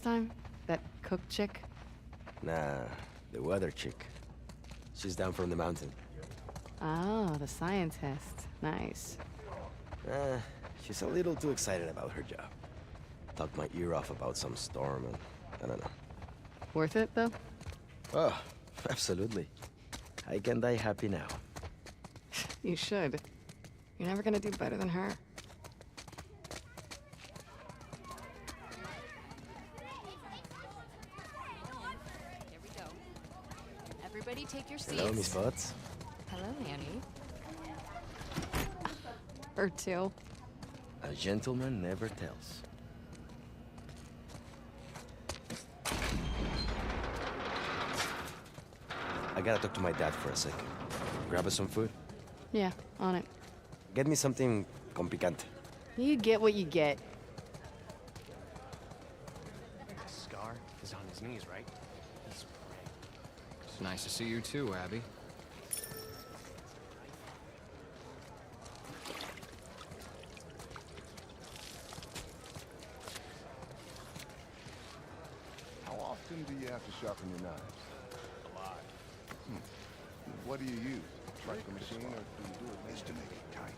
time? That cook chick? Nah, the weather chick. She's down from the mountain. Oh, the scientist. Nice. She's a little too excited about her job. Talked my ear off about some storm and I don't know. Worth it, though? Oh, absolutely. I can die happy now. You should. You're never gonna do better than her. Here we go. Everybody take your seats. Hello, Miss Butts. Hello, Annie. Her too. A gentleman never tells. I gotta talk to my dad for a second. Grab us some food. Yeah, on it. Get me something con picante. You get what you get. Scar is on his knees, right? He's praying. It's nice to see you too, Abby. How often do you have to sharpen your knives? A lot. What do you use? Striker machine, or do you do it just to make it tight?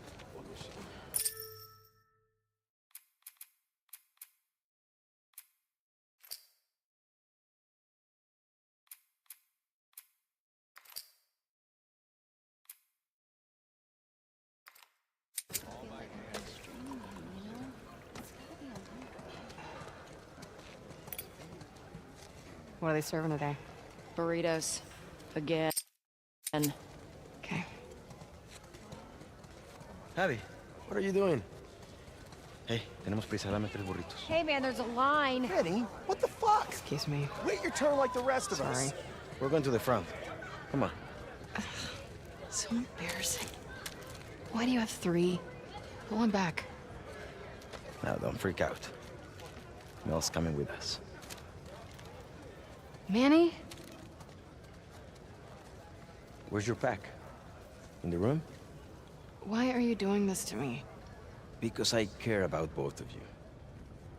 What are they serving today? Burritos. Again. Okay. Abby, what are you doing? Hey, tenemos prisa, dame 3 burritos. Hey, man, there's a line. Benny, what the fuck? Excuse me. Wait your turn like the rest of us. Sorry. We're going to the front. Come on. So embarrassing. Why do you have 3? Go on back. Now, don't freak out. Mel's coming with us. Manny? Where's your pack? In the room? Why are you doing this to me? Because I care about both of you.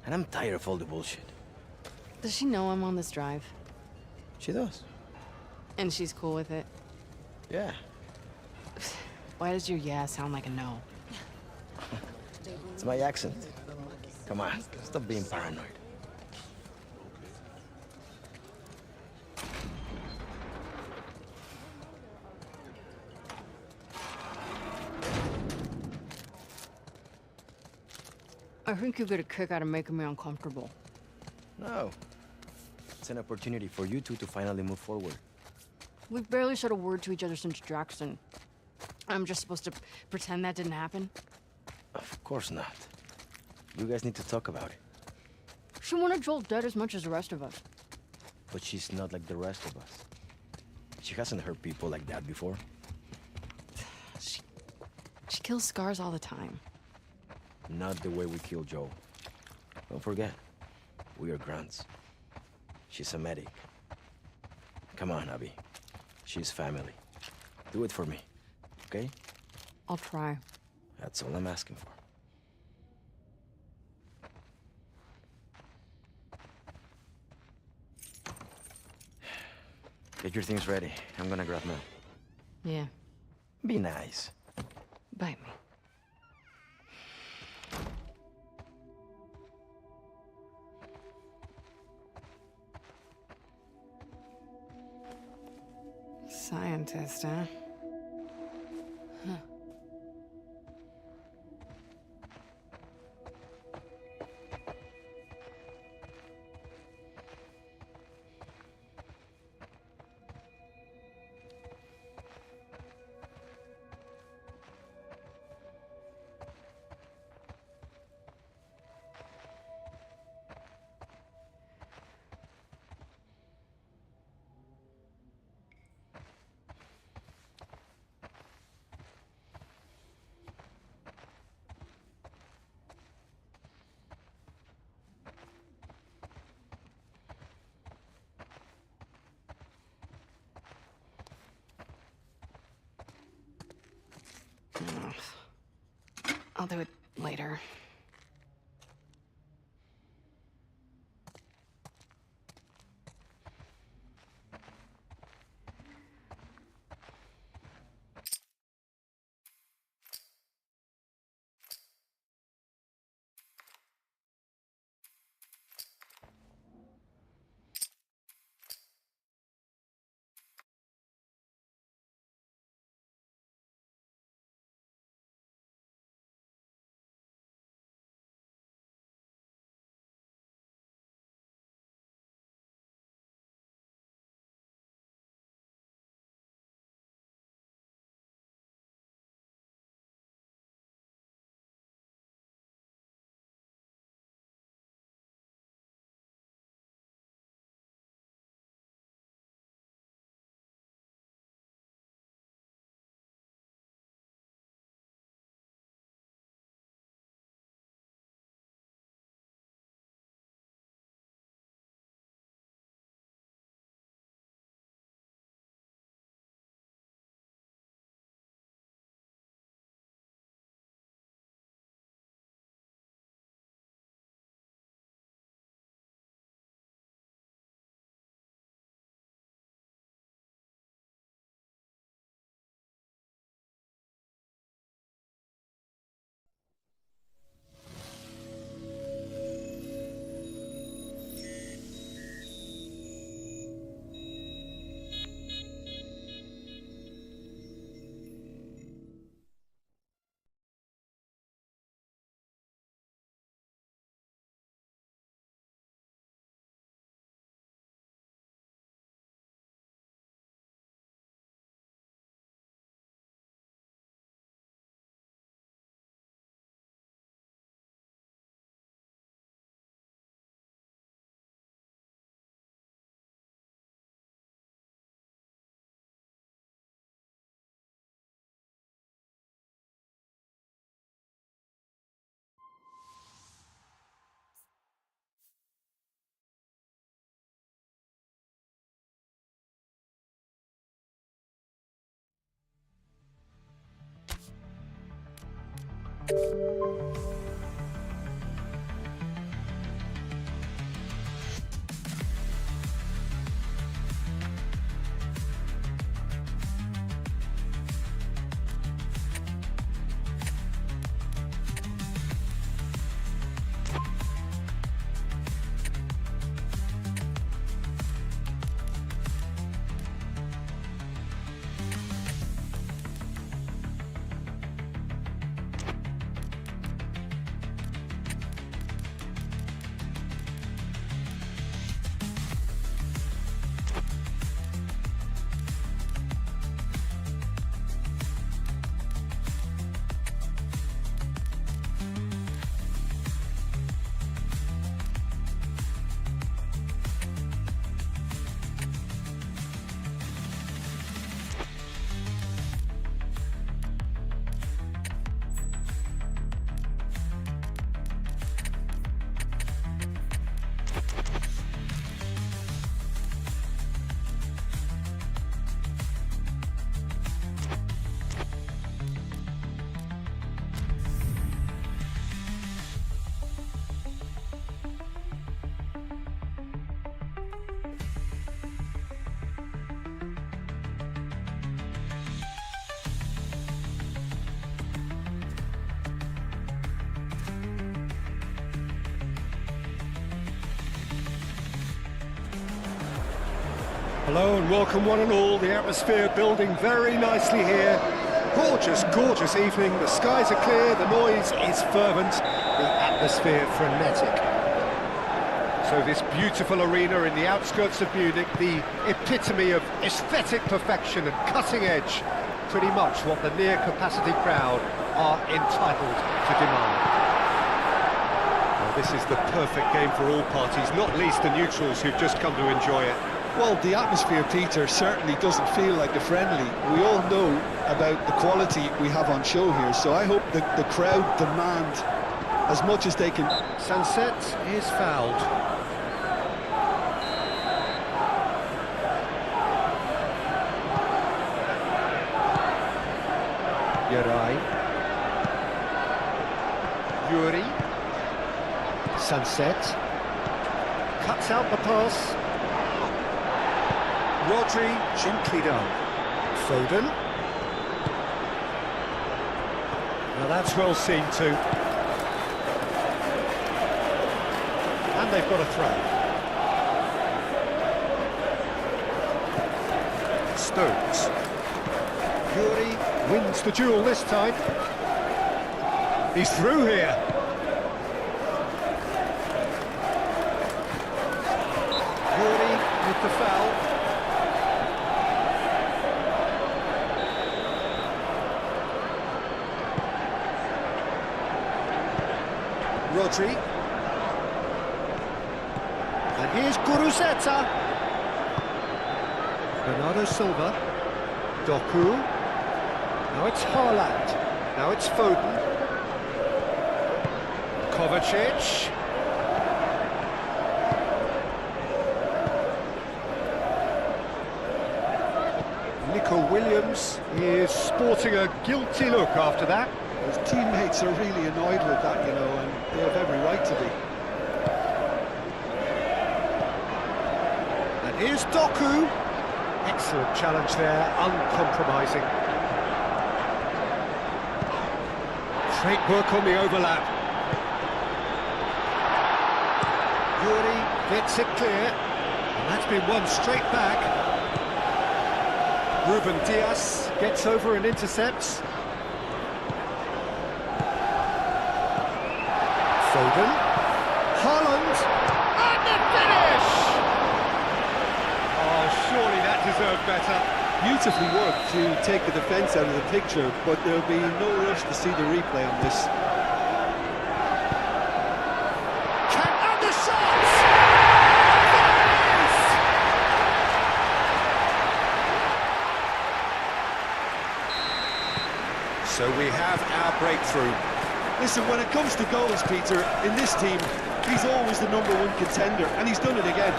And I'm tired of all the bullshit. Does she know I'm on this drive? She does. And she's cool with it? Yeah. Why does your yeah sound like a no? It's my accent. Come on, stop being paranoid. I think you get a kick out of making me uncomfortable. No. It's an opportunity for you two to finally move forward. We've barely said a word to each other since Jackson. I'm just supposed to pretend that didn't happen? Of course not. You guys need to talk about it. She wanted Joel dead as much as the rest of us. But she's not like the rest of us. She hasn't hurt people like that before. She kills scars all the time. Not the way we kill Joe. Don't forget, we are grunts. She's a medic. Come on, Abby. She's family. Do it for me, okay? I'll try. That's all I'm asking for. Get your things ready. I'm gonna grab Mel. Yeah, Be nice. bite me. Scientist, huh? I'll do it later. Hello and welcome one and all. The atmosphere building very nicely here. Gorgeous, gorgeous evening. The skies are clear, the noise is fervent, the atmosphere frenetic. So this beautiful arena in the outskirts of Munich, the epitome of aesthetic perfection and cutting edge, pretty much what the near capacity crowd are entitled to demand. Well, this is the perfect game for all parties, not least the neutrals who've just come to enjoy it. Well, the atmosphere, Peter, certainly doesn't feel like a friendly. We all know about the quality we have on show here, so I hope that the crowd demand as much as they can. Sunset is fouled. Yerai. Yuri. Sunset. Cuts out the pass. Rodri, gently done. Foden. Now that's well seen too. And they've got a throw. Stones. Yuri wins the duel this time. He's through here. Yuri with the foul. Rodri. And here's Guruzeta. Bernardo Silva. Doku. Now it's Haaland. Now it's Foden. Kovacic. Nico Williams is sporting a guilty look after that. His teammates are really annoyed with that, you know, and they have every right to be. And here's Doku. Excellent challenge there, uncompromising. Great work on the overlap. Yuri gets it clear, and that's been won straight back. Ruben Dias gets over and intercepts. Foden, Haaland, and the finish! Oh, surely that deserved better. Beautifully worked to take the defence out of the picture, but there'll be no rush to see the replay on this. And the shot! So we have our breakthrough. Listen, when it comes to goals, Peter, in this team, he's always the #1 contender, and he's done it again.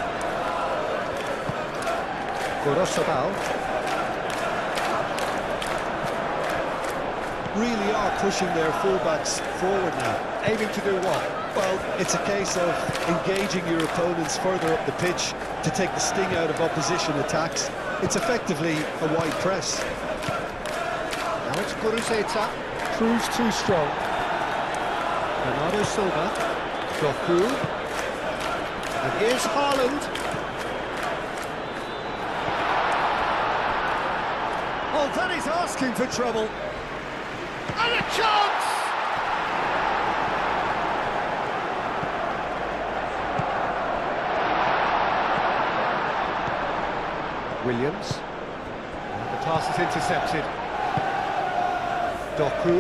really are pushing their fullbacks forward now. Aiming to do what? Well, it's a case of engaging your opponents further up the pitch to take the sting out of opposition attacks. It's effectively a wide press. Now it's Kuruzeta. Proves too strong. Bernardo Silva. Doku. And here's Haaland. Oh, that is asking for trouble. And a chance! Williams. And the pass is intercepted. Doku.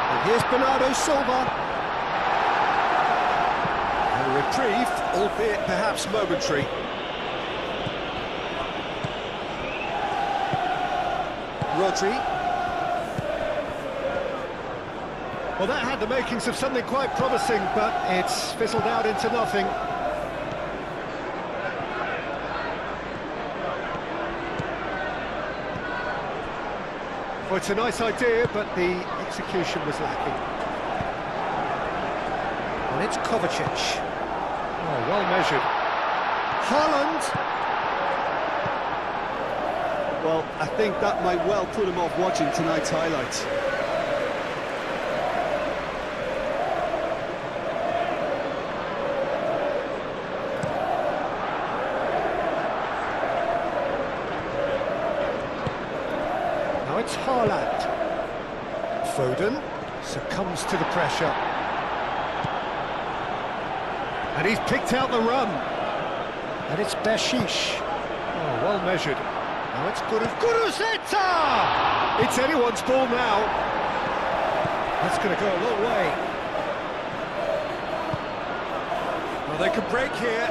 And here's Bernardo Silva. And a reprieve, albeit perhaps momentary. Rodri. Well, that had the makings of something quite promising, but it's fizzled out into nothing. Well, it's a nice idea, but the execution was lacking. And it's Kovacic. Oh, well measured. Haaland! Well, I think that might well put him off watching tonight's highlights. Now it's Haaland. Foden succumbs to the pressure. And he's picked out the run. And it's Beshish. Oh, well measured. Now it's Kuruzeta! It's anyone's ball now. That's going to go a long way. Well, they could break here.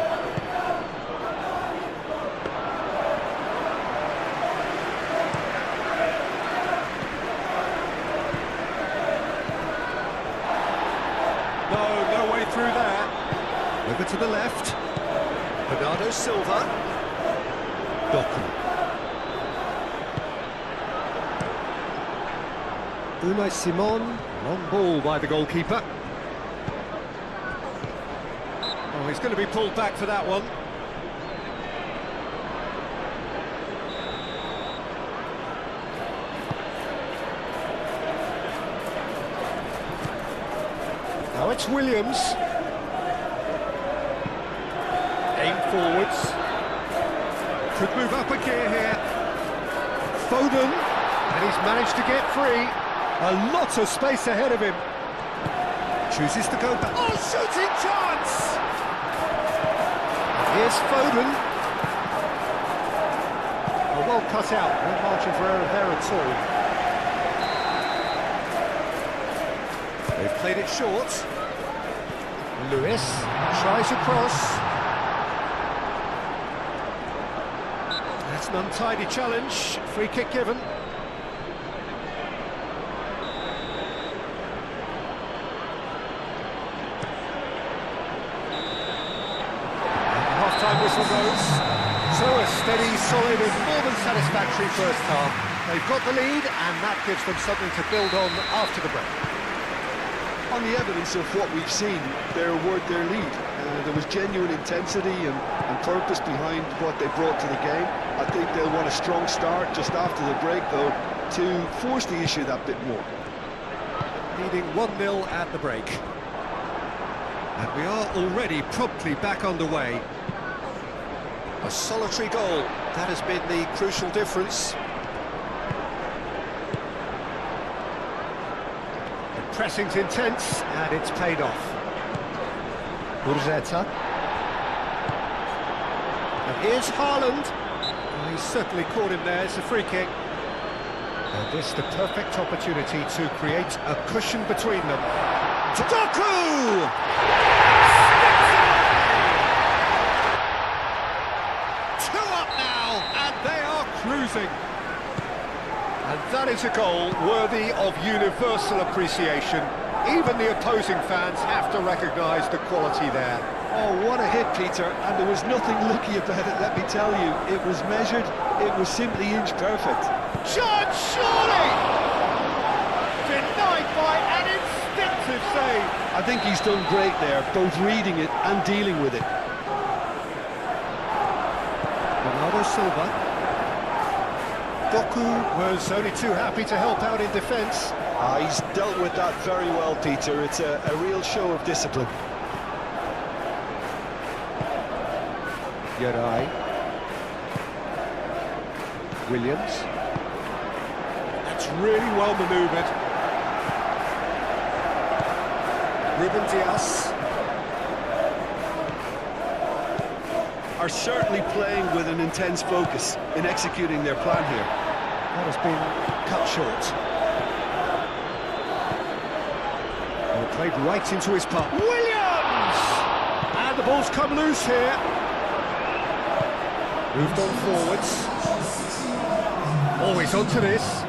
No way through there. Over to the left. Bernardo Silva. Doku. Unai Simon, long ball by the goalkeeper. Oh, he's going to be pulled back for that one. Now it's Williams. Aim forwards. Could move up a gear here. Foden, and he's managed to get free. A lot of space ahead of him. Chooses to go back. Oh, shooting chance! Here's Foden. Oh, well cut out. No margin for error there at all. They've played it short. Lewis tries across. That's an untidy challenge. Free kick given. Half-time whistle goes. So a steady, solid and more than satisfactory first half. They've got the lead and that gives them something to build on after the break. On the evidence of what we've seen, they're worth their lead. There was genuine intensity and purpose behind what they brought to the game. I think they'll want a strong start just after the break, though, to force the issue that bit more. Leading 1-0 at the break. And we are already promptly back underway. A solitary goal, that has been the crucial difference. The pressing's intense, and it's paid off. Kuruzeta. And here's Haaland. Oh, he's certainly caught him there, it's a free kick. And this the perfect opportunity to create a cushion between them. Doku! Two up now, and they are cruising. And that is a goal worthy of universal appreciation. Even the opposing fans have to recognise the quality there. Oh, what a hit, Peter, and there was nothing lucky about it, let me tell you. It was measured, it was simply inch perfect. Chance, surely! I think he's done great there, both reading it and dealing with it. Bernardo Silva. Doku was only too happy to help out in defence. He's dealt with that very well, Peter. It's a real show of discipline. Yerai. Williams. That's really well manoeuvred. Ruben Diaz. Are certainly playing with an intense focus in executing their plan here. That has been cut short. And it played right into his path. Williams! And the ball's come loose here. Moved on forwards. Always onto this.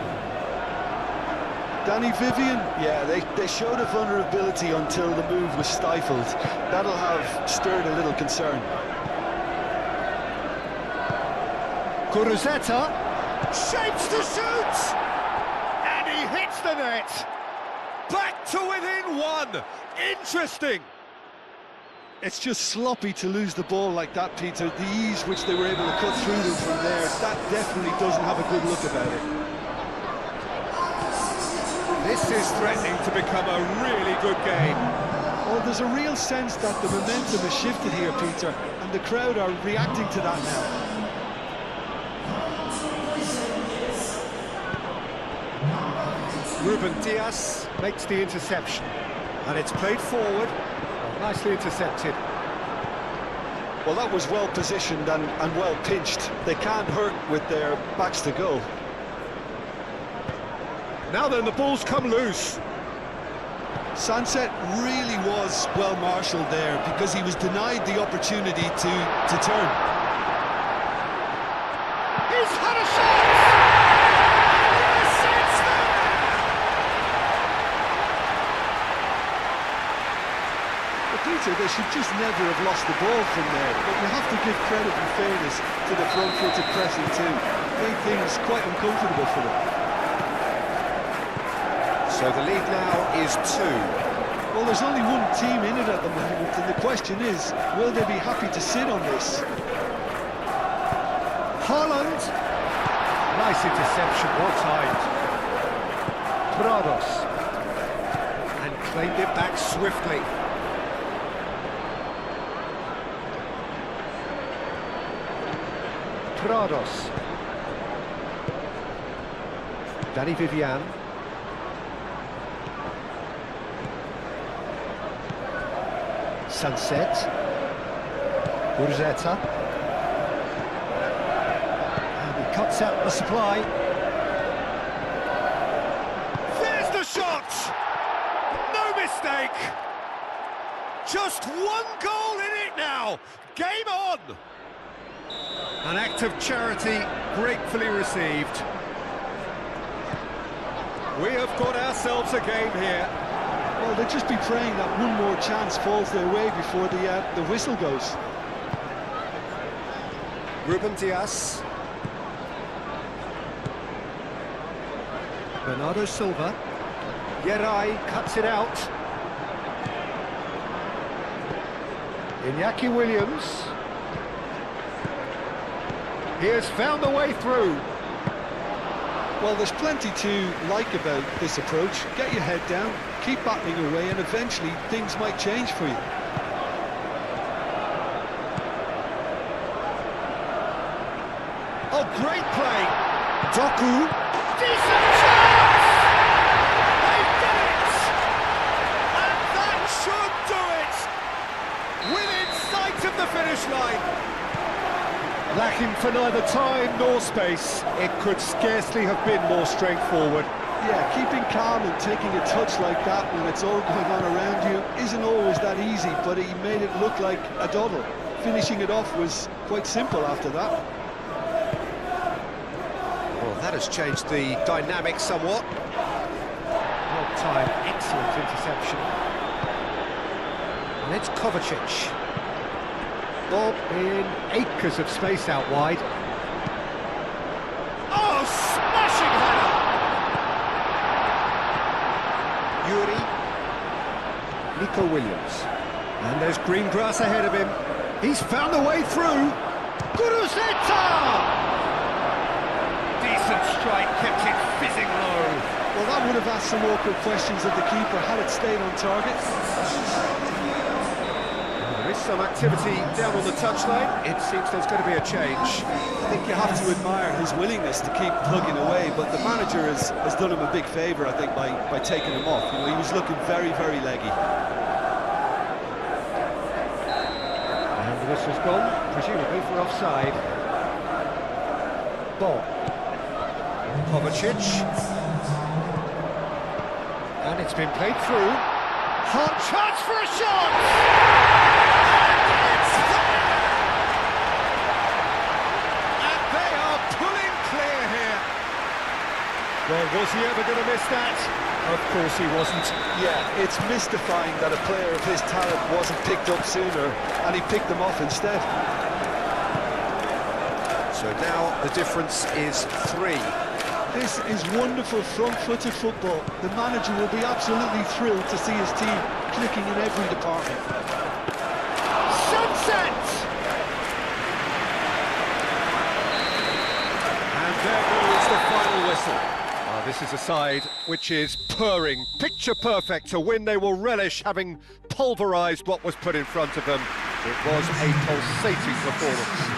Danny Vivian, yeah, they showed a vulnerability until the move was stifled. That'll have stirred a little concern. Kuruzeta shapes to shoot, and he hits the net. Back to within one. Interesting. It's just sloppy to lose the ball like that, Peter. The ease which they were able to cut through them from there, that definitely doesn't have a good look about it. This is threatening to become a really good game. Well, there's a real sense that the momentum has shifted here, Peter, and the crowd are reacting to that now. Ruben Diaz makes the interception, and it's played forward, nicely intercepted. Well, that was well positioned and well pinched. They can't hurt with their backs to goal. Now then, the ball's come loose. Sunset really was well marshalled there because he was denied the opportunity to turn. He's had a shot! Peter, they should just never have lost the ball from there, but you have to give credit and fairness to the front-footed pressing too. Made things quite uncomfortable for them. So the lead now is 2. Well, there's only one team in it at the moment, and the question is, will they be happy to sit on this? Haaland. Nice interception, well timed. Prados. And claimed it back swiftly. Prados. Danny Vivian. Sunset. Kuruzeta. And he cuts out the supply. There's the shot! No mistake! Just one goal in it now! Game on! An act of charity gratefully received. We have got ourselves a game here. Well, they'll just be praying that one more chance falls their way before the whistle goes. Ruben Diaz. Bernardo Silva. Yerai cuts it out. Iñaki Williams. He has found a way through. Well, there's plenty to like about this approach. Get your head down, keep battling away, and eventually things might change for you. Oh, great play! Doku. Decent chance! They've done it! And that should do it! Within sight of the finish line. Lacking for neither time nor space, it could scarcely have been more straightforward. Yeah, keeping calm and taking a touch like that when it's all going on around you isn't always that easy, but he made it look like a doddle. Finishing it off was quite simple after that. Well, that has changed the dynamic somewhat. Well timed, excellent interception. And it's Kovacic. Bob in acres of space out wide. Oh, smashing header! Yuri. Nico Williams. And there's green grass ahead of him. He's found a way through. Guruzeta! Decent strike, kept it fizzing low. Well, that would have asked some awkward questions of the keeper had it stayed on target. There is some activity down on the touchline. It seems there's going to be a change. I think you have to admire his willingness to keep plugging away, but the manager has done him a big favour, I think, by taking him off. You know, he was looking very, very leggy. And the whistle's gone, presumably for offside. Bob. Kovacic. And it's been played through. Hot chance for a shot! And they are pulling clear here. Well, was he ever going to miss that? Of course he wasn't. Yeah, it's mystifying that a player of his talent wasn't picked up sooner, and he picked them off instead. So now the difference is 3. This is wonderful front-footed football. The manager will be absolutely thrilled to see his team clicking in every department. Sunset! And there goes the final whistle. This is a side which is purring, picture perfect to win. They will relish having pulverised what was put in front of them. It was a pulsating performance.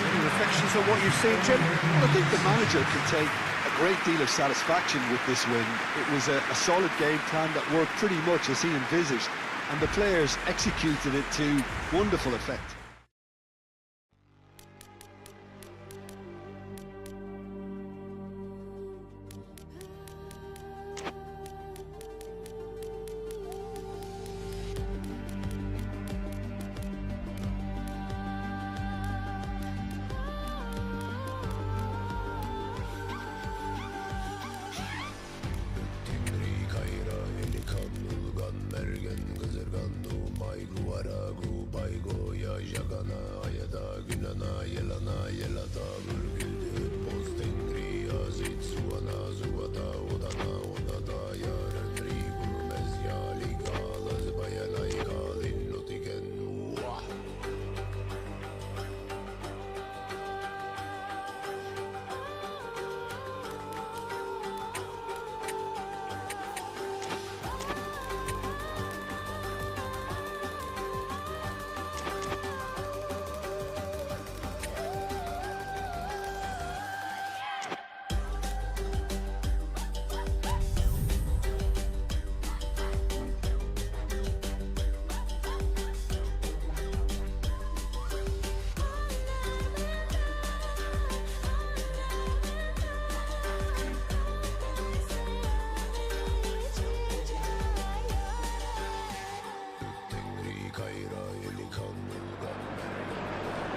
Any reflections on what you've seen, Jim? Well, I think the manager can take a great deal of satisfaction with this win. It was a solid game plan that worked pretty much as he envisaged, and the players executed it to wonderful effect.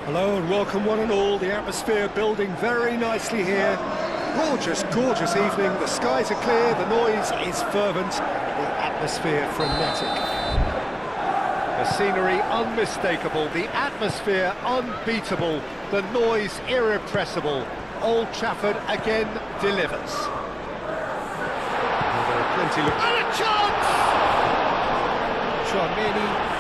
Hello and welcome one and all. The atmosphere building very nicely here. Gorgeous, gorgeous evening. The skies are clear, the noise is fervent, the atmosphere frenetic. The scenery unmistakable, the atmosphere unbeatable, the noise irrepressible. Old Trafford again delivers. Well, there are plenty of... And a chance! Chouameni.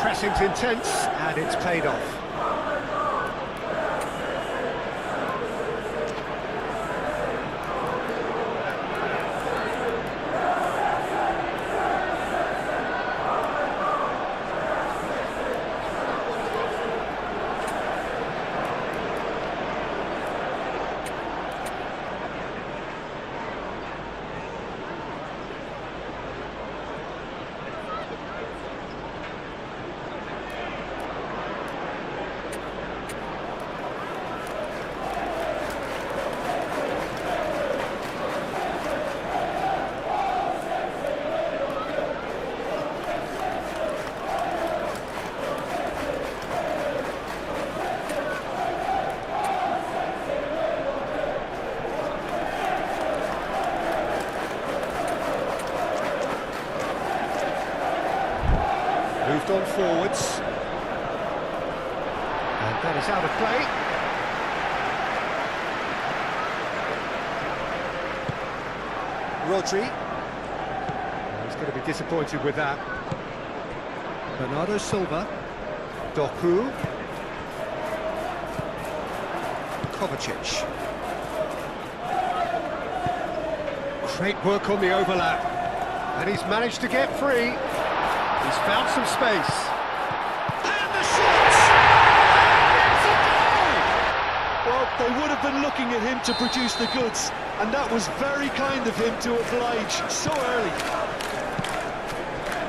Pressing's intense, and it's paid off. Moved on forwards. That is out of play. Rodri. He's going to be disappointed with that. Bernardo Silva. Doku. Kovacic. Great work on the overlap. And he's managed to get free. He's found some space. And the shot! It's a goal! Well, they would have been looking at him to produce the goods, and that was very kind of him to oblige so early.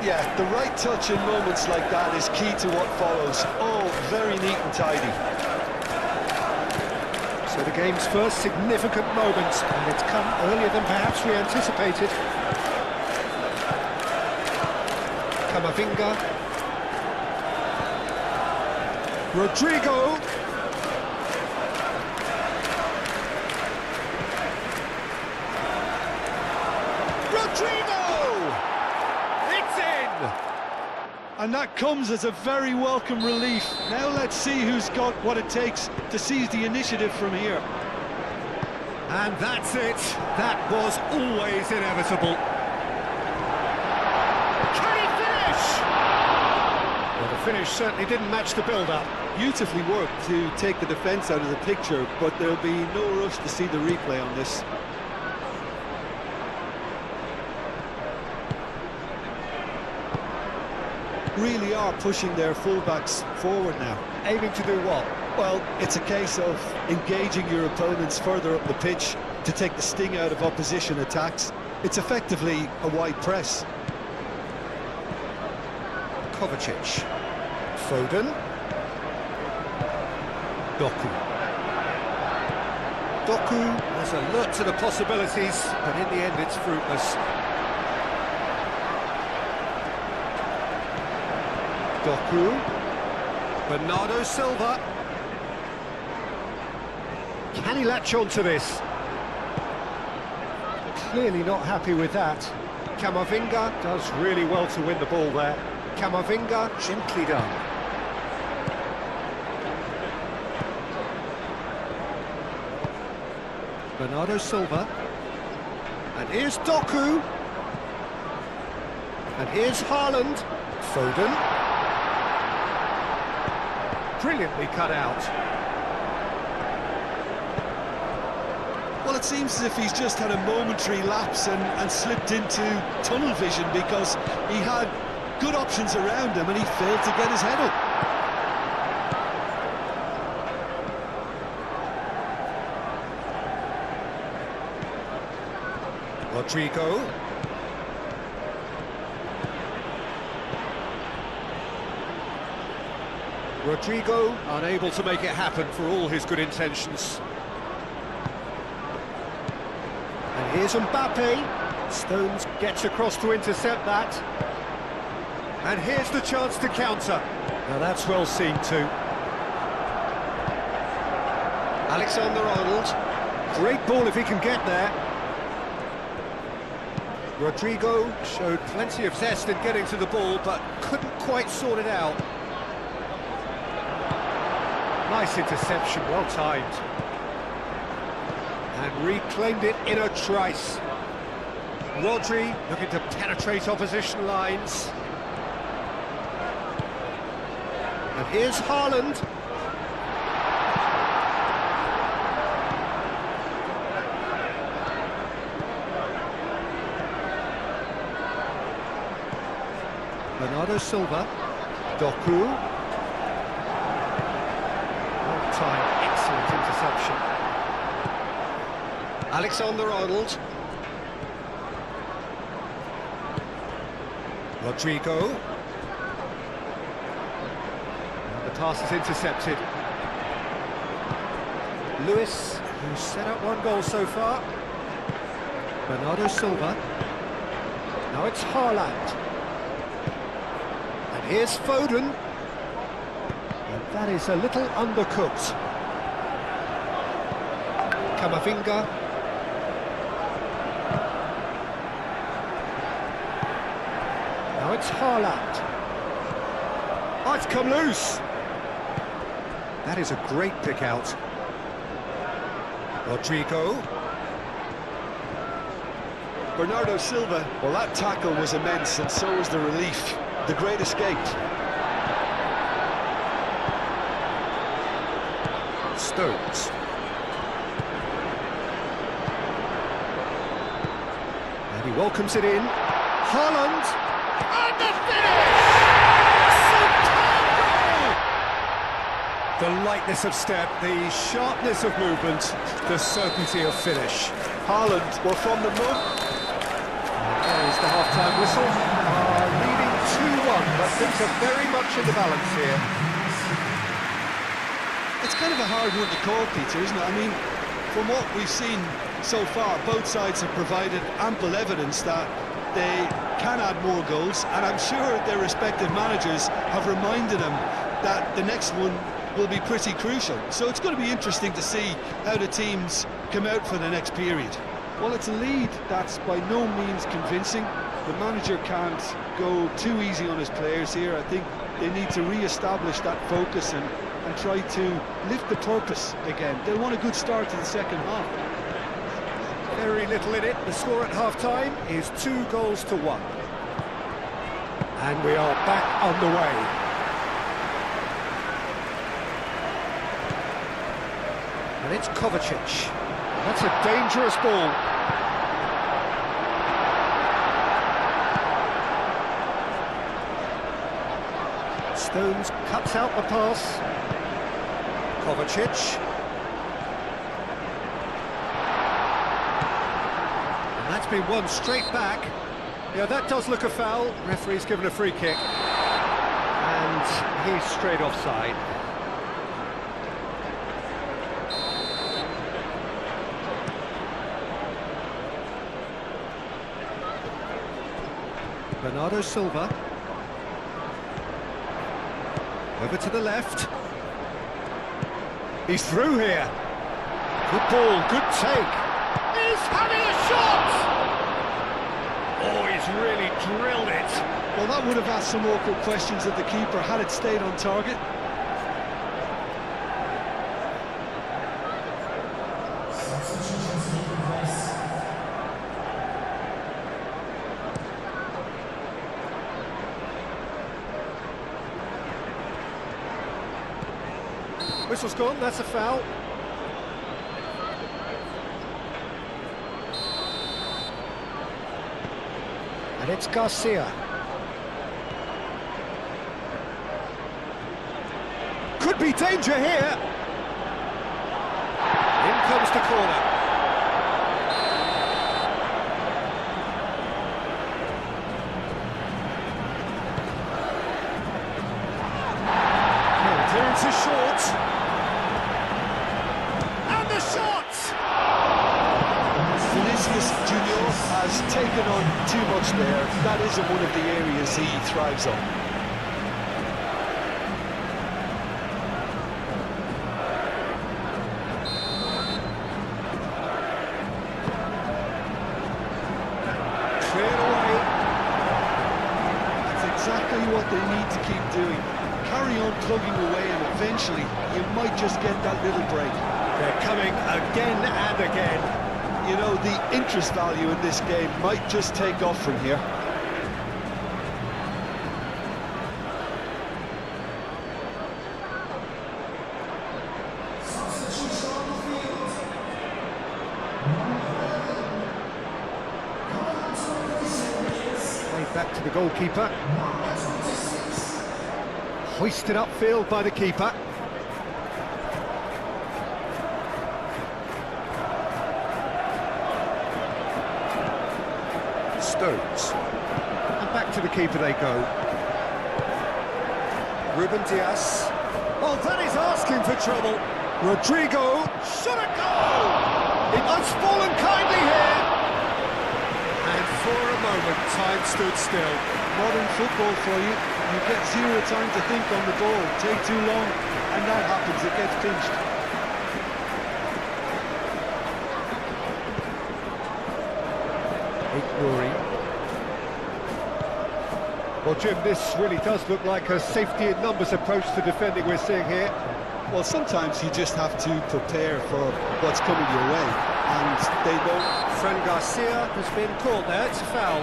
Yeah, the right touch in moments like that is key to what follows. All very neat and tidy. So the game's first significant moment, and it's come earlier than perhaps we anticipated. Camavinga. Rodrigo. It's in! And that comes as a very welcome relief. Now let's see who's got what it takes to seize the initiative from here. And that's it. That was always inevitable. Can he finish? Well, the finish certainly didn't match the build-up. Beautifully worked to take the defence out of the picture, but there'll be no rush to see the replay on this. Really are pushing their fullbacks forward now. Aiming to do what? Well, it's a case of engaging your opponents further up the pitch to take the sting out of opposition attacks. It's effectively a wide press. Kovacic. Foden. Doku. Doku was alert to the possibilities, but in the end it's fruitless. Doku. Bernardo Silva. Can he latch on to this? Clearly not happy with that. Camavinga does really well to win the ball there. Camavinga, gently done. Bernardo Silva. And here's Doku. And here's Haaland. Foden. Brilliantly cut out. Well, it seems as if he's just had a momentary lapse and slipped into tunnel vision, because he had good options around him and he failed to get his head up. Rodrigo. Rodrigo unable to make it happen for all his good intentions. And here's Mbappe. Stones gets across to intercept that. And here's the chance to counter. Now that's well seen too. Alexander-Arnold. Great ball if he can get there. Rodrigo showed plenty of zest in getting to the ball, but couldn't quite sort it out. Nice interception, well timed. And reclaimed it in a trice. Rodri looking to penetrate opposition lines. And here's Haaland. Bernardo Silva. Doku. Excellent interception. Alexander-Arnold. Rodrigo. And the pass is intercepted. Lewis, who's set up one goal so far. Bernardo Silva. Now it's Haaland. And here's Foden. And that is a little undercooked. Camavinga. Now it's Haaland. Oh, it's come loose. That is a great pick out. Rodrigo. Bernardo Silva, well, that tackle was immense, and so was the relief. The great escape. Stones. And he welcomes it in. Haaland. And the finish! Superb goal! The lightness of step, the sharpness of movement, the certainty of finish. Haaland, we're from the mud. There is the half-time whistle. Leading 2-1, but things are very much in the balance here. It's kind of a hard one to call, Peter, isn't it? I mean, from what we've seen so far, both sides have provided ample evidence that they can add more goals, and I'm sure their respective managers have reminded them that the next one will be pretty crucial. So it's going to be interesting to see how the teams come out for the next period. Well, it's a lead that's by no means convincing. The manager can't go too easy on his players here. I think they need to re-establish that focus and try to lift the purpose again. They'll want a good start to the second half. Very little in it. The score at half-time is 2-1. And we are back on the way. And it's Kovacic. That's a dangerous ball. Stones cuts out the pass. Kovacic. And that's been won straight back. Yeah, that does look a foul. Referee's given a free kick. And he's straight offside. Bernardo Silva. Over to the left. He's through here. Good ball, good take. He's having a shot! Oh, he's really drilled it. Well, that would have asked some awkward questions of the keeper had it stayed on target. Whistle's gone, that's a foul. And it's Garcia. Could be danger here. In comes the corner. Well, clearance is short. And the shot! Vinicius Junior has taken on too much there. That isn't one of the areas he thrives on. Cleared away. That's exactly what they need to keep doing. Carry on plugging away and eventually you might just get that little break. They're coming again and again. You know, the interest value in this game might just take off from here. Played back to the goalkeeper. Hoisted upfield by the keeper. Stones. And back to the keeper they go. Ruben Diaz. Oh, that is asking for trouble. Rodrigo. Should it go? It has fallen kindly here. And for a moment, time stood still. Modern football for you. You get zero time to think on the ball. Take too long, and that happens. It gets pinched. Rory. Well, Jim, this really does look like a safety in numbers approach to defending we're seeing here. Well, sometimes you just have to prepare for what's coming your way, and they don't. Fran Garcia has been called there, it's a foul.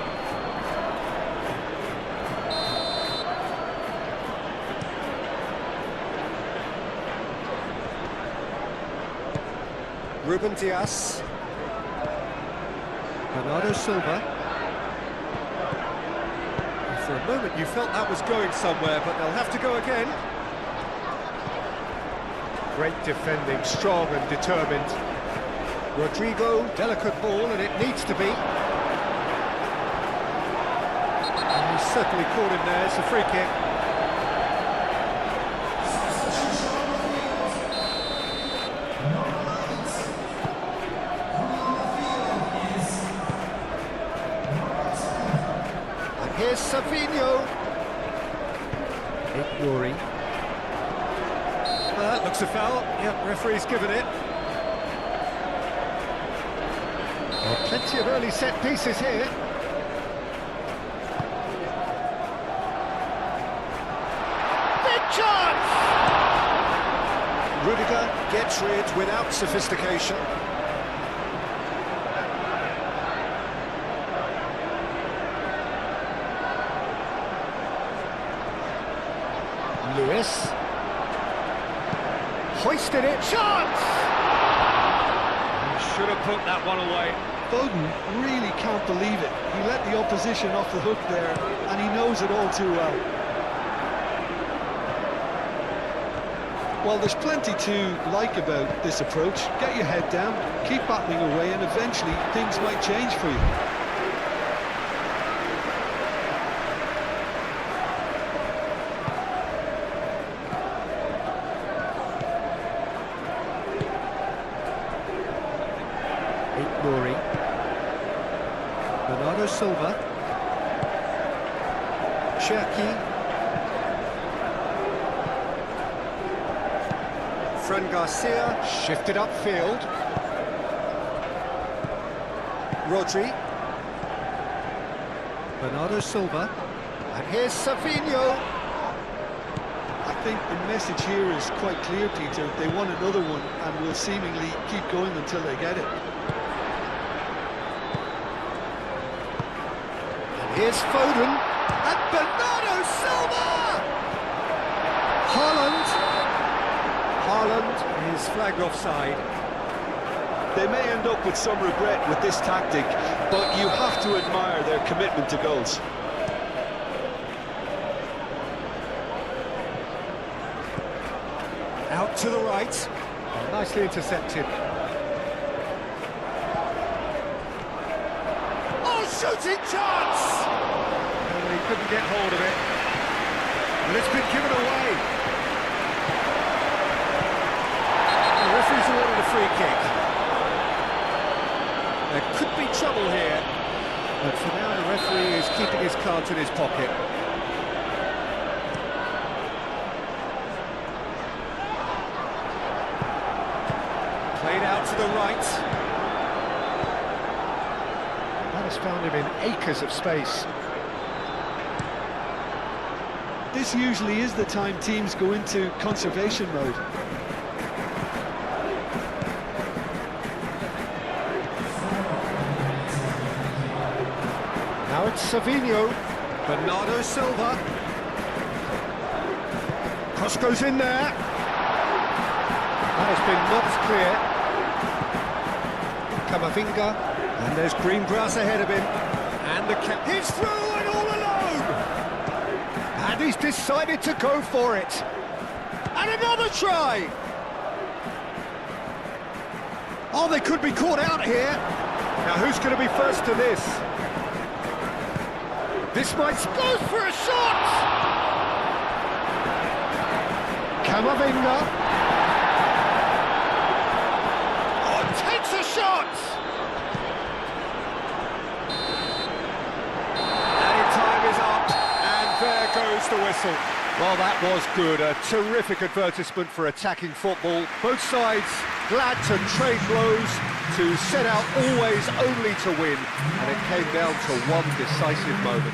Ruben Diaz. Bernardo Silva. And for a moment you felt that was going somewhere, but they'll have to go again. Great defending, strong and determined. Rodrigo, delicate ball, and it needs to be. And he's certainly caught him there, it's a free kick. And here's Savinho. Ignori. Well, that looks a foul. Yep, referee's given it. Well, plenty of early set pieces here. Big chance! Rudiger gets rid without sophistication. Lewis. Hoisted it. Chance! He should have put that one away. Foden really can't believe it. He let the opposition off the hook there, and he knows it all too well. Well, there's plenty to like about this approach. Get your head down, keep battling away, and eventually things might change for you. Ignori. Bernardo Silva. Cherki. Fran Garcia shifted upfield. Rodri. Bernardo Silva. And here's Savinho. I think the message here is quite clear, Peter. They want another one and will seemingly keep going until they get it. Here's Foden, and Bernardo Silva! Haaland is flagged offside. They may end up with some regret with this tactic, but you have to admire their commitment to goals. Out to the right, nicely intercepted. Oh, shooting chance! He couldn't get hold of it. And it's been given away. The referee's awarded a free kick. There could be trouble here. But for now, the referee is keeping his cards in his pocket. Played out to the right. That has found him in acres of space. This usually is the time teams go into conservation mode. Now it's Savinho. Bernardo Silva. Cross goes in there. That has been knocked clear. Camavinga. And there's green grass ahead of him. And the cap. He's through and all alone! And he's decided to go for it. And another try! Oh, they could be caught out here. Now, who's going to be first to this? This might goes for a shot! Camavinga. Oh, takes a shot! Goes the whistle. Well, that was good. A terrific advertisement for attacking football. Both sides glad to trade blows, to set out always only to win, and it came down to one decisive moment.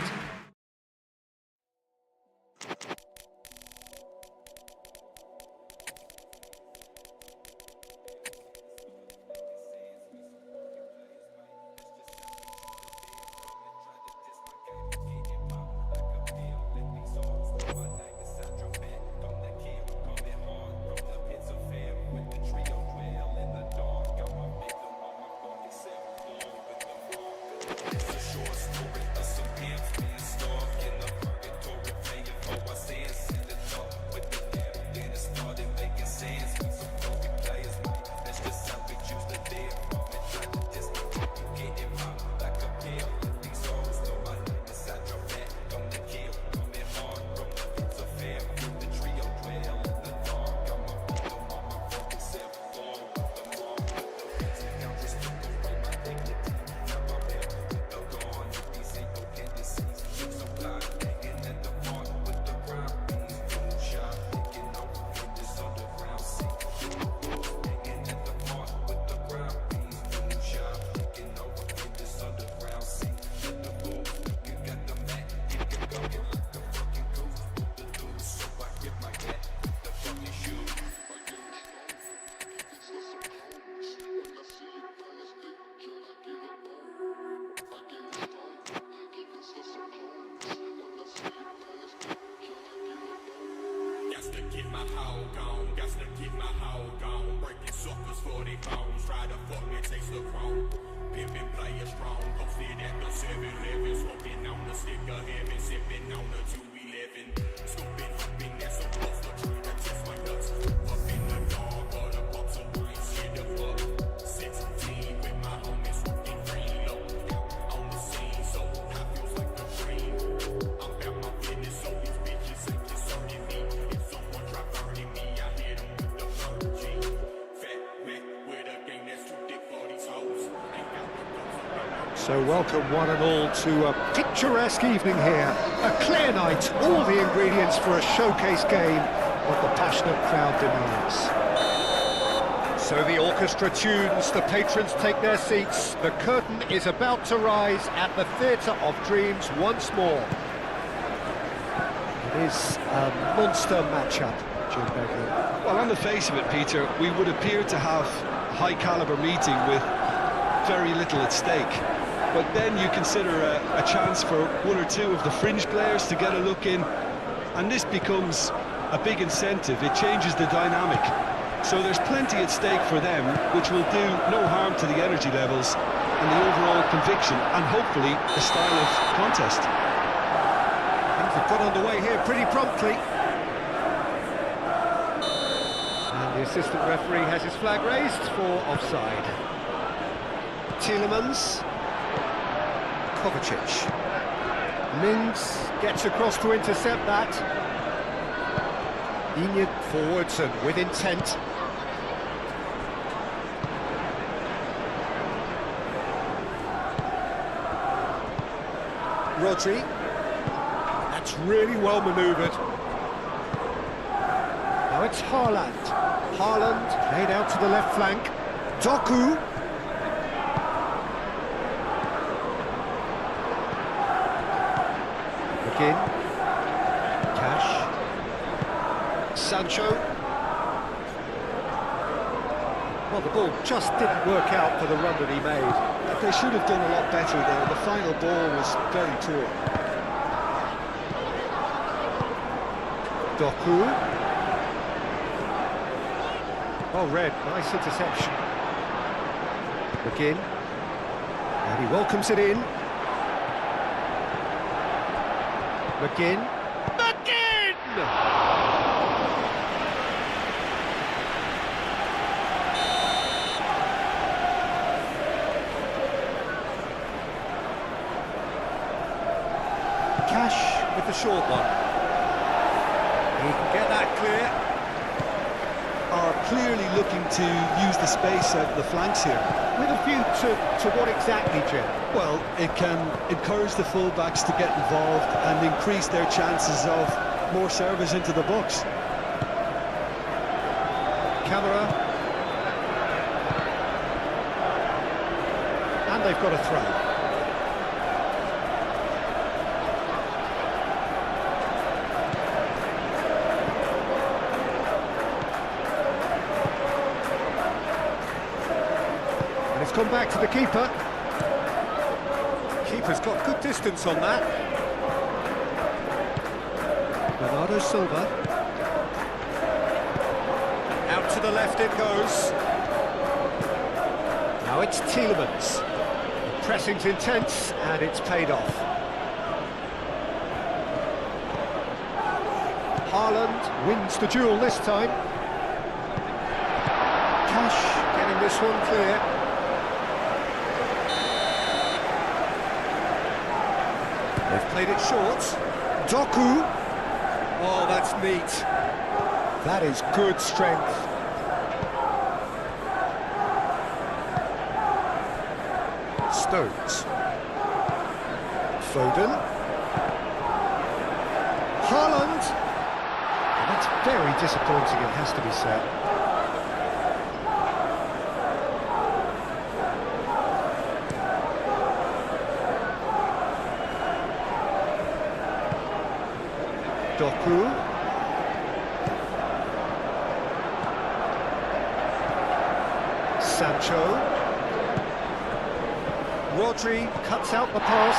So welcome one and all to a picturesque evening here. A clear night, all the ingredients for a showcase game, what the passionate crowd demands. So the orchestra tunes, the patrons take their seats. The curtain is about to rise at the Theatre of Dreams once more. It is a monster matchup, Jim Begley. Well, on the face of it, Peter, we would appear to have a high-caliber meeting with very little at stake. But then you consider a chance for one or two of the fringe players to get a look in, and this becomes a big incentive. It changes the dynamic. So there's plenty at stake for them, which will do no harm to the energy levels and the overall conviction, and hopefully the style of contest. Things have got underway here pretty promptly. And the assistant referee has his flag raised for offside. Tielemans. Kovacic. Mings gets across to intercept that. Inyard forwards and with intent. Rodri. That's really well manoeuvred. Now it's Haaland. Haaland laid out to the left flank. Doku. Again. Cash. Sancho. Well, the ball just didn't work out for the run that he made. They should have done a lot better there. The final ball was very poor. Doku. Oh, Red, nice interception. McGinn. And he welcomes it in. McGinn. McGinn! Cash with the short one. He can get that clear. Are clearly looking to use the space out of the flanks here. With a view to what exactly, Jim? Well, it can encourage the full-backs to get involved and increase their chances of more service into the box. Camera. And they've got a throw. Come back to the keeper. Keeper's got good distance on that. Bernardo Silva. Out to the left it goes. Now it's Tielemans. The pressing's intense and it's paid off. Haaland wins the duel this time. Cash getting this one clear. They've played it short. Doku. Oh, that's neat. That is good strength. Stones. Foden. Haaland. That's very disappointing, it has to be said. Doku. Sancho. Rodri cuts out the pass.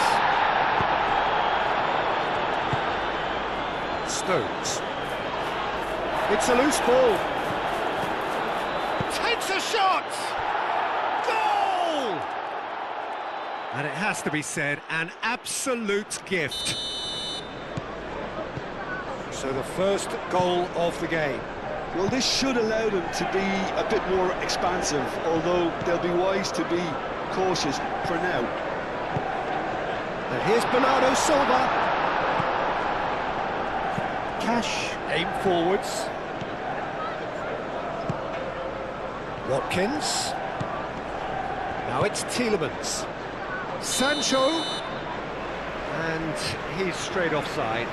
Stones. It's a loose ball. Takes a shot! Goal! And it has to be said, an absolute gift. So the first goal of the game. Well, this should allow them to be a bit more expansive, although they'll be wise to be cautious for now. And here's Bernardo Silva. Cash, aim forwards. Watkins. Now it's Tielemans. Sancho. And he's straight offside.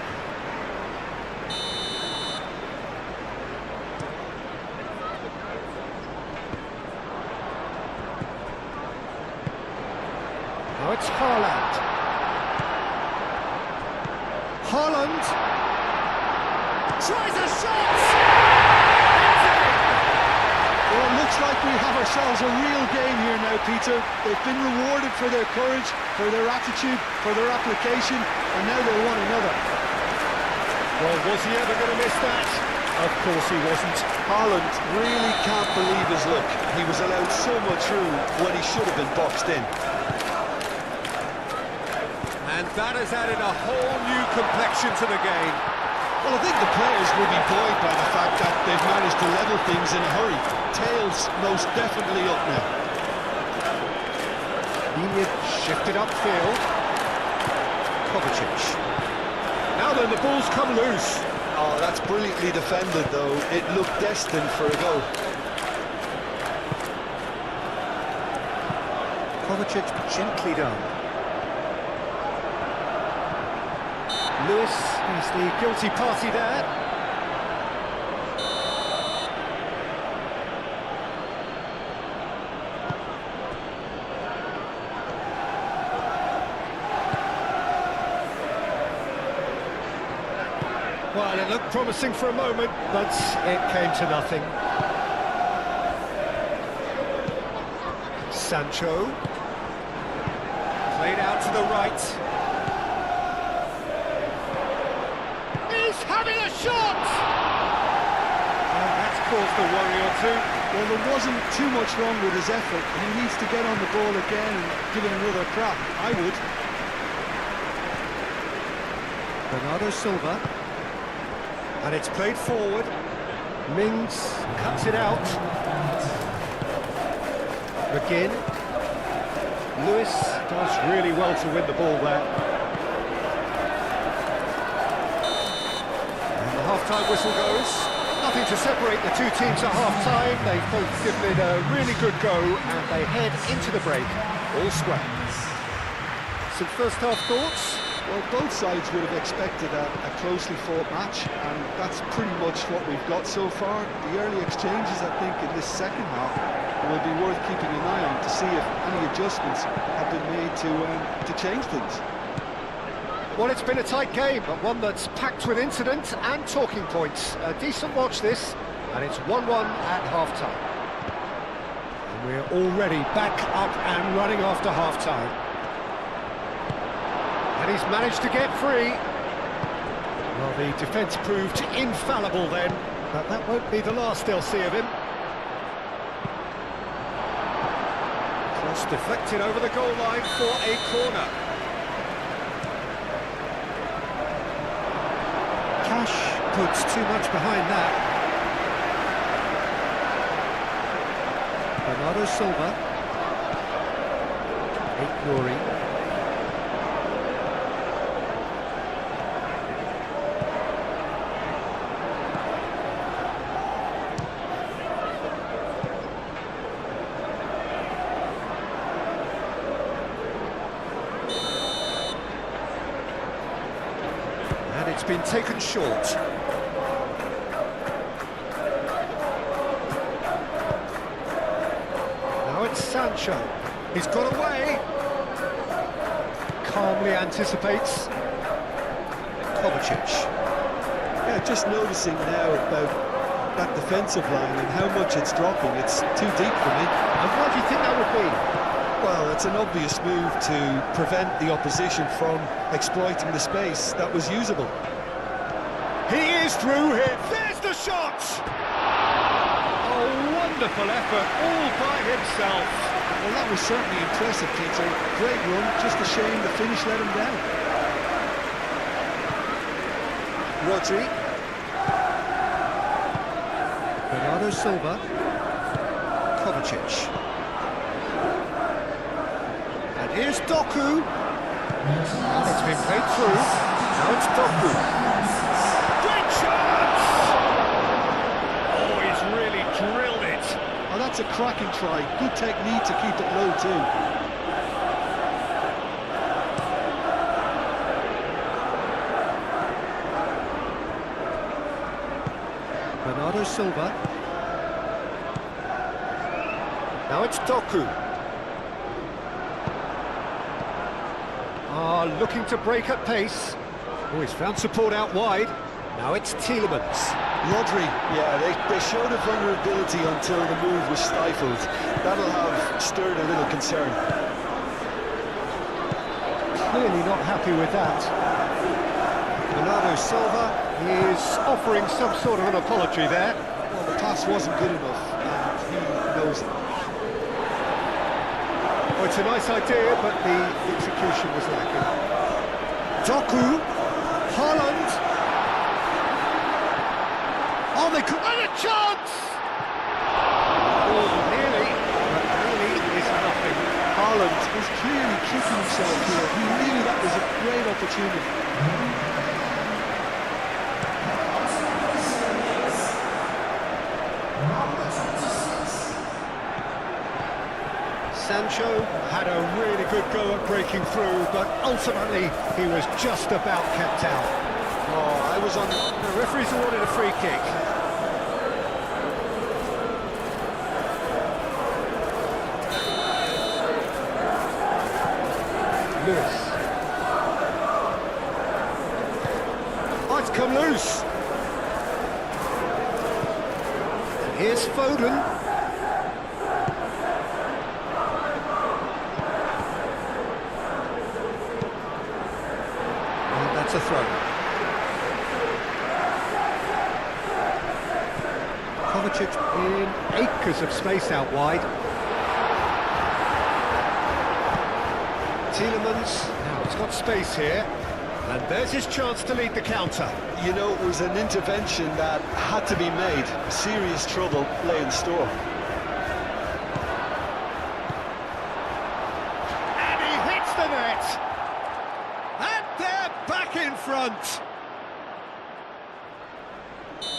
Now it's Haaland. Haaland tries a shot! Well, it looks like we have ourselves a real game here now, Peter. They've been rewarded for their courage, for their attitude, for their application, and now they want another. Well, was he ever going to miss that? Of course he wasn't. Haaland really can't believe his luck. He was allowed so much room when he should have been boxed in. And that has added a whole new complexion to the game. Well, I think the players will be buoyed by the fact that they've managed to level things in a hurry. Tails most definitely up now. Ninian shifted upfield. Kovacic. Now then, the ball's come loose. Oh, that's brilliantly defended, though. It looked destined for a goal. Kovacic gently done. Lewis is the guilty party there. Well, it looked promising for a moment, but it came to nothing. Sancho. Played out to the right. He's having a shot! And that's caused a worry or two. Well, there wasn't too much wrong with his effort. He needs to get on the ball again and give it another crack. I would. Bernardo Silva. And it's played forward. Mings cuts it out. McGinn. Lewis does really well to win the ball there. And the half-time whistle goes. Nothing to separate the two teams at half-time. They've both given it a really good go, and they head into the break all square. Some first-half thoughts? Well, both sides would have expected a closely fought match, and that's pretty much what we've got so far. The early exchanges, I think, in this second half will be worth keeping an eye on to see if any adjustments have been made to change things. Well, it's been a tight game, but one that's packed with incident and talking points. A decent watch this, and it's 1-1 at half-time. And we're already back up and running after half-time. And he's managed to get free. Well, the defence proved infallible then, but that won't be the last they'll see of him. Cross deflected over the goal line for a corner. Cash puts too much behind that. Bernardo Silva. Nuri. And it's been taken short. Now it's Sancho. He's got away. Calmly anticipates. Kovacic. Yeah, just noticing now about that defensive line and how much it's dropping. It's too deep for me. And what do you think that would be? Well, it's an obvious move to prevent the opposition from exploiting the space that was usable. He is through here. There's the shot! A wonderful effort all by himself. Well, that was certainly impressive, Peter. Great run, just a shame the finish let him down. Rodri. Bernardo Silva. Kovacic. And here's Doku. And it's been played through. Now it's Doku. Great chance! Oh, he's really drilled it. Oh, that's a cracking try. Good technique to keep it low, too. Bernardo Silva. Now it's Doku. Looking to break at pace. Oh, he's found support out wide. Now it's Tielemans. Rodri, yeah, they showed a vulnerability until the move was stifled. That'll have stirred a little concern. Clearly not happy with that. Bernardo Silva is offering some sort of an apology there. Well, the pass wasn't good enough, and he knows it. Oh, it's a nice idea, but the execution was lacking. Doku, Haaland. Oh, they could have a chance! Oh, nearly, but really is nothing. Haaland is clearly kicking himself here. He knew that was a great opportunity. Sancho had a really good go at breaking through, but ultimately he was just about kept out. Oh, I was on... The referee's awarded a free kick. Lewis. Oh, it's come loose. And here's Foden. A throw. Kovacic in acres of space out wide. Tielemans, now he's got space here, and there's his chance to lead the counter. You know, it was an intervention that had to be made. Serious trouble lay in store. And he hits the net! And they're back in front! So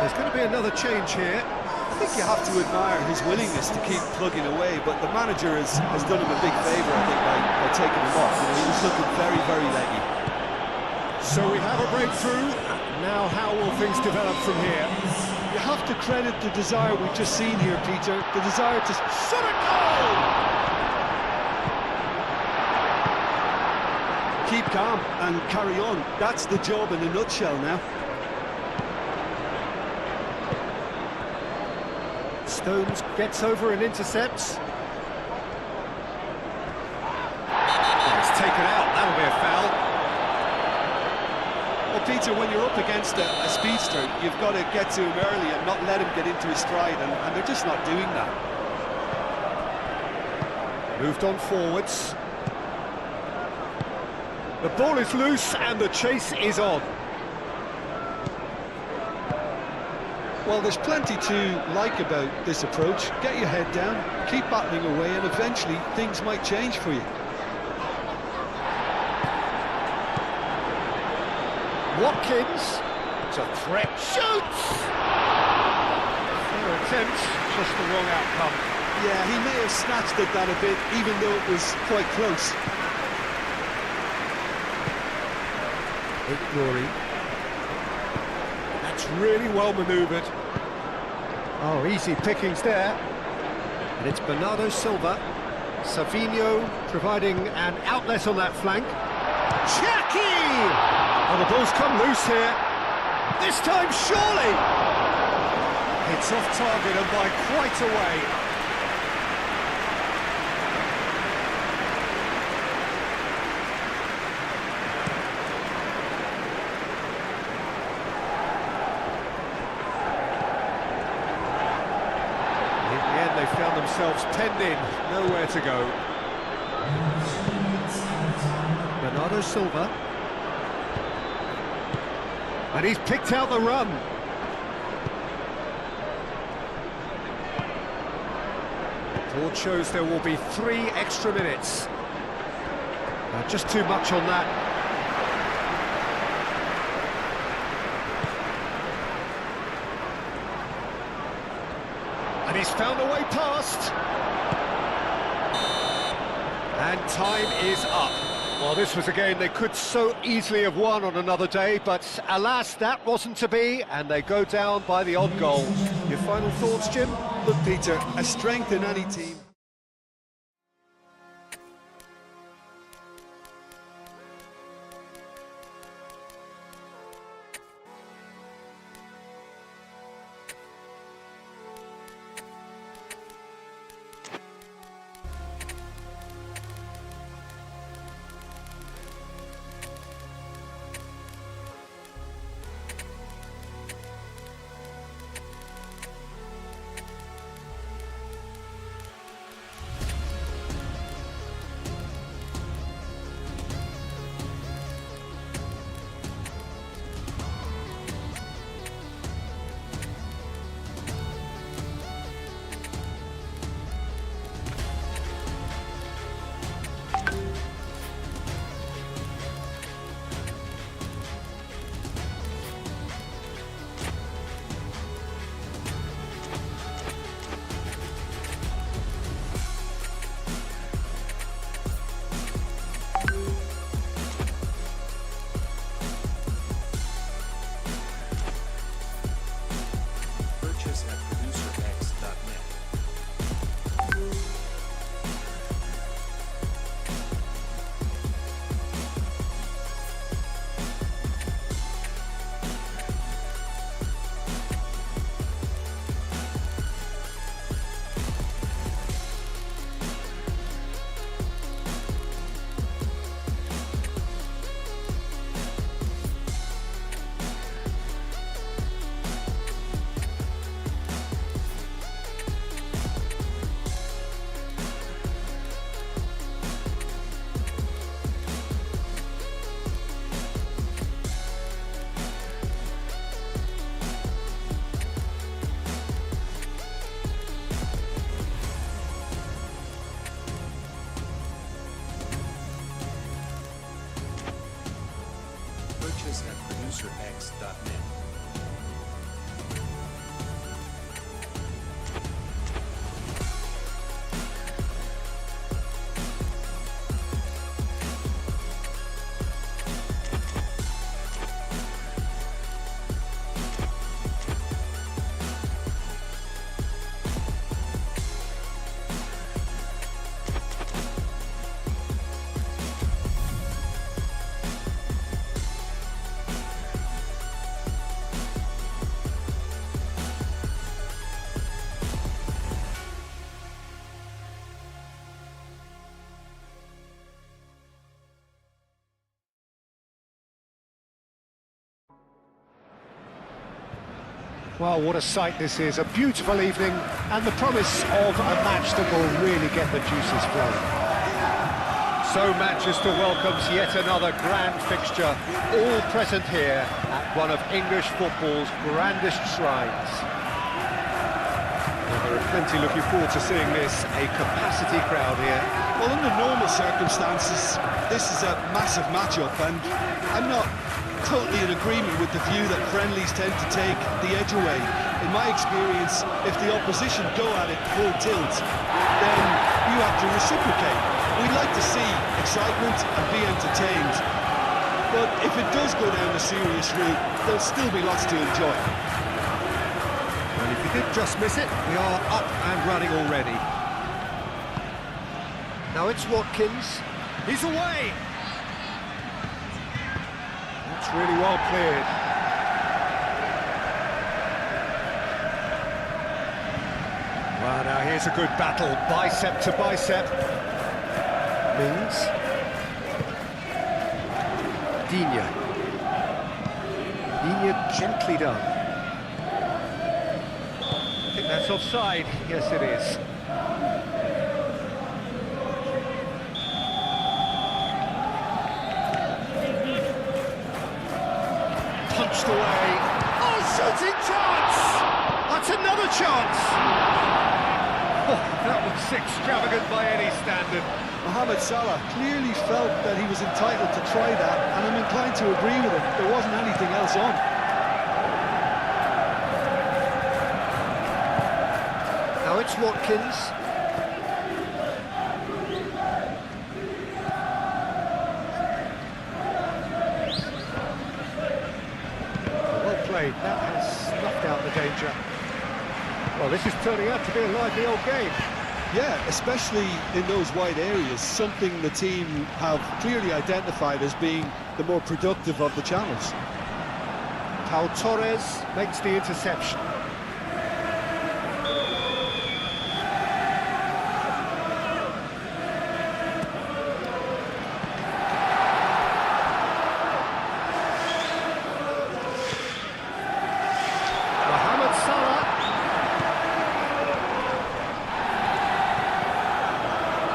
there's going to be another change here. I think you have to admire his willingness to keep plugging away, but the manager has done him a big favour, I think, by taking him off. You know, he was looking very, very leggy. So we have a breakthrough. Now how will things develop from here? You have to credit the desire we've just seen here, Peter. The desire to... Shot a goal! Keep calm and carry on. That's the job in a nutshell now. Stones gets over and intercepts. Oh, it's taken out. That'll be a foul. Well, Peter, when you're up against a speedster, you've got to get to him early and not let him get into his stride, and they're just not doing that. Moved on forwards. The ball is loose and the chase is on. Well, there's plenty to like about this approach. Get your head down, keep battling away, and eventually things might change for you. Watkins, it's a threat, shoots! Fair attempt, just the wrong outcome. Yeah, he may have snatched at that a bit, even though it was quite close. Rory. That's really well manoeuvred. Oh, easy pickings there. And it's Bernardo Silva. Savinho providing an outlet on that flank. Chucky! Oh, the ball's come loose here. This time, surely! It's off target and by quite a way. They found themselves penned in, nowhere to go. Bernardo Silva. And he's picked out the run. Board shows there will be 3 extra minutes. Just too much on that. And he's found a way past. And time is up. Well, this was a game they could so easily have won on another day, but alas, that wasn't to be, and they go down by the odd goal. Your final thoughts, Jim? Look, Peter, a strength in any team. Purchase at producerx.net. Well, what a sight this is. A beautiful evening and the promise of a match that will really get the juices flowing. So Manchester welcomes yet another grand fixture, all present here at one of English football's grandest shrines. Well, there are plenty looking forward to seeing this, a capacity crowd here. Well, under normal circumstances, this is a massive matchup, and I'm not totally in agreement with the view that friendlies tend to take the edge away. In my experience, if the opposition go at it full tilt, then you have to reciprocate. We'd like to see excitement and be entertained, but if it does go down a serious route, there'll still be lots to enjoy. And if you did just miss it, we are up and running already. Now it's Watkins. He's away! That's really well cleared. Well, now here's a good battle, bicep to bicep. Mings. Digne. Digne gently done. I think that's offside. Yes, it is. Punched away. Oh, shooting chance! That's another chance! Oh, that was extravagant by any standard. Mohamed Salah clearly felt that he was entitled to try that, and I'm inclined to agree with him. There wasn't anything else on. Now it's Watkins. Well played. That has snuffed out the danger. Well, this is turning out to be a lively old game. Yeah, especially in those wide areas, something the team have clearly identified as being the more productive of the channels. Pau Torres makes the interception. Mohamed Salah.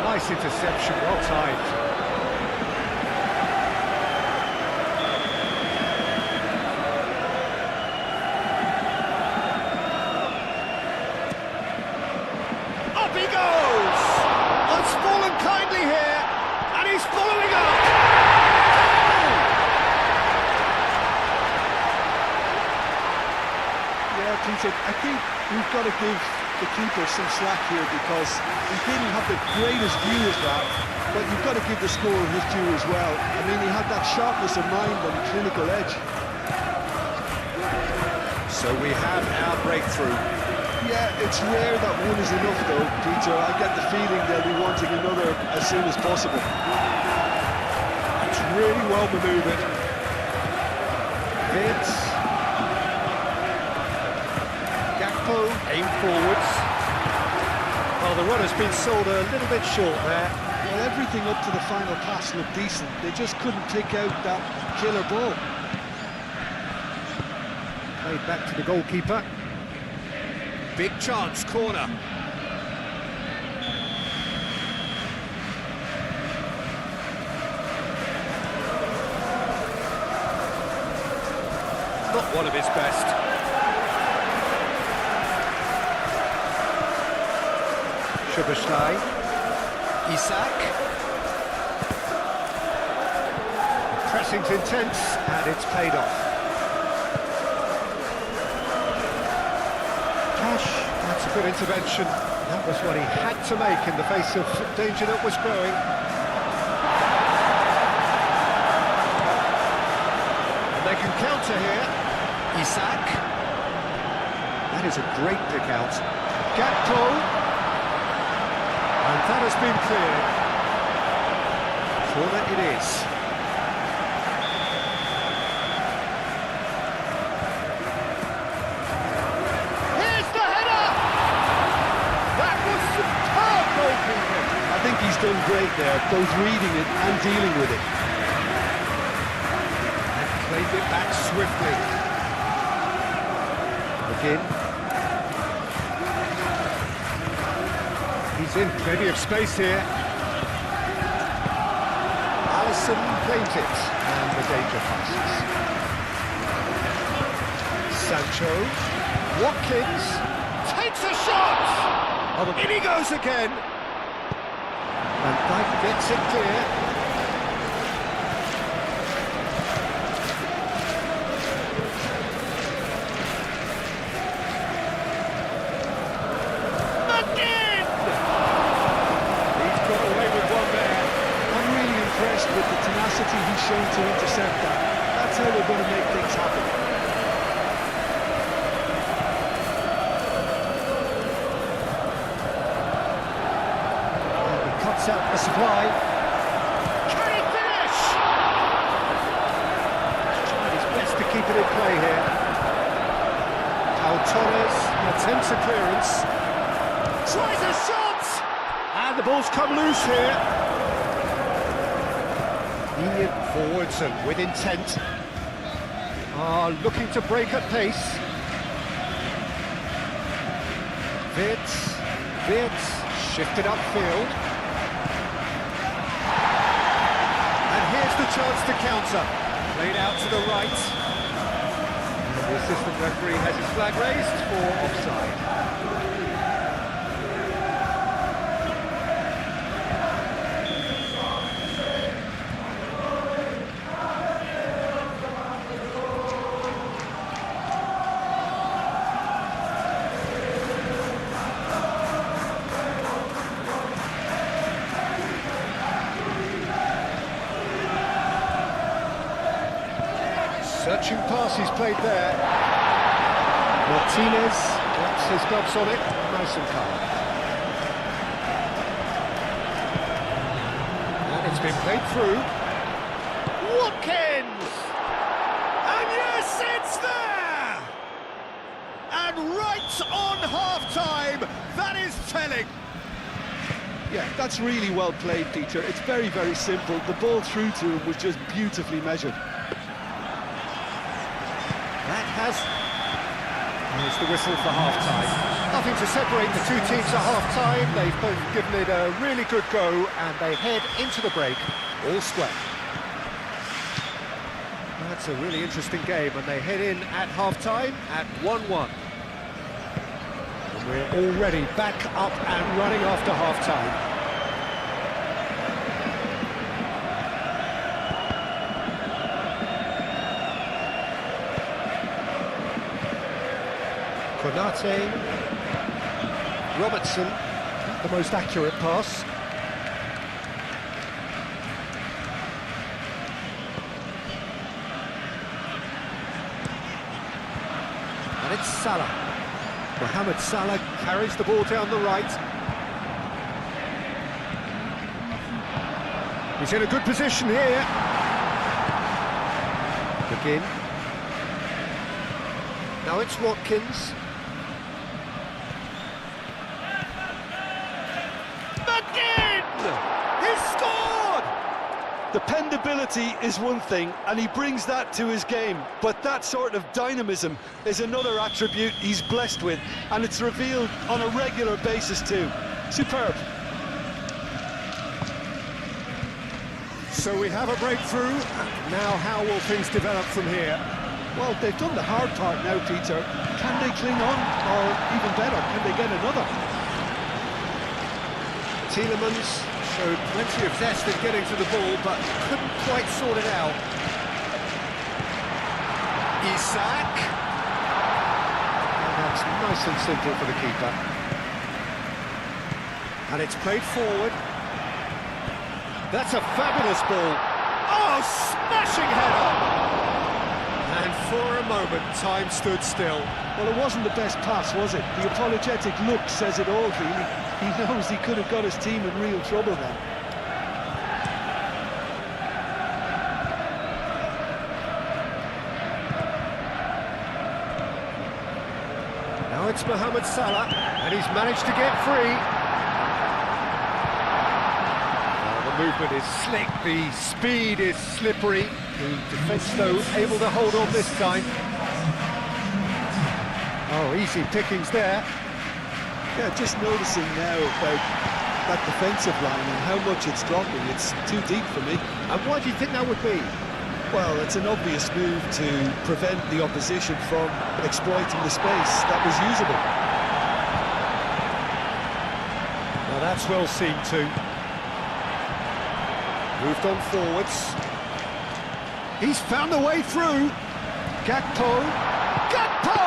Nice interception, well timed. Up he goes! It's fallen kindly here, and he's following up! Yeah, Peter, I think we've got to give the keeper some slack here because he didn't have the greatest view of that, but you've got to give the scorer his due as well. I mean, he had that sharpness of mind and clinical edge. So we have our breakthrough. Yeah, it's rare that one is enough though, Peter. I get the feeling they'll be wanting another as soon as possible. It's really well manoeuvred. Vince. Gakpo, aim forwards. Well, the run has been sold a little bit short there. Well, everything up to the final pass looked decent. They just couldn't pick out that killer ball. Played back to the goalkeeper. Big chance, corner. Not one of his best. Szoboszlai. Isak. The pressing's intense and it's paid off. That's a good intervention. That was what he had to make in the face of danger that was growing. And they can counter here. Isak. That is a great pick out. Gakpo. And that has been cleared. Corner it is. I think he's done great there, both reading it and dealing with it. And claimed it back swiftly. Again. He's in plenty of space here. Allison claims it, and the danger passes. Sancho, Watkins, takes a shot! Oh, in he goes again! And Dyke gets it clear. With the tenacity he's shown to intercept that. That's how they're going to make things happen. And he cuts out the supply. Can he finish? Tried his best to keep it in play here. Pau Torres attempts a clearance. Tries a shot! And the ball's come loose here. Forwards and with intent. Looking to break at pace. Wirtz shifted upfield. And here's the chance to counter. Played out to the right. And the assistant referee has his flag raised for offside. Searching pass he's played there. Martinez wraps his gloves on it, nice and calm. And it's been played through. Watkins! And yes, it's there! And right on half-time, that is telling. Yeah, that's really well played, Peter. It's very, very simple. The ball through to him was just beautifully measured. Here's the whistle for half-time. Nothing to separate the two teams at half-time. They've both given it a really good go, and they head into the break all square. That's a really interesting game, and they head in at half-time at 1-1. And we're already back up and running after half-time. Konate, Robertson, the most accurate pass. And it's Salah. Mohamed Salah carries the ball down the right. He's in a good position here. Begin. Now it's Watkins. He's scored! Dependability is one thing, and he brings that to his game, but that sort of dynamism is another attribute he's blessed with, and it's revealed on a regular basis too. Superb. So we have a breakthrough. Now how will things develop from here? Well, they've done the hard part now, Peter. Can they cling on, or even better, can they get another? Tielemans showed plenty of zest in getting to the ball, but couldn't quite sort it out. Isak. And that's nice and simple for the keeper. And it's played forward. That's a fabulous ball. Oh, smashing header! And for a moment, time stood still. Well, it wasn't the best pass, was it? The apologetic look says it all, really. He knows he could have got his team in real trouble then. Now it's Mohamed Salah, and he's managed to get free. The movement is slick, the speed is slippery. The defence, though, able to hold on this time. Oh, easy pickings there. Yeah, just noticing now about that defensive line and how much it's dropping. It's too deep for me. And why do you think that would be? Well, it's an obvious move to prevent the opposition from exploiting the space that was usable. Now that's well seen too. Moved on forwards. He's found a way through. Gakpo. Gakpo!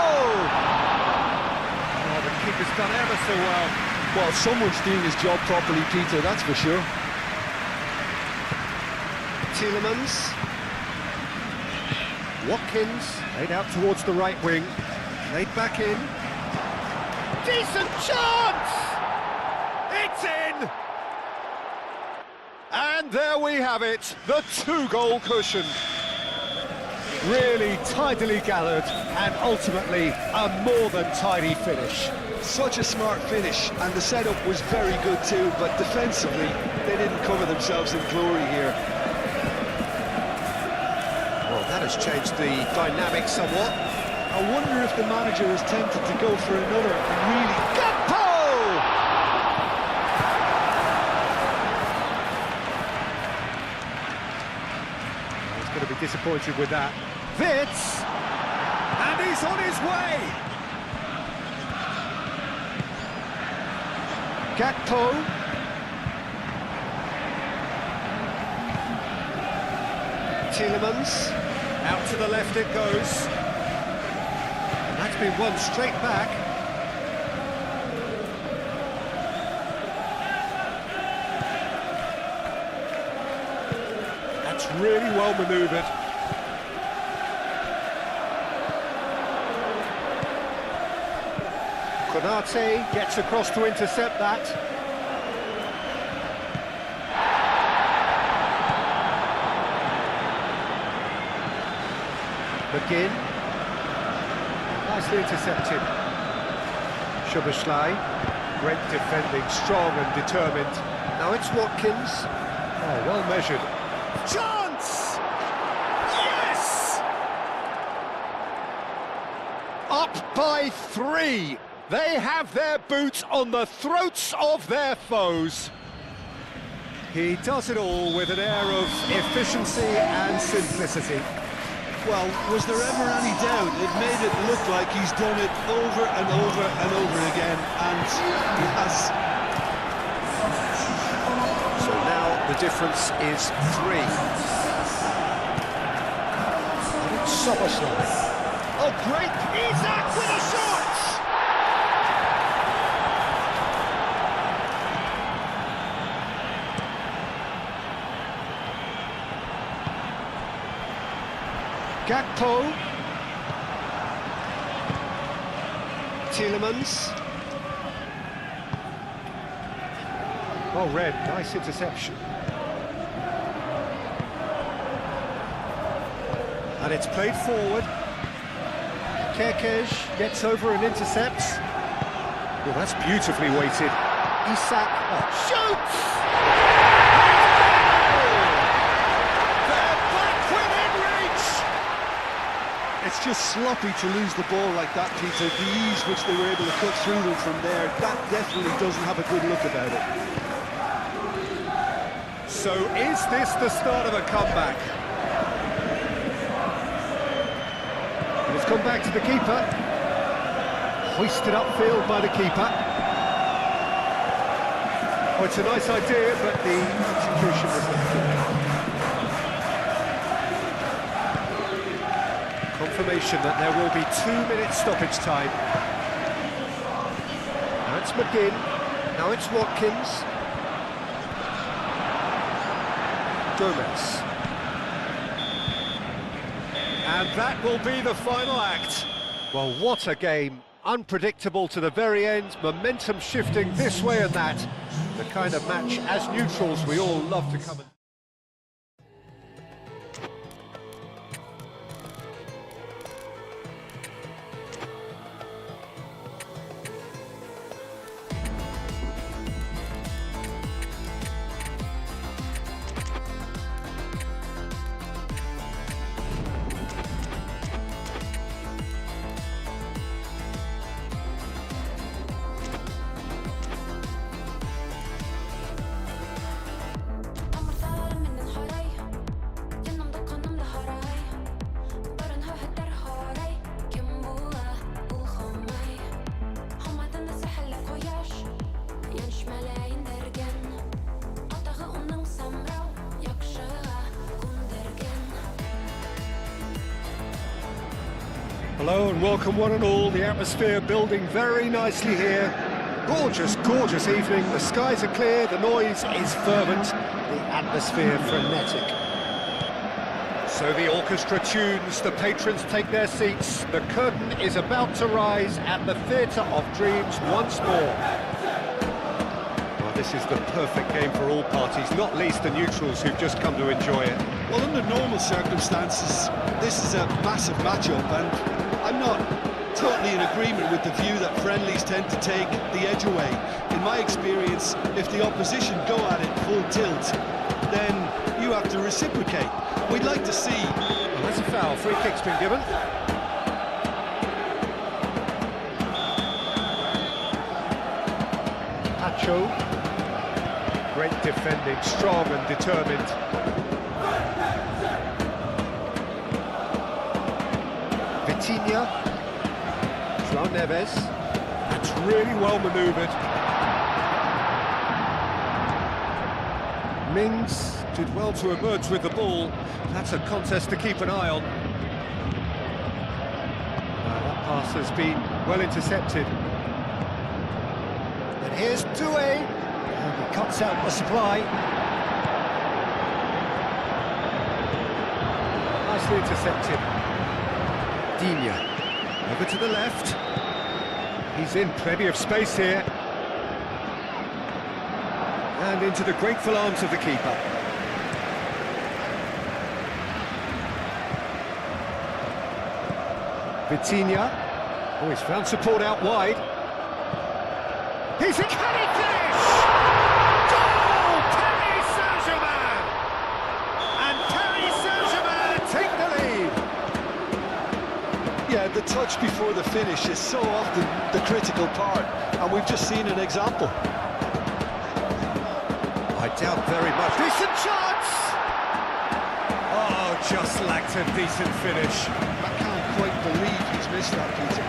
Oh, the keeper's done ever so well. Well, someone's doing his job properly, Peter, that's for sure. Tielemans. Watkins, laid out towards the right wing. Laid back in. Decent chance! It's in! And there we have it, the 2-goal cushion. Really tidily gathered and ultimately a more than tidy finish. Such a smart finish, and the setup was very good too, but defensively they didn't cover themselves in glory here. Well, that has changed the dynamic somewhat. I wonder if the manager is tempted to go for another and really... Gakpo! He's going to be disappointed with that. Vitz! And he's on his way! Gakpo. Tielemans. Out to the left it goes. And that's been won straight back. That's really well manoeuvred. Konate gets across to intercept that. McGinn. Nicely intercepted. Szoboszlai. Great defending, strong and determined. Now it's Watkins. Oh, well measured. Chance! Yes! Up by 3. They have their boots on the throats of their foes. He does it all with an air of efficiency and simplicity. Well, was there ever any doubt? It made it look like he's done it over and over and over again, and he has. So now the difference is 3. Szoboszlai. Oh, great! Isak with a shot! Gakpo. Tielemans. Well read, nice interception. And it's played forward. Kerkez gets over and intercepts. Well, that's beautifully weighted. Isak shoots! It's just sloppy to lose the ball like that, Peter. The ease which they were able to cut through them from there, that definitely doesn't have a good look about it. So is this the start of a comeback? It's come back to the keeper. Hoisted upfield by the keeper. Oh, it's a nice idea, but the execution was not good. Confirmation that there will be 2-minute stoppage time. Now it's McGinn. Now it's Watkins. Gomez. And that will be the final act. Well, what a game. Unpredictable to the very end. Momentum shifting this way and that. The kind of match, as neutrals, we all love to come and... Hello and welcome one and all. The atmosphere building very nicely here. Gorgeous, gorgeous evening. The skies are clear, the noise is fervent, the atmosphere frenetic. So the orchestra tunes, the patrons take their seats. The curtain is about to rise at the Theatre of Dreams once more. Well, this is the perfect game for all parties, not least the neutrals who've just come to enjoy it. Well, under normal circumstances, this is a massive matchup, and I'm not totally in agreement with the view that friendlies tend to take the edge away. In my experience, if the opposition go at it full tilt, then you have to reciprocate. We'd like to see... Well, that's a foul. Free kick's been given. Pacho. Great defending, strong and determined. Vitinha. João Neves. That's really well manoeuvred. Mings did well to emerge with the ball. That's a contest to keep an eye on. That pass has been well intercepted. And here's Doué. And he cuts out the supply. Nicely intercepted. Digne. Over to the left. He's in plenty of space here. And into the grateful arms of the keeper. Vitinha. Oh, he's found support out wide. He's a canny finish! Goal! Paris Saint-Germain! And Paris Saint-Germain take the lead. Yeah, the touch before the finish is so often the critical part, and we've just seen an example. I doubt very much. Decent chance! Oh, just lacked a decent finish. I can't quite believe he's missed that, Peter.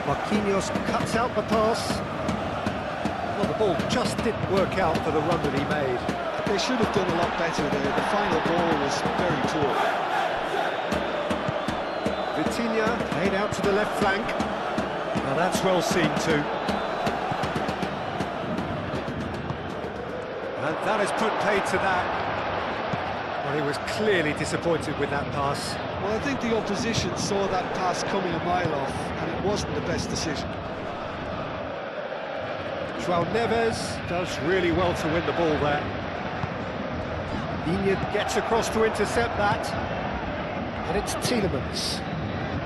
Marquinhos cuts out the pass. Well, the ball just didn't work out for the run that he made. They should have done a lot better there. The final ball was very poor. Vitinha played out to the left flank. Now that's well seen too. And that has put paid to that. Well, he was clearly disappointed with that pass. Well, I think the opposition saw that pass coming a mile off, and it wasn't the best decision. João Neves does really well to win the ball there. Digne gets across to intercept that. And it's Tielemans.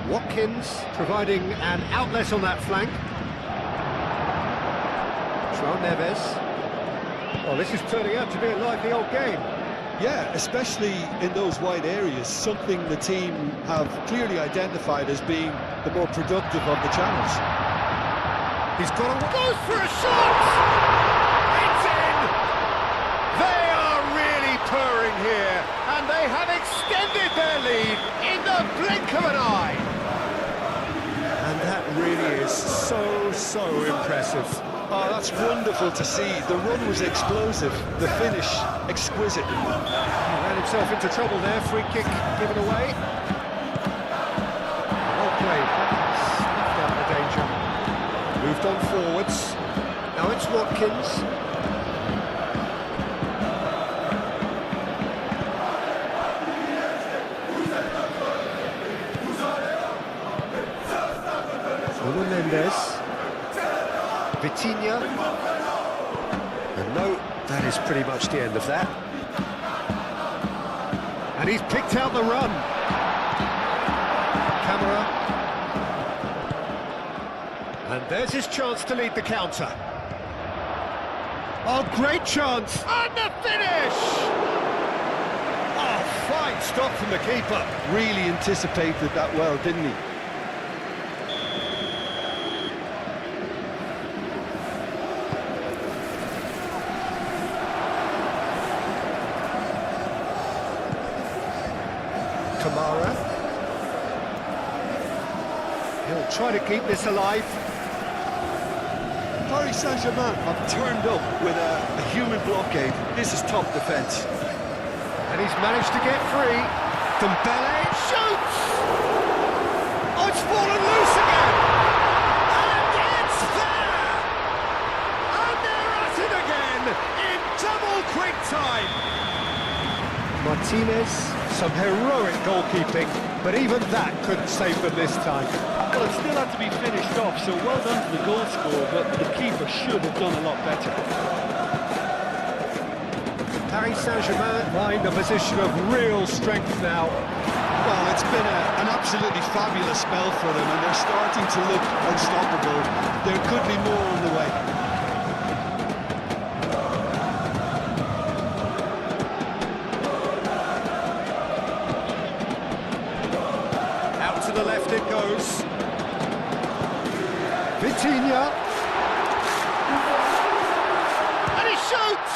Watkins providing an outlet on that flank. João Neves. Well, this is turning out to be a lively old game. Yeah, especially in those wide areas, something the team have clearly identified as being the more productive of the channels. He's got a... goes for a shot! It's in! They are really purring here, and they have extended their lead in the blink of an eye. And that really is so impressive. Oh, that's wonderful to see. The run was explosive, the finish exquisite. He ran himself into trouble there, free kick given away. Well played, snuffed out the danger. Moved on forwards. Now it's Watkins. Mendes. Vitinha. And no, that is pretty much the end of that. And he's picked out the run. Camera. And there's his chance to lead the counter. Oh, great chance! And the finish! Oh, fine stop from the keeper. Really anticipated that well, didn't he? Kamara. He'll try to keep this alive. Paris Saint-Germain have turned up with a human blockade. This is top defence. And he's managed to get free. Dembele shoots! Oh, it's fallen loose again! And it's there! And they're at it again in double quick time! Martinez, some heroic goalkeeping, but even that couldn't save them this time. Well, it still had to be finished off, so well done to the goal scorer, but the keeper should have done a lot better. Paris Saint-Germain find a position of real strength now. Well, it's been an absolutely fabulous spell for them, and they're starting to look unstoppable. There could be more on the way. Out to the left it goes. Vitinha. And he shoots!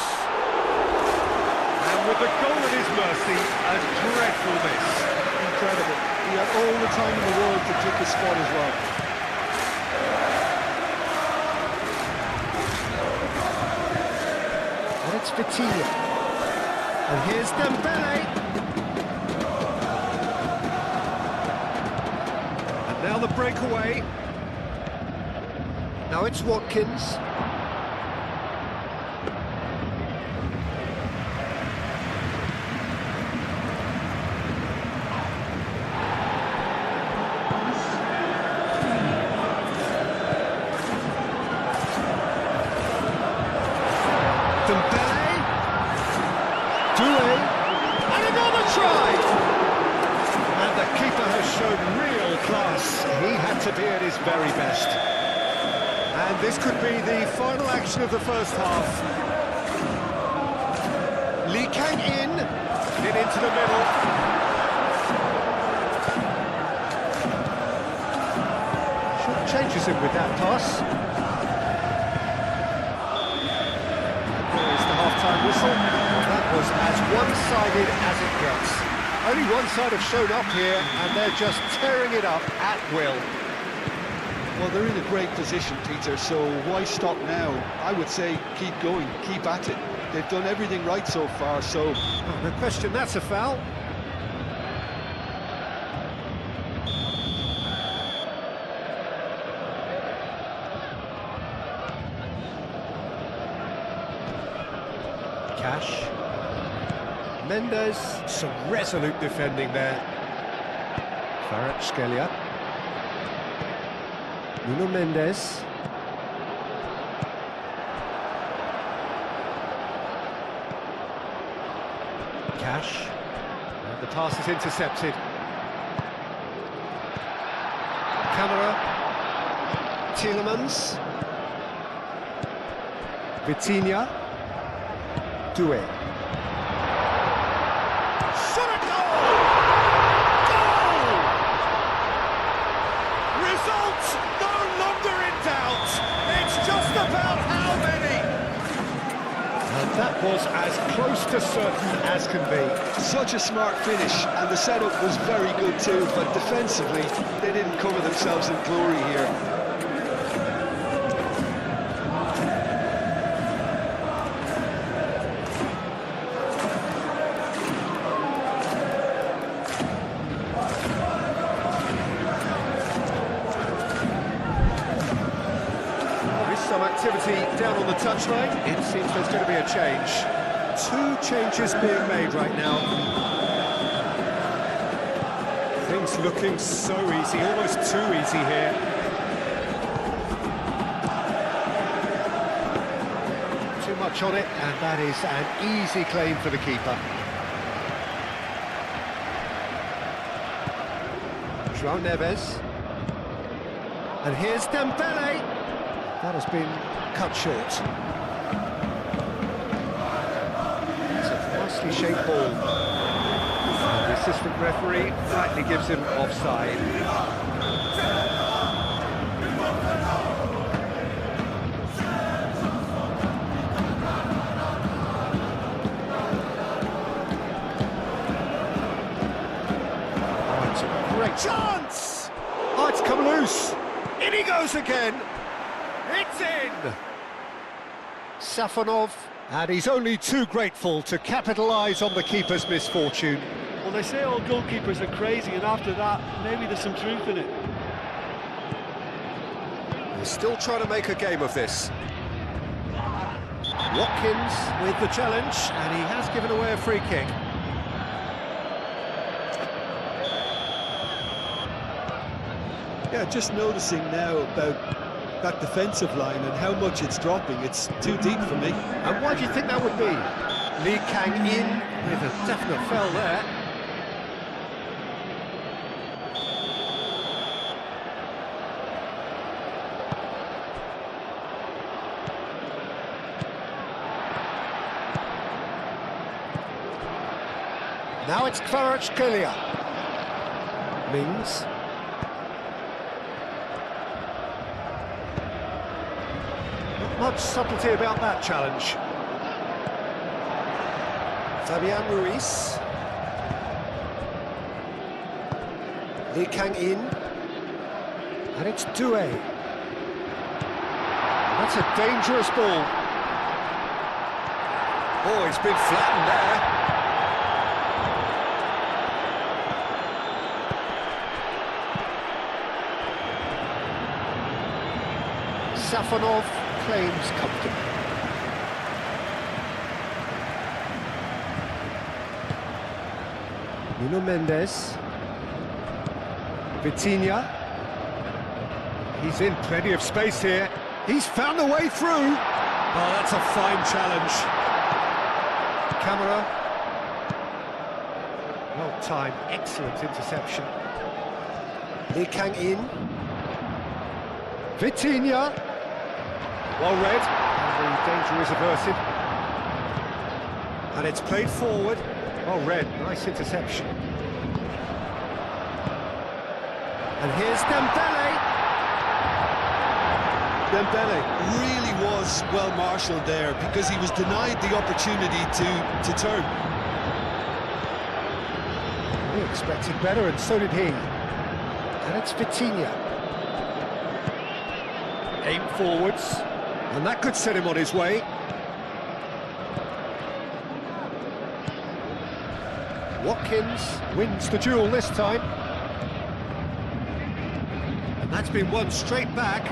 And with the goal at his mercy, a dreadful miss. Incredible. He had all the time in the world to pick his spot as well. And it's Vitinha. And here's Dembele. And now the breakaway. Now it's Watkins. Dembele. Doué. And another try! And the keeper has shown real class. He had to be at his very best. And this could be the final action of the first half. Lee Kang in into the middle. Short changes him with that pass. There is the half-time whistle. That was as one-sided as it gets. Only one side have shown up here, and they're just tearing it up at will. Well, they're in a great position, Peter, so why stop now? I would say keep going, keep at it. They've done everything right so far, so... Oh, no question, that's a foul. Cash. Mendes, some resolute defending there. Kvaratskhelia. Nuno Mendes. Cash. And the pass is intercepted. Camera. Tielemans. Vitinha. Doué. Shot a goal! Goal! Results no longer in doubt. It's just about how many. And that was as close to certain as can be. Such a smart finish, and the setup was very good too, but defensively, they didn't cover themselves in glory here. Some activity down on the touchline. It seems there's going to be a change. Two changes being made right now. Things looking so easy, almost too easy here. Too much on it, and that is an easy claim for the keeper. João Neves. And here's Dembele. That has been cut short. It's a nicely shaped ball. And the assistant referee rightly gives him offside. Oh, it's a great chance! Oh, it's come loose! In he goes again! It's in! Safonov And he's only too grateful to capitalise on the keeper's misfortune. Well, they say all goalkeepers are crazy, and after that, maybe there's some truth in it. He's still trying to make a game of this. Watkins with the challenge, and he has given away a free kick. Yeah, just noticing now about that defensive line and how much it's dropping. It's too deep for me. And why do you think that would be? Lee Kang-in with a definite foul there. Now it's Kvaratskhelia. Mings. Not much subtlety about that challenge. Fabian Ruiz. Lee Kang-in. And it's Doué. That's a dangerous ball. Oh, he's been flattened there. Safonov claims comfortably. Nuno Mendes. Vitinha. He's in plenty of space here. He's found the way through. Oh, that's a fine challenge. Camera. Well timed, excellent interception. Lee Kang-in. Vitinha. Well read, and the danger is averted. And it's played forward. Well read, nice interception. And here's Dembele. Dembele really was well marshalled there because he was denied the opportunity to turn. He expected better, and so did he. And it's Vitinha. Aim forwards. And that could set him on his way. Watkins wins the duel this time. And that's been won straight back.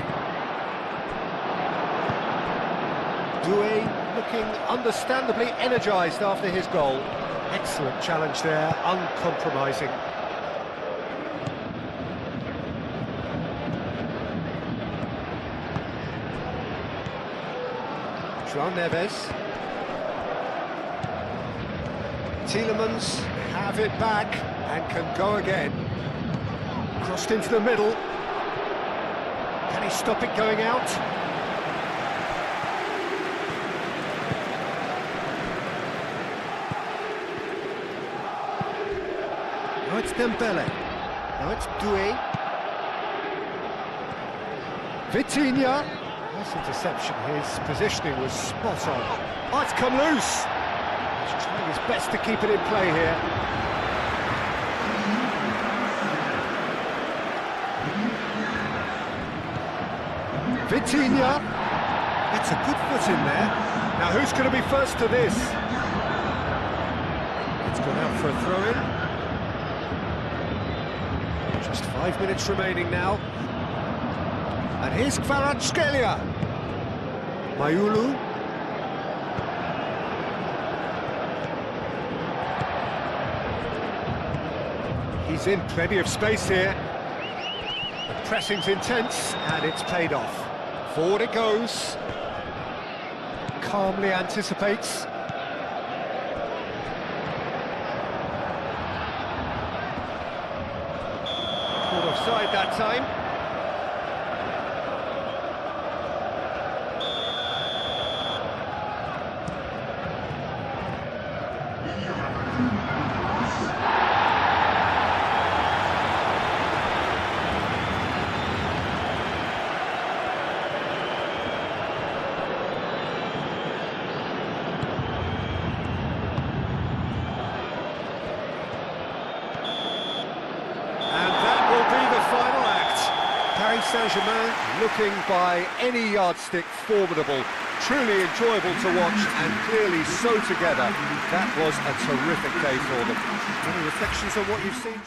Doué looking understandably energised after his goal. Excellent challenge there, uncompromising. João Neves. Tielemans have it back and can go again. Crossed into the middle. Can he stop it going out? Now it's Dembele. Now it's Doué. Vitinha. Nice interception. His positioning was spot on. Oh, it's come loose. He's trying his best to keep it in play here. Vitinha. Gets a good foot in there. Now who's going to be first to this? It's gone out for a throw-in. Just 5 minutes remaining now. And here's Kvaratskhelia. Mayulu. He's in plenty of space here. The pressing's intense, and it's paid off. Forward it goes. Calmly anticipates. Caught offside that time. Paris Saint-Germain looking by any yardstick formidable. Truly enjoyable to watch and clearly so together. That was a terrific day for them. Any reflections on what you've seen?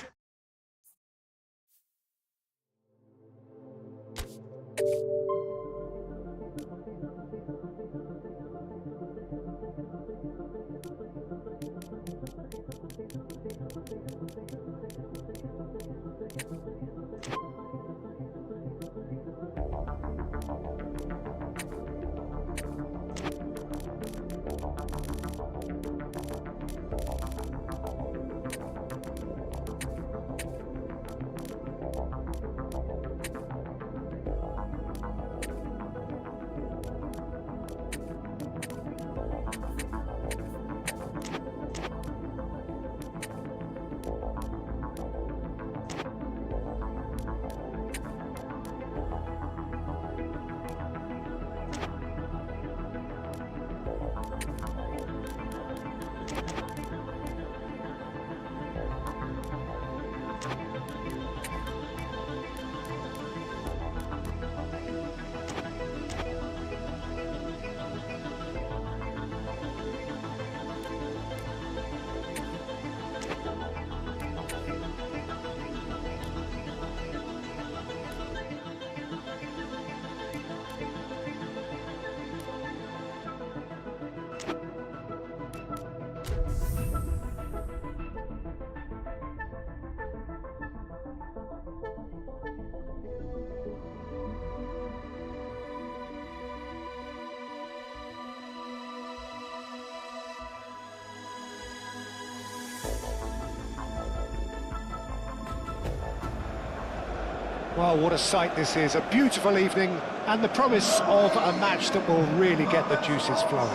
Well, what a sight this is. A beautiful evening and the promise of a match that will really get the juices flowing.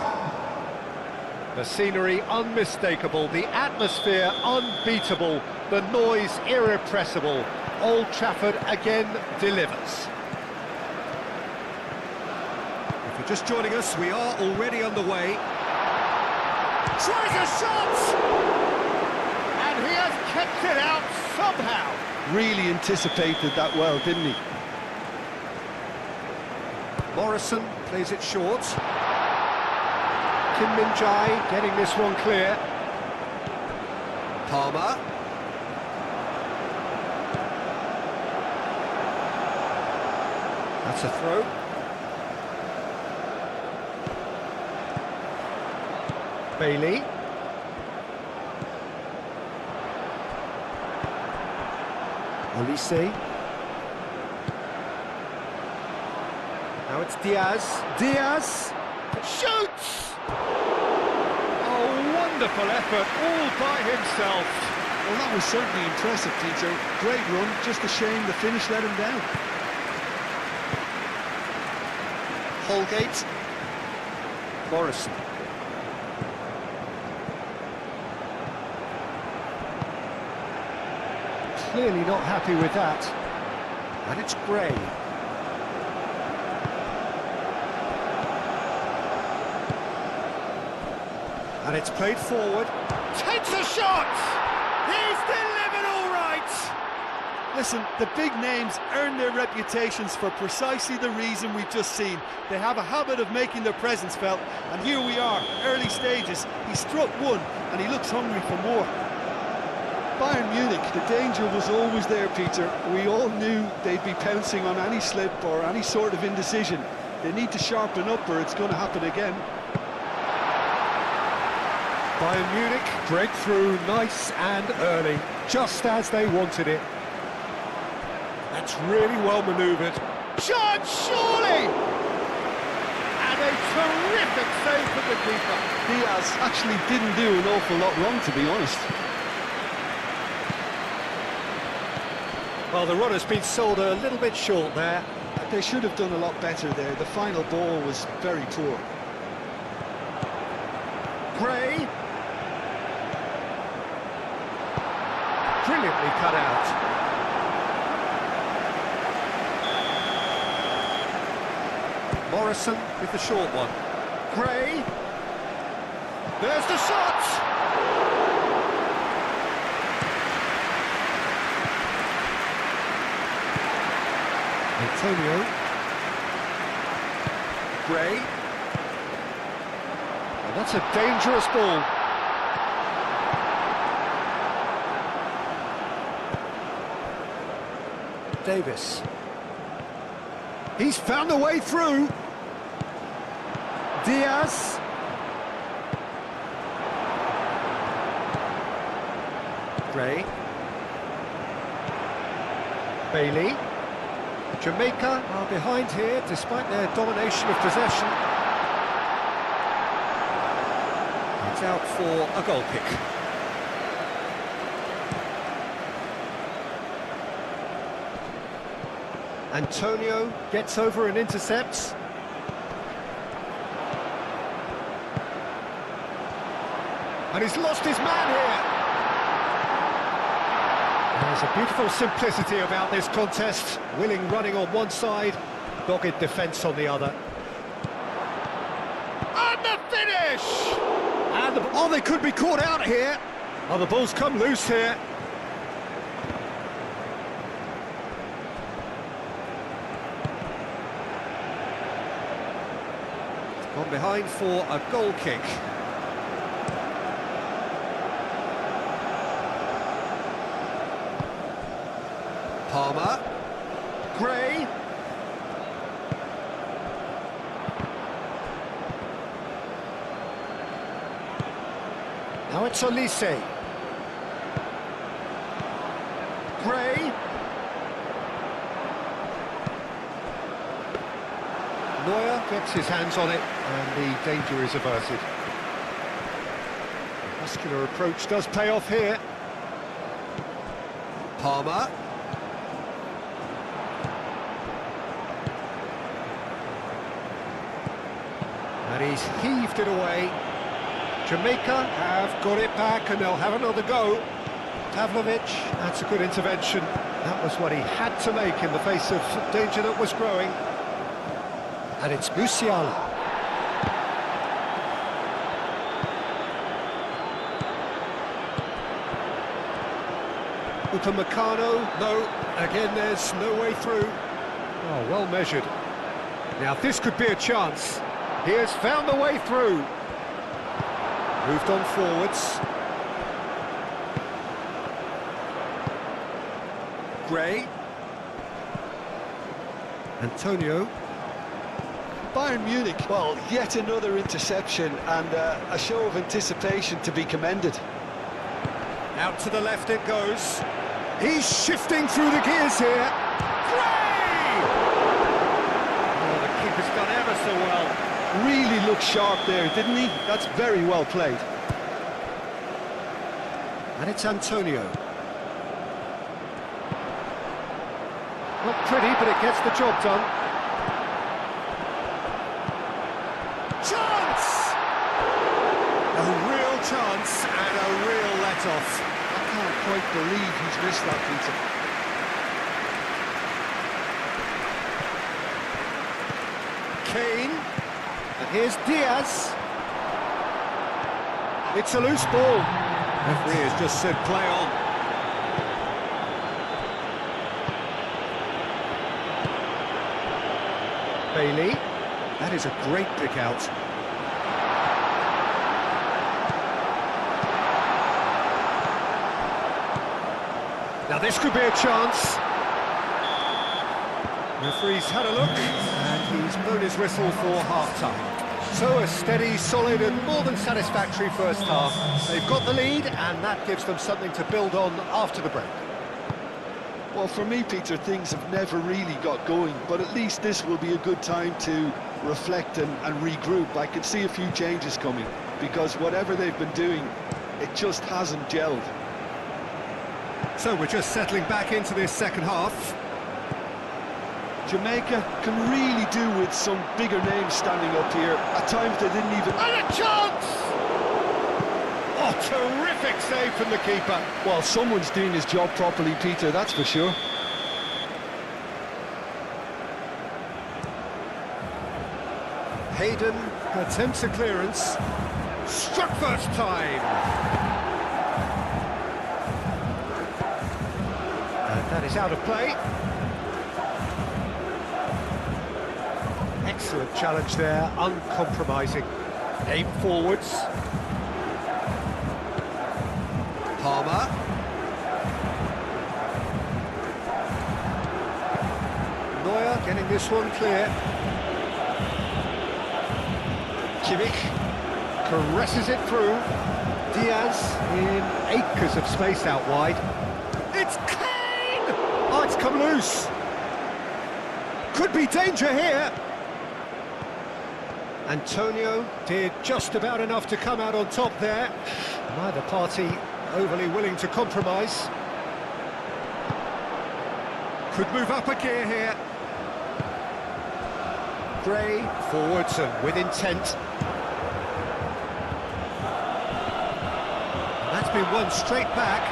The scenery unmistakable, the atmosphere unbeatable, the noise irrepressible. Old Trafford again delivers. If you're just joining us, we are already underway. Tries a shot! And he has kept it out somehow. Really anticipated that well, didn't he? Morrison plays it short. Kim Min-jae getting this one clear. Palmer. That's a throw. Bailey. Olise. Now it's Diaz. Diaz shoots! Oh, wonderful effort, all by himself. Well, that was certainly impressive, Peter. Great run, just a shame the finish let him down. Holgate. Morrison. Clearly not happy with that. And it's Gray. And it's played forward. Takes a shot! He's delivered all right! Listen, the big names earn their reputations for precisely the reason we've just seen. They have a habit of making their presence felt, and here we are, early stages. He struck one, and he looks hungry for more. Bayern Munich, the danger was always there, Peter. We all knew they'd be pouncing on any slip or any sort of indecision. They need to sharpen up or it's going to happen again. Bayern Munich break through nice and early, just as they wanted it. That's really well manoeuvred. Shot, surely! And a terrific save from the keeper. Diaz actually didn't do an awful lot wrong, to be honest. Well, the runner's been sold a little bit short there. They should have done a lot better there. The final ball was very poor. Gray. Brilliantly cut out. Morrison with the short one. Gray. There's the shot! Antonio. Gray. And that's a dangerous ball. Davis. He's found a way through. Diaz. Gray. Bailey. Jamaica are behind here despite their domination of possession. It's out for a goal kick. Antonio gets over and intercepts. And he's lost his man here. There's a beautiful simplicity about this contest. Willing running on one side, dogged defence on the other. And the finish! And oh, they could be caught out here. Oh, the ball's come loose here. Gone behind for a goal kick. Palmer. Gray. Now it's Olise. Gray. Neuer gets his hands on it and the danger is averted. The muscular approach does pay off here. Palmer. And he's heaved it away. Jamaica have got it back and they'll have another go. Pavlovic, that's a good intervention. That was what he had to make in the face of danger that was growing. And it's Musiala. Upamecano, no, again there's no way through. Oh, well measured. Now this could be a chance. He has found the way through. Moved on forwards. Gray. Antonio. Bayern Munich, well, yet another interception and a show of anticipation to be commended. Out to the left it goes. He's shifting through the gears here. Gray! Oh, the keeper's done ever so well. Really looked sharp there, didn't he? That's very well played. And it's Antonio. Not pretty, but it gets the job done. Chance! A real chance and a real let-off. I can't quite believe he's missed that, Peter. Kane. And here's Diaz. It's a loose ball. Referee has just said play on. Bailey. That is a great pick out. Now this could be a chance. Referee's had a look and he's blown his whistle for half-time. So a steady, solid and more than satisfactory first half. They've got the lead and that gives them something to build on after the break. Well, for me, Peter, things have never really got going, but at least this will be a good time to reflect and regroup. I can see a few changes coming, because whatever they've been doing, it just hasn't gelled. So we're just settling back into this second half. Jamaica can really do with some bigger names standing up here. At times they didn't even... And a chance! Oh, terrific save from the keeper. Well, someone's doing his job properly, Peter, that's for sure. Hayden attempts a clearance. Struck first time. And that is out of play. Excellent challenge there, uncompromising. Aim forwards. Palmer. Neuer getting this one clear. Kimmich caresses it through. Diaz in acres of space out wide. It's Kane! Oh, it's come loose. Could be danger here. Antonio did just about enough to come out on top there. Neither party overly willing to compromise. Could move up a gear here. Gray forwards and with intent. And that's been won straight back.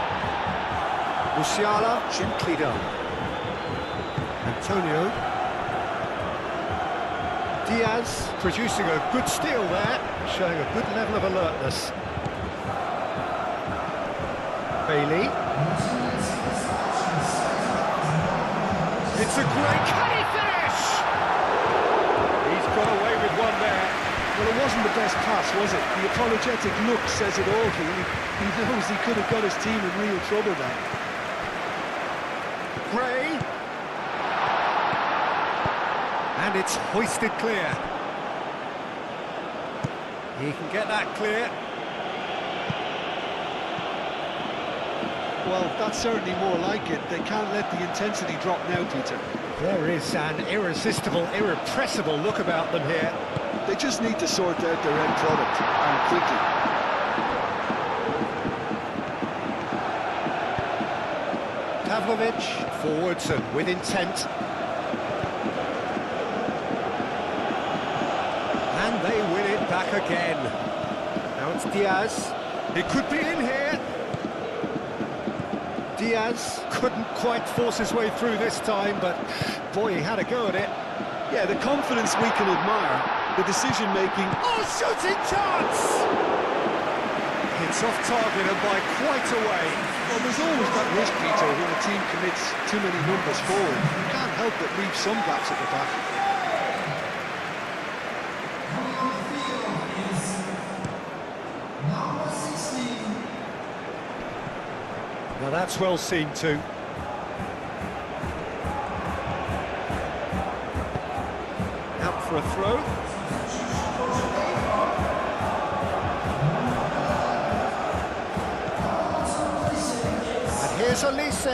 Musiala gently done. Antonio. Diaz producing a good steal there, showing a good level of alertness. Bailey. It's a great... Can he finish? He's got away with one there. Well, it wasn't the best pass, was it? The apologetic look says it all. He knows he could have got his team in real trouble there. Gray. And it's hoisted clear. He can get that clear. Well, that's certainly more like it. They can't let the intensity drop now, Peter. There is an irresistible, irrepressible look about them here. They just need to sort out their end product, and quickly. Pavlovic, forwards and with intent. And they win it back again. Now it's Diaz. It could be in here. Diaz couldn't quite force his way through this time, but boy, he had a go at it. Yeah, the confidence we can admire, the decision-making. Oh, shooting chance! It's off target and by quite a way. Well, there's always that risk, Peter, when a team commits too many numbers forward. You can't help but leave some gaps at the back. Now that's well seen too. Out for a throw. And here's Elise.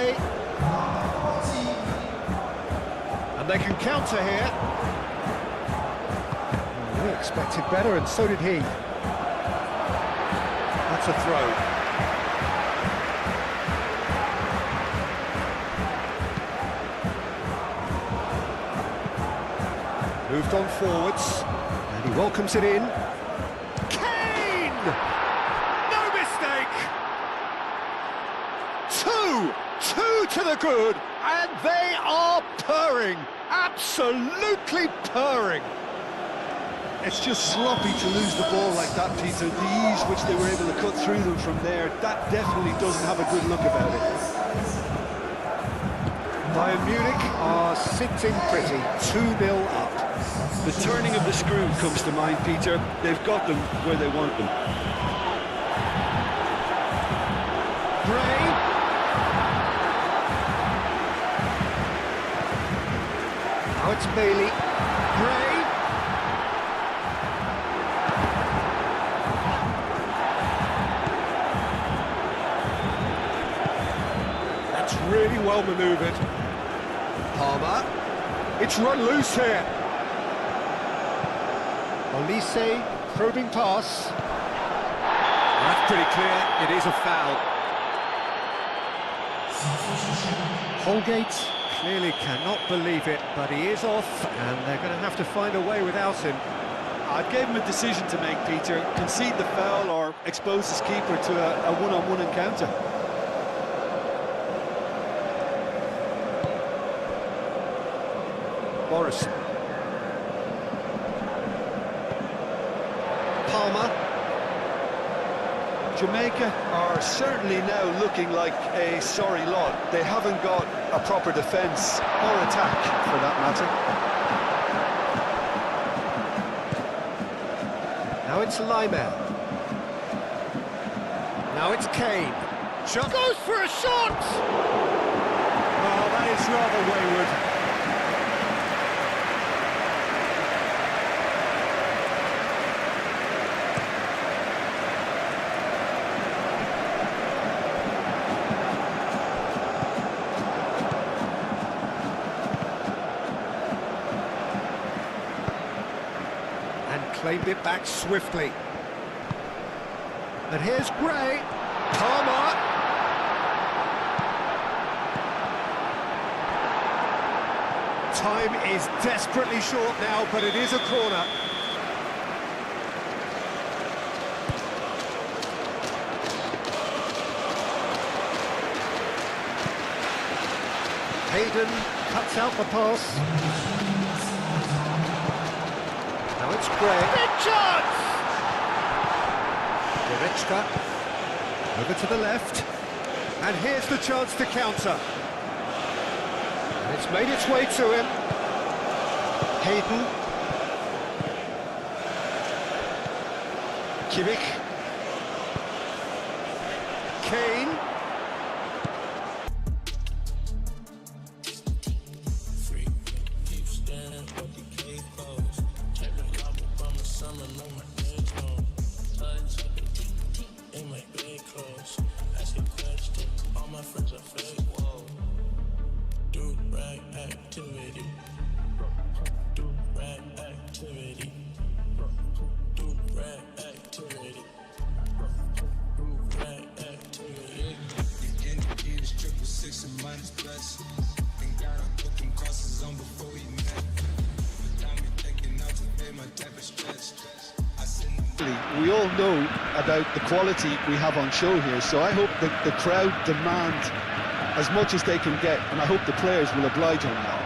And they can counter here. We expected better, and so did he. That's a throw. Moved on forwards, and he welcomes it in. Kane! No mistake! Two to the good, and they are purring, absolutely purring. It's just sloppy to lose the ball like that, Peter. The ease which they were able to cut through them from there, that definitely doesn't have a good look about it. Bayern Munich are sitting pretty, 2-0 up. The turning of the screw comes to mind, Peter. They've got them where they want them. Gray. Now it's Bailey. Gray. That's really well manoeuvred. Palmer. It's run loose here. Olise, probing pass. That's pretty clear, it is a foul. Holgate clearly cannot believe it, but he is off, and they're going to have to find a way without him. I gave him a decision to make, Peter. Concede the foul or expose his keeper to a one-on-one encounter. Morrison. Palmer. Jamaica are certainly now looking like a sorry lot. They haven't got a proper defence or attack, for that matter. Now it's Lymel. Now it's Kane. Shot goes for a shot! Oh, that is rather wayward. Claimed it back swiftly. And here's Gray. Palmer. Time is desperately short now, but it is a corner. Hayden cuts out the pass. Now it's Gray. Big chance! Goretzka. Over to the left. And here's the chance to counter. And it's made its way to him. Hayden. Kimmich. Kane. We all know about the quality we have on show here, so I hope that the crowd demand as much as they can get, and I hope the players will oblige on that.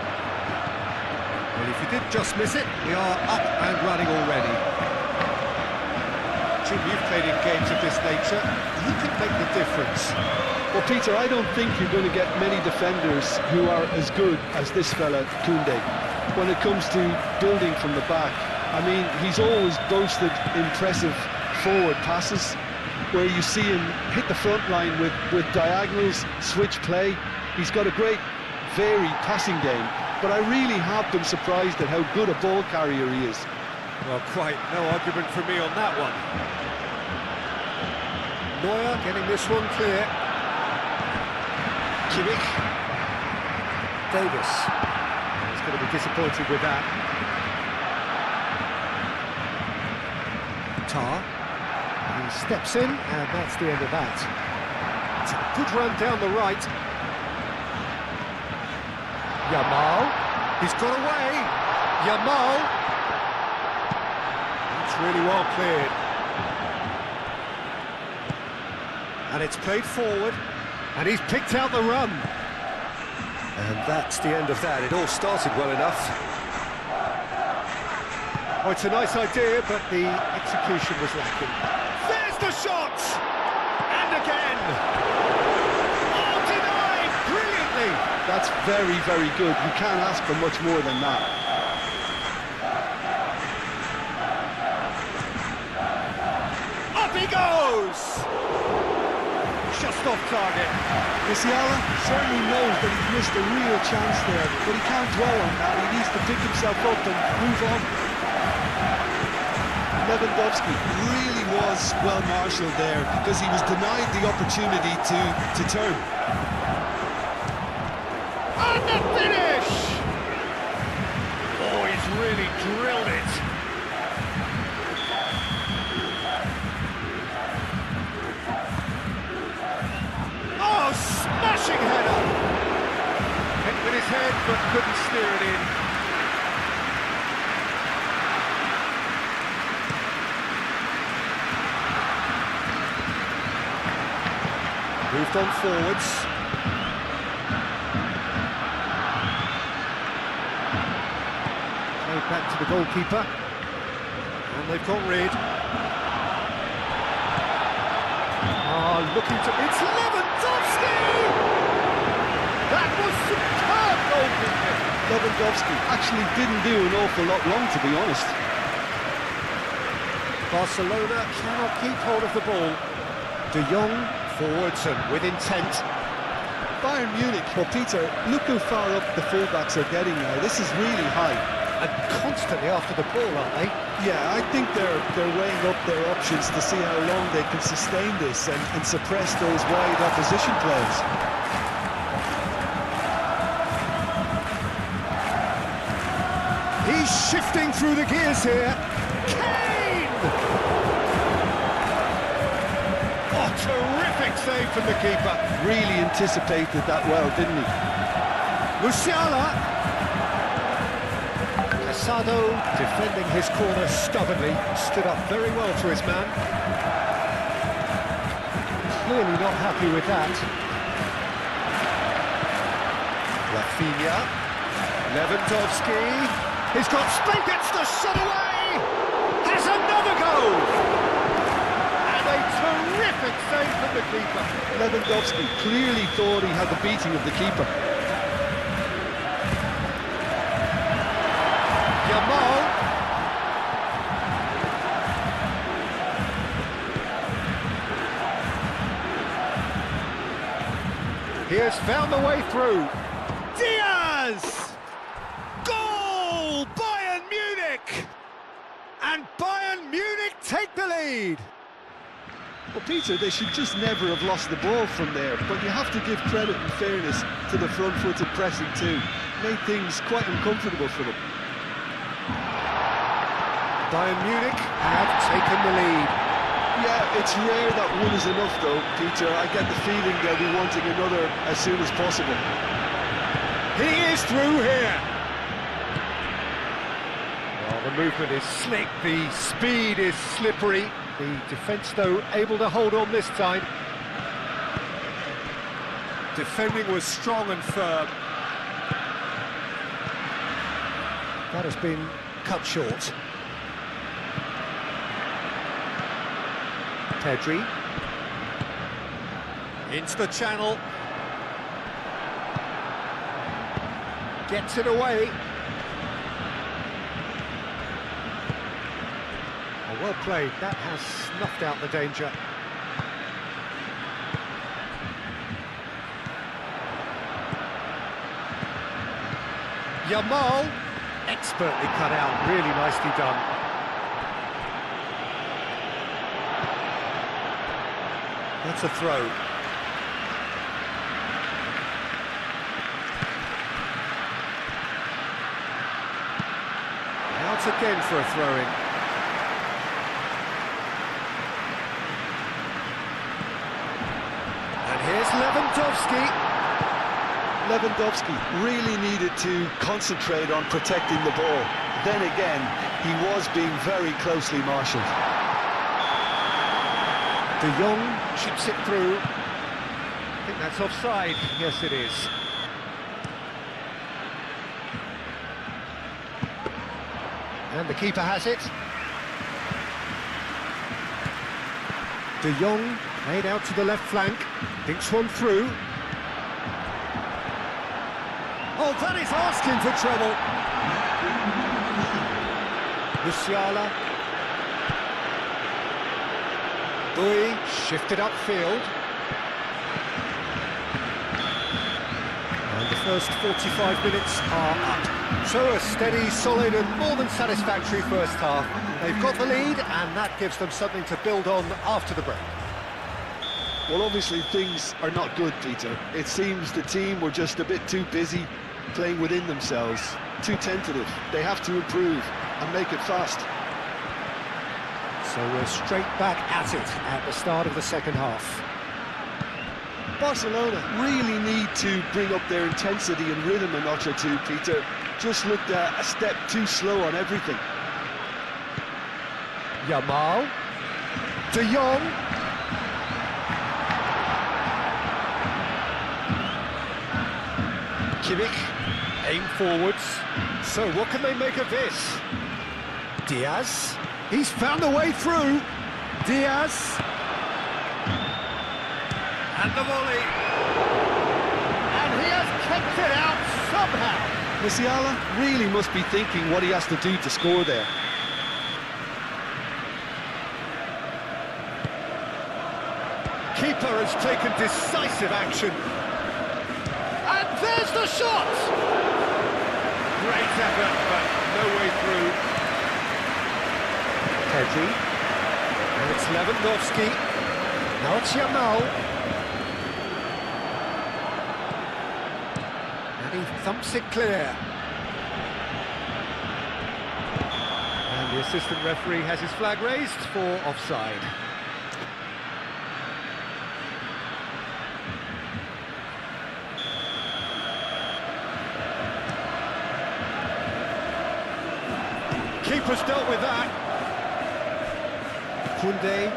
Well, if you did just miss it, we are up and running already. Jim, you've played in games of this nature. Who can make the difference? Well, Peter, I don't think you're going to get many defenders who are as good as this fella, Koundé, when it comes to building from the back. I mean, he's always boasted impressive forward passes where you see him hit the front line with diagonals, switch play. He's got a great, varied passing game, but I really have been surprised at how good a ball carrier he is. Well, quite no argument for me on that one. Neuer getting this one clear. Kimmich. Davis. He's going to be disappointed with that. Tar. He steps in, and that's the end of that. It's a good run down the right. Yamal. He's got away. Yamal. That's really well cleared. And it's played forward, and he's picked out the run. And that's the end of that. It all started well enough. Oh, it's a nice idea, but the execution was lacking. There's the shot! And again! Oh, denied brilliantly! That's very, very good. You can't ask for much more than that. Up he goes! Just off target. Musiala certainly knows that he's missed a real chance there, but he can't dwell on that. He needs to pick himself up and move on. Lewandowski really was well marshalled there because he was denied the opportunity to turn. And the finish! Oh, he's really drilled it. Oh, smashing header! Hit with his head, but couldn't steer it in. Moved on forwards. Played back to the goalkeeper. And they've got rid. Looking to... It's Lewandowski! That was superb goalkeeping! Lewandowski actually didn't do an awful lot wrong, to be honest. Barcelona cannot keep hold of the ball. De Jong forwards and with intent. Bayern Munich, well, Peter, look how far up the fullbacks are getting now. This is really high. And constantly after the ball, aren't they? Yeah, I think they're weighing up their options to see how long they can sustain this and suppress those wide opposition players. He's shifting through the gears here. Kane! Oh, terrific save from the keeper. Really anticipated that well, didn't he? Musiala. Casado, defending his corner stubbornly, stood up very well to his man. Clearly not happy with that. Rafinha. Lewandowski. He's got space, gets the shot away! Has another goal! And a terrific save from the keeper. Lewandowski clearly thought he had the beating of the keeper. Yamal. He has found the way through. Diaz! Goal! Bayern Munich! And Bayern Munich take the lead. Well, Peter, they should just never have lost the ball from there, but you have to give credit and fairness to the front-footed pressing too. Made things quite uncomfortable for them. Bayern Munich have taken the lead. Yeah, it's rare that one is enough though, Peter. I get the feeling they'll be wanting another as soon as possible. He is through here. Well, the movement is slick, the speed is slippery. The defence, though, able to hold on this time. Defending was strong and firm. That has been cut short. Pedri. Into the channel. Gets it away. Oh, well played. That has snuffed out the danger. Yamal. Expertly cut out. Really nicely done. That's a throw. Out again for a throw-in. And here's Lewandowski. Lewandowski really needed to concentrate on protecting the ball. Then again, he was being very closely marshalled. De Jong chips it through. I think that's offside. Yes, it is. And the keeper has it. De Jong made out to the left flank. Thinks one through. Oh, that is asking for trouble. Musiala. Bui shifted upfield. And the first 45 minutes are up. So a steady, solid and more than satisfactory first half. They've got the lead and that gives them something to build on after the break. Well, obviously things are not good, Peter. It seems the team were just a bit too busy playing within themselves, too tentative. They have to improve and make it fast. So we're straight back at it at the start of the second half. Barcelona really need to bring up their intensity and rhythm a notch or two, Peter. Just looked a step too slow on everything. Yamal. De Jong. Kimmich. Aim forwards. So what can they make of this? Diaz. He's found a way through. Diaz. And the volley. And he has kept it out somehow. Musiala really must be thinking what he has to do to score there. keeper has taken decisive action. And there's the shot! Great effort, but no way through. Pedri. And it's Lewandowski. Now it's Yamal. And he thumps it clear. And the assistant referee has his flag raised for offside. Keeper's dealt with that. Koundé.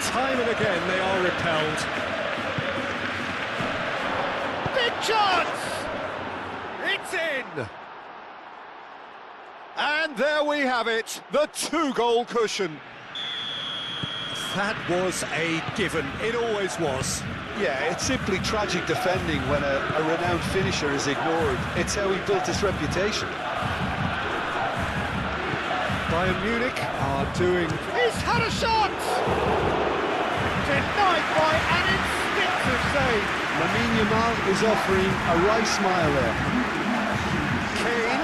Time and again they are repelled. Big chance! It's in! And there we have it, the 2-goal cushion. That was a given, it always was. Yeah, it's simply tragic defending when a renowned finisher is ignored. It's how he built his reputation. Bayern Munich are doing... He's had a shot! Denied by an instinctive save. Lamine Yamal is offering a wry smile there. Kane,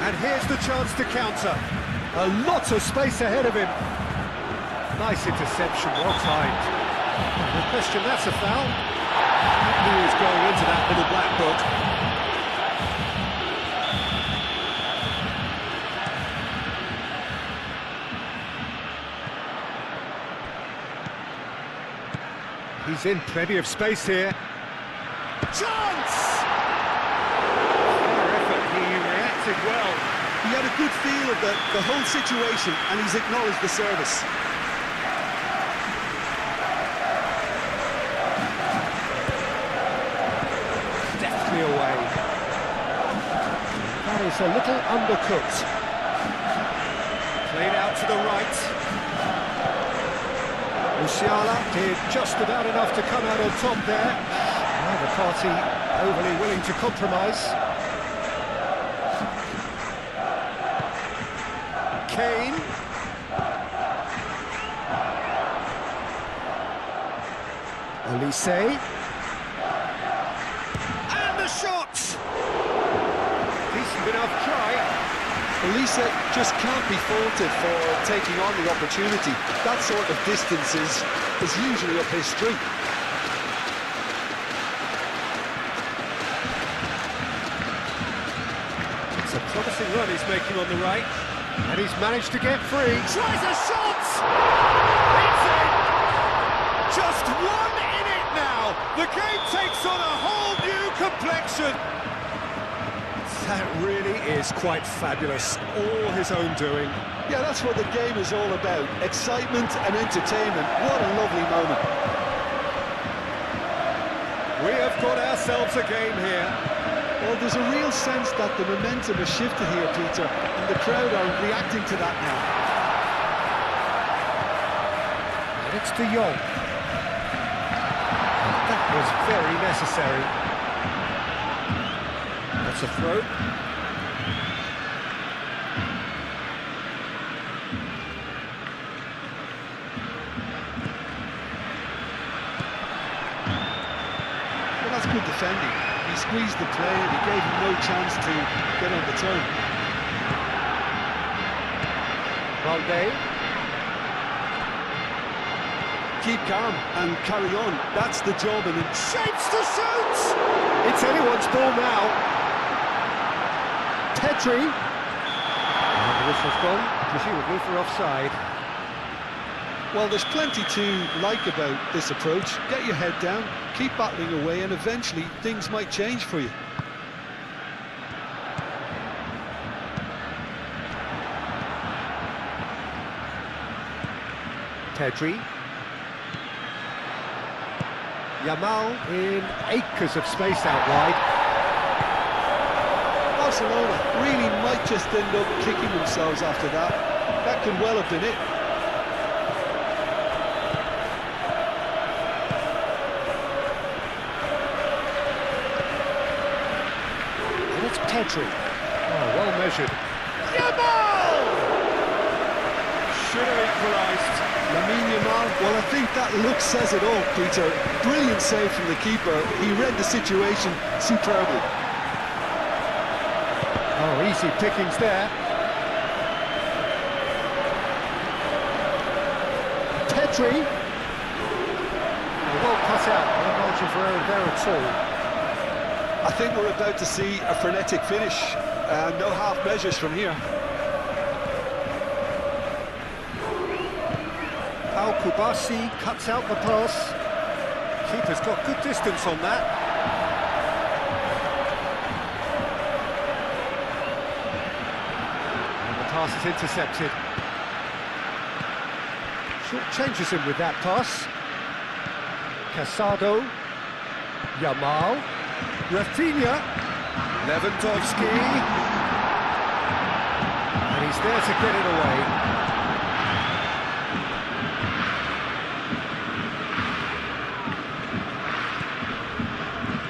and here's the chance to counter. A lot of space ahead of him. Nice interception, well timed. No question, that's a foul. He is going into that little black book. He's in plenty of space here. Chance! Fair effort, he reacted well. He had a good feel of the whole situation, and he's acknowledged the service. Away. That is a little undercooked. Played out to the right. Musiala did just about enough to come out on top there. Neither party overly willing to compromise. Kane. Olise. Shot! Decent enough try. Olise just can't be faulted for taking on the opportunity. That sort of distance is usually up his street. It's a promising run he's making on the right. And he's managed to get free. Tries a shot! It's in! Just one in it now! The game takes on a whole new complexion. That really is quite fabulous. All his own doing. Yeah, that's what the game is all about. Excitement and entertainment. What a lovely moment. We have got ourselves a game here. Well, there's a real sense that the momentum has shifted here, Peter, and the crowd are reacting to that now. And it's De Jong. That was very necessary. That's a throw. Well, that's good defending. He squeezed the play and he gave him no chance to get on the turn. Valde. Keep calm and carry on. That's the job, and it Shapes to shoot! It's anyone's ball now. Pedri. And the whistle's gone, presumably for offside. Well, there's plenty to like about this approach. Get your head down, keep battling away, and eventually things might change for you. Pedri. Yamal in acres of space out wide. Barcelona really might just end up kicking themselves after that. That could well have been it. And it's Pedri. Oh, well measured. Yamal! should have equalised. Lamine Yamal, well, I think that look says it all, Peter. Brilliant save from the keeper. He read the situation superbly. Oh, easy pickings there. Pedri. Well cut out, no margin for error there at all. I think we're about to see a frenetic finish. No half measures from here. Al Kubasi cuts out the pass. Keeper's got good distance on that. And the pass is intercepted. Short changes him with that pass. Casado, Yamal, Rafinha, Lewandowski, and he's there to get it away.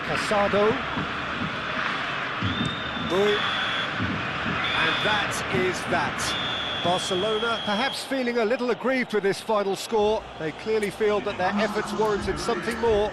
Casado, and that is that. Barcelona perhaps feeling a little aggrieved with this final score. They clearly feel that their efforts warranted something more.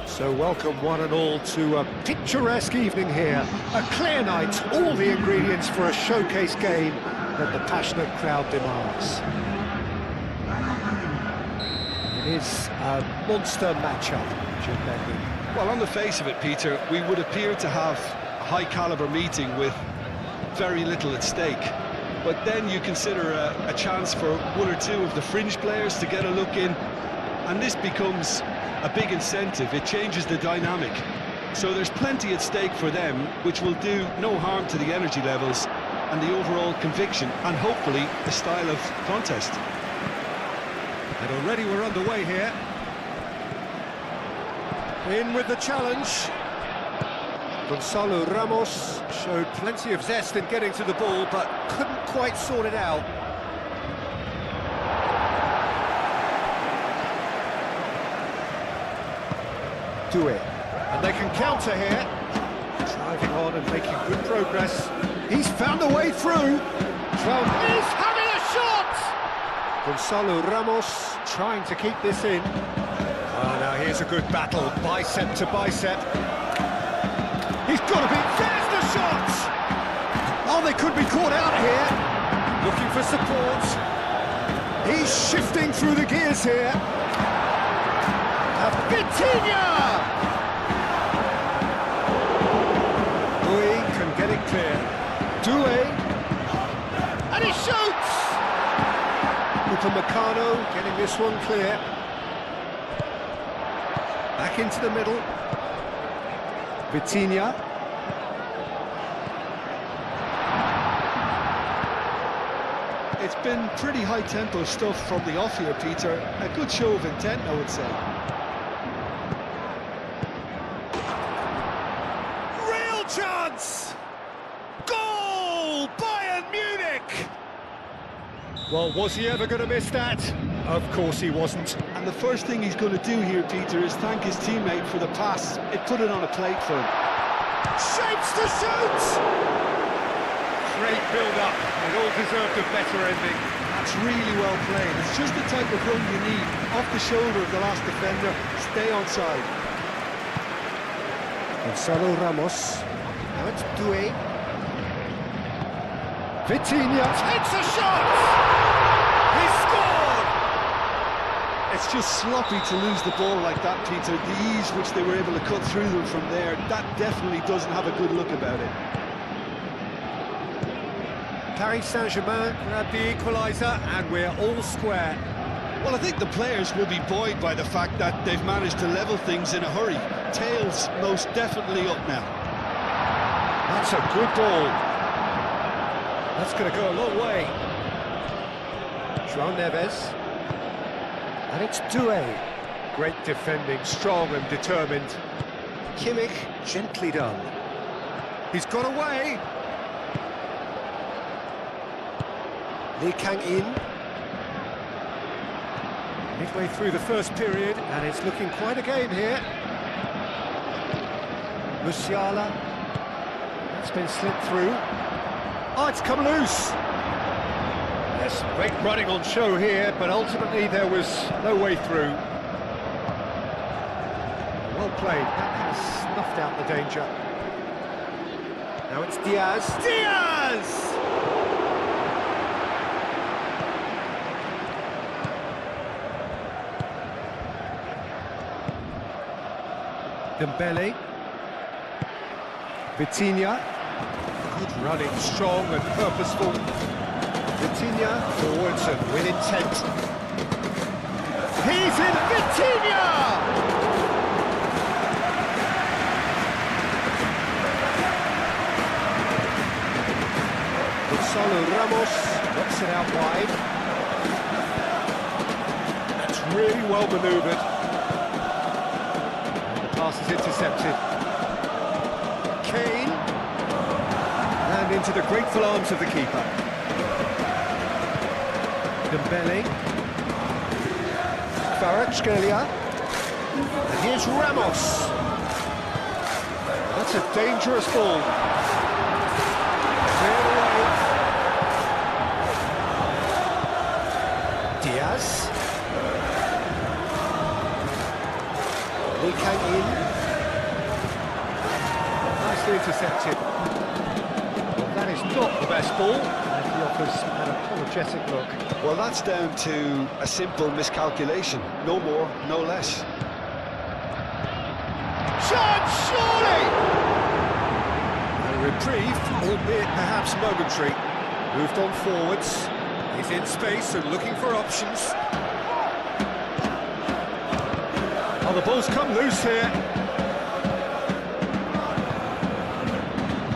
So welcome one and all to a picturesque evening here. A clear night, all the ingredients for a showcase game that the passionate crowd demands. It is a monster matchup, Jim Bentley. Well, on the face of it, Peter, we would appear to have a high-caliber meeting with very little at stake. But then you consider a chance for one or two of the fringe players to get a look in, and this becomes a big incentive. It changes the dynamic. So there's plenty at stake for them, which will do no harm to the energy levels and the overall conviction, and hopefully the style of contest. And already we're underway here. In with the challenge. Gonzalo Ramos showed plenty of zest in getting to the ball, but couldn't quite sort it out. And they can counter here. Driving on and making good progress. He's found a way through. He's having a shot! Gonzalo Ramos trying to keep this in. Oh, now here's a good battle, bicep to bicep. He's got to be... There's the shot! Oh, they could be caught out here. Looking for support. He's shifting through the gears here. Vitinha! Doué can get it clear. Doué. And he shoots! Upamecano getting this one clear. Back into the middle. Vitinha. It's been pretty high-tempo stuff from the off here, Peter. A good show of intent, I would say. Chance! Goal! Bayern Munich! Well, was he ever going to miss that? Of course he wasn't. And the first thing he's going to do here, Peter, is thank his teammate for the pass. It put it on a plate for him. Shapes to shoot! Great build-up. It all deserved a better ending. That's really well played. It's just the type of run you need. Off the shoulder of the last defender, stay onside. Gonzalo Ramos. Now it's Doué. Vitinha takes a shot! He scored! It's just sloppy to lose the ball like that, Peter. The ease which they were able to cut through them from there, that definitely doesn't have a good look about it. Paris Saint-Germain grabbed the equaliser and we're all square. Well, I think the players will be buoyed by the fact that they've managed to level things in a hurry. Tails most definitely up now. That's a good ball. That's going to go a long way. João Neves. And it's Doué. Great defending, strong and determined. Kimmich, gently done. He's got away. Lee Kang-in. Midway through the first period, and it's looking quite a game here. Musiala. It's been slipped through. Oh, it's come loose. Yes, great running on show here, but ultimately there was no way through. Well played. That has snuffed out the danger. Now it's Diaz. Diaz! Dembele. Vitinha. Good running, strong and purposeful. Vitinha forwards and with intent. He's in Vitinha! Gonzalo Ramos knocks it out wide. That's really well manoeuvred. Pass is intercepted. Kane. And into the grateful arms of the keeper. Dembele. Kvaratskhelia. And here's Ramos. That's a dangerous ball. Cleared away. Diaz. Lee Kang-in. Nicely intercepted. Well, that is not the best ball, and he offers an apologetic look. Well, that's down to a simple miscalculation. No more, no less. Chance, surely! A reprieve, albeit perhaps momentary. Moved on forwards. He's in space and looking for options. Oh, the ball's come loose here.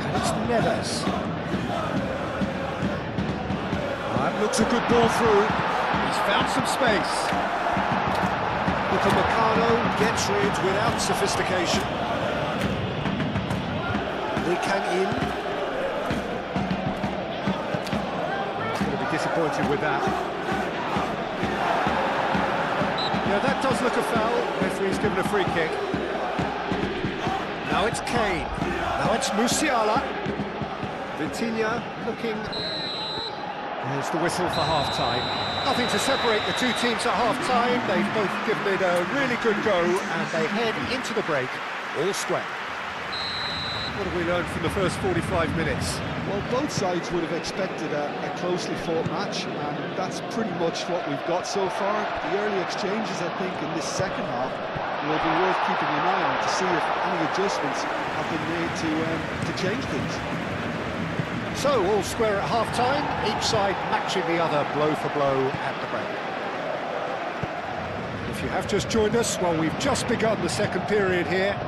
And it's Neves. That looks a good ball through. He's found some space. Upamecano gets rid without sophistication. Lee Kang-in. He's going to be disappointed with that. Yeah, that does look a foul. Referee's given a free kick. Now it's Kane. Now it's Musiala. Vitinha looking. There's the whistle for half-time. Nothing to separate the two teams at half-time. They've both given it a really good go, and they head into the break all square. What have we learned from the first 45 minutes? Well, both sides would have expected a closely fought match, and that's pretty much what we've got so far. The early exchanges, I think, in this second half will be worth keeping an eye on to see if any adjustments have been made to change things. So, all square at half-time, each side matching the other blow for blow at the break. If you have just joined us, well, we've just begun the second period here.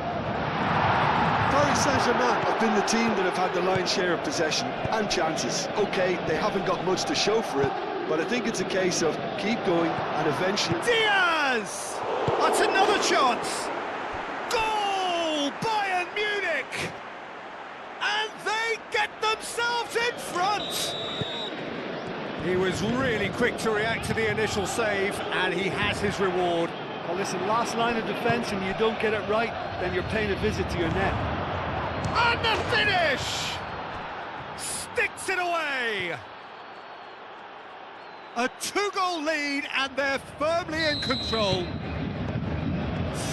Paris Saint-Germain have been the team that have had the lion's share of possession and chances. OK, they haven't got much to show for it, but I think it's a case of keep going and eventually... Diaz! That's another chance! Goal! Bayern Munich! And they get themselves in front! He was really quick to react to the initial save, and he has his reward. Well, listen, last line of defence, and you don't get it right, then you're paying a visit to your net. And the finish! Sticks it away! A 2-goal lead, and they're firmly in control.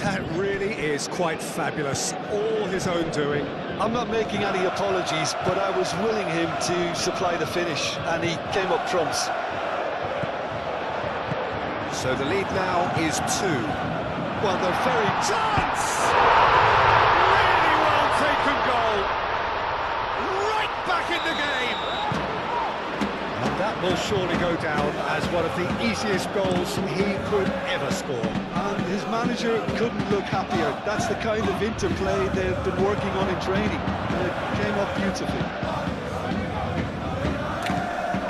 That really is quite fabulous. All his own doing. I'm not making any apologies, but I was willing him to supply the finish, and he came up trumps. So the lead now is 2. Well, they're very... Chance! Really well taken goal. Right back in the game. And that will surely go down as one of the easiest goals he could ever score. And his manager couldn't look happier. That's the kind of interplay they've been working on in training, and it came up beautifully.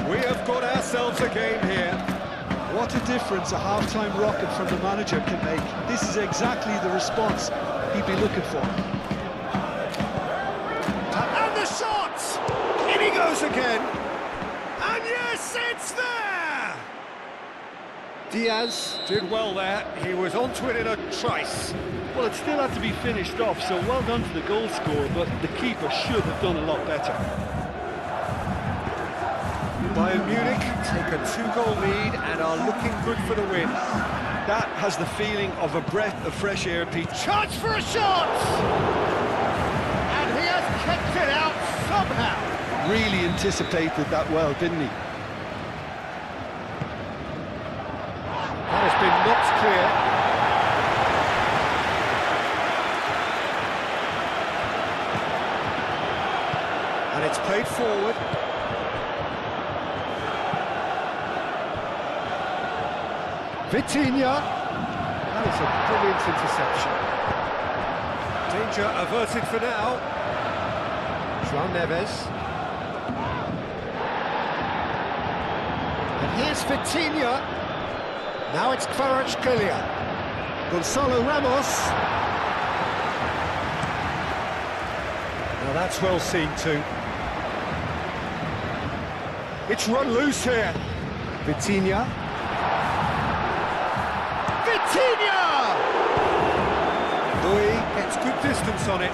We have got ourselves a game here. What a difference a half-time rocket from the manager can make. This is exactly the response he'd be looking for. And the shot! In he goes again. And yes, it's there! Diaz did well there. He was onto it in a trice. Well, it still had to be finished off, so well done to the goal scorer, but the keeper should have done a lot better. Bayern Munich take a 2-goal lead and are looking good for the win. That has the feeling of a breath of fresh air, Pete. Chance for a shot! And he has kept it out somehow. Really anticipated that well, didn't he? That has been knocked clear. And it's played forward. Vitinha. That is a brilliant interception. Danger averted for now. João Neves. And here's Vitinha. Now it's Kvaratskhelia. Gonzalo Ramos. Now that's well seen too. It's run loose here. Vitinha. Vitinha! Dui gets good distance on it.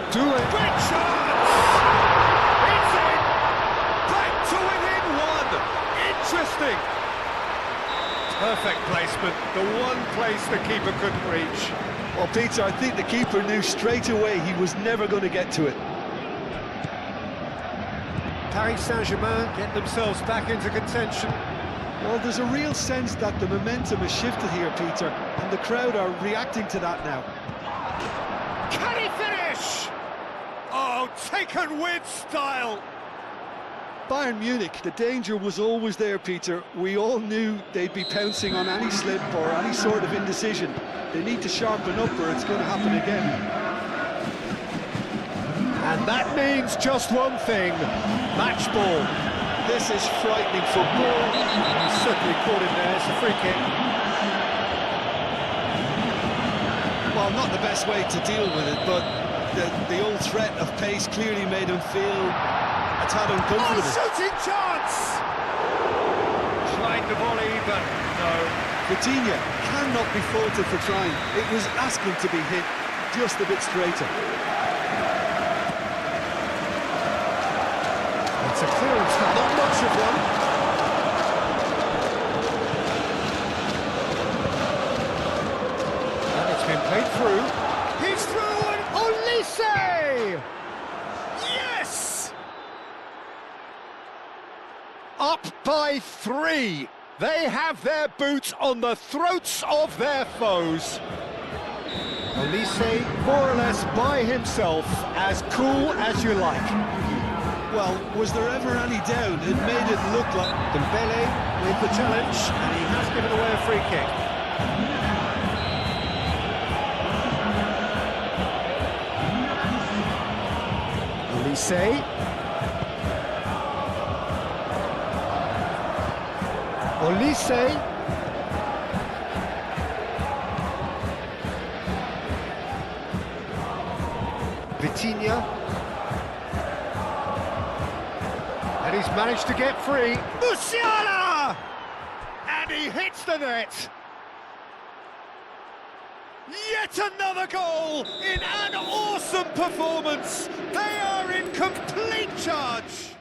Dui. Great chance! It's in! Back to within 1! Interesting! Perfect placement, the one place the keeper couldn't reach. Well, Peter, I think the keeper knew straight away he was never going to get to it. Paris Saint-Germain get themselves back into contention. Well, there's a real sense that the momentum has shifted here, Peter, and the crowd are reacting to that now. Can he finish? Oh, taken with style. Bayern Munich, the danger was always there, Peter. We all knew they'd be pouncing on any slip or any sort of indecision. They need to sharpen up or it's going to happen again. And that means just one thing, match ball. This is frightening football. He's certainly caught him there, it's a free kick. Well, not the best way to deal with it, but the old threat of pace clearly made him feel a tad uncomfortable. Oh, shooting chance! Tried the volley, but no. Vitinha cannot be faulted for trying. It was asking to be hit just a bit straighter. It's a clearance, not much of one. And it's been played through. He's through and Olise! Yes! Up by 3. They have their boots on the throats of their foes. Olise, more or less by himself, as cool as you like. Well, was there ever any doubt? It made it look like... Dembele with the challenge, and he has given away a free kick. Olise. Olise. Vitinha. And he's managed to get free. Musiala! And he hits the net. Yet another goal in an awesome performance. They are in complete charge.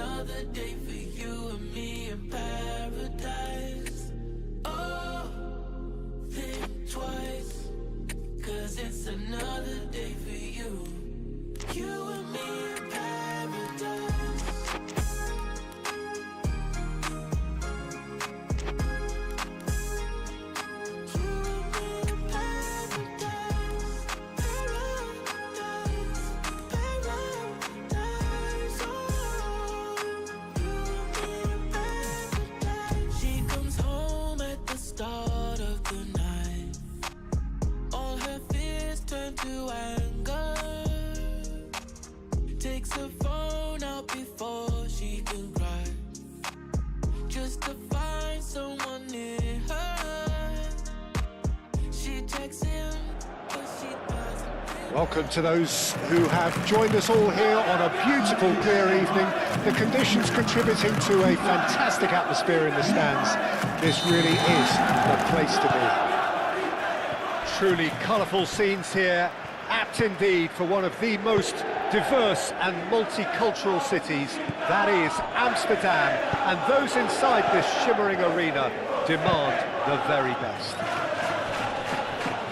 another day for you and me in paradise. Oh, think twice, 'cause it's another day for you. You and me in paradise. Takes her phone out before she can cry, just to find someone near her. She texts him, but she doesn't. Welcome to those who have joined us all here on a beautiful, clear evening. The conditions contributing to a fantastic atmosphere in the stands. This really is the place to be. Truly colourful scenes here, apt indeed for one of the most diverse and multicultural cities, that is Amsterdam, and those inside this shimmering arena demand the very best.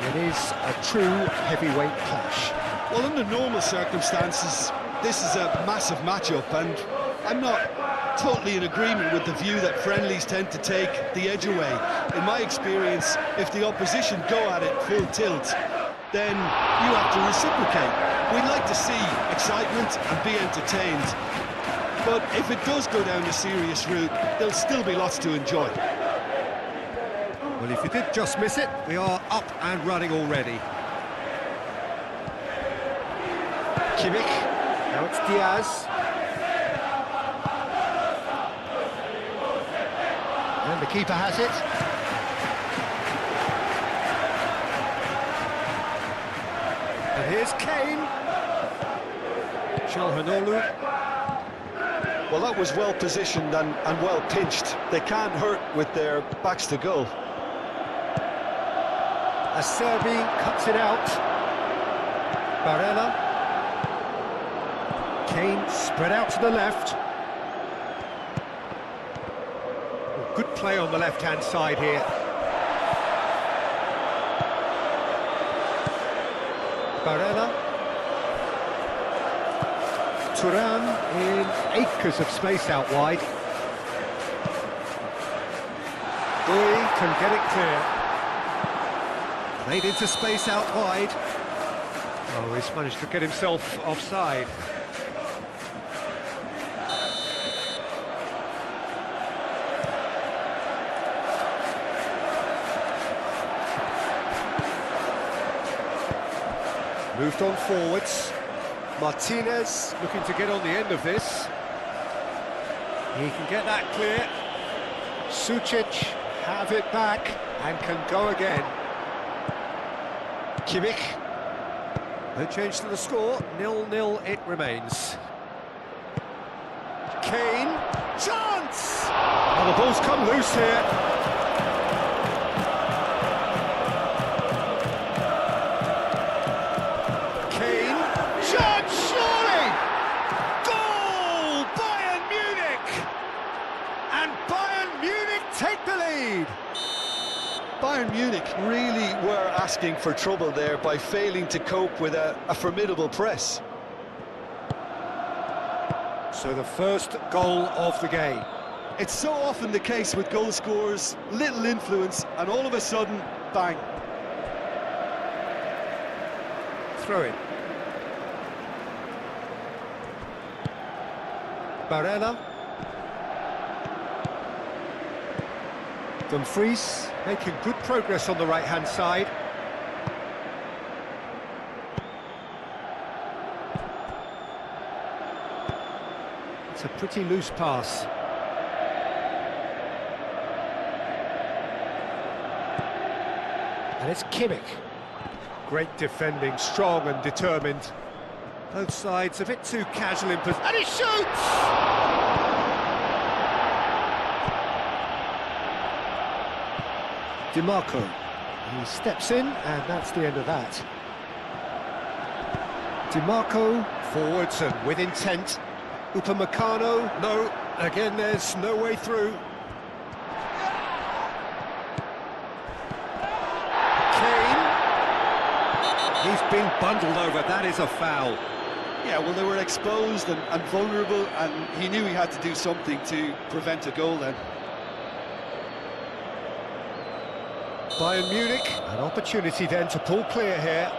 It is a true heavyweight clash. Well, under normal circumstances, this is a massive matchup, and I'm not totally in agreement with the view that friendlies tend to take the edge away. In my experience, if the opposition go at it full tilt, then you have to reciprocate. We'd like to see excitement and be entertained, but if it does go down the serious route, there'll still be lots to enjoy. Well, if you did just miss it, we are up and running already. Kimmich, now it's Diaz. And the keeper has it. And here's Kane. Çalhanoğlu. Well, that was well positioned and well pinched. They can't hurt with their backs to goal. Acerbi cuts it out. Barella. Kane spread out to the left. Good play on the left-hand side here. Barella. Turan in acres of space out wide. Boy can get it clear. Played into space out wide. Oh, he's managed to get himself offside. Moved on forwards. Martinez looking to get on the end of this. He can get that clear. Sucic have it back and can go again. Kimmich. No change to the score. 0-0 it remains. Kane. Chance! Oh, the ball's come loose here. Bayern Munich really were asking for trouble there by failing to cope with a formidable press. So the first goal of the game. It's so often the case with goal scorers, little influence, and all of a sudden, bang. Throw it. Barella. Dumfries making good progress on the right-hand side. It's a pretty loose pass. And it's Kimmich. Great defending, strong and determined. Both sides a bit too casual in possession. And he shoots! DiMarco, he steps in, and that's the end of that. DiMarco forwards and with intent. Upamecano, no. Again, there's no way through. Kane. He's been bundled over, that is a foul. Yeah, well, they were exposed and vulnerable, and he knew he had to do something to prevent a goal then. Bayern Munich, an opportunity then to pull clear here.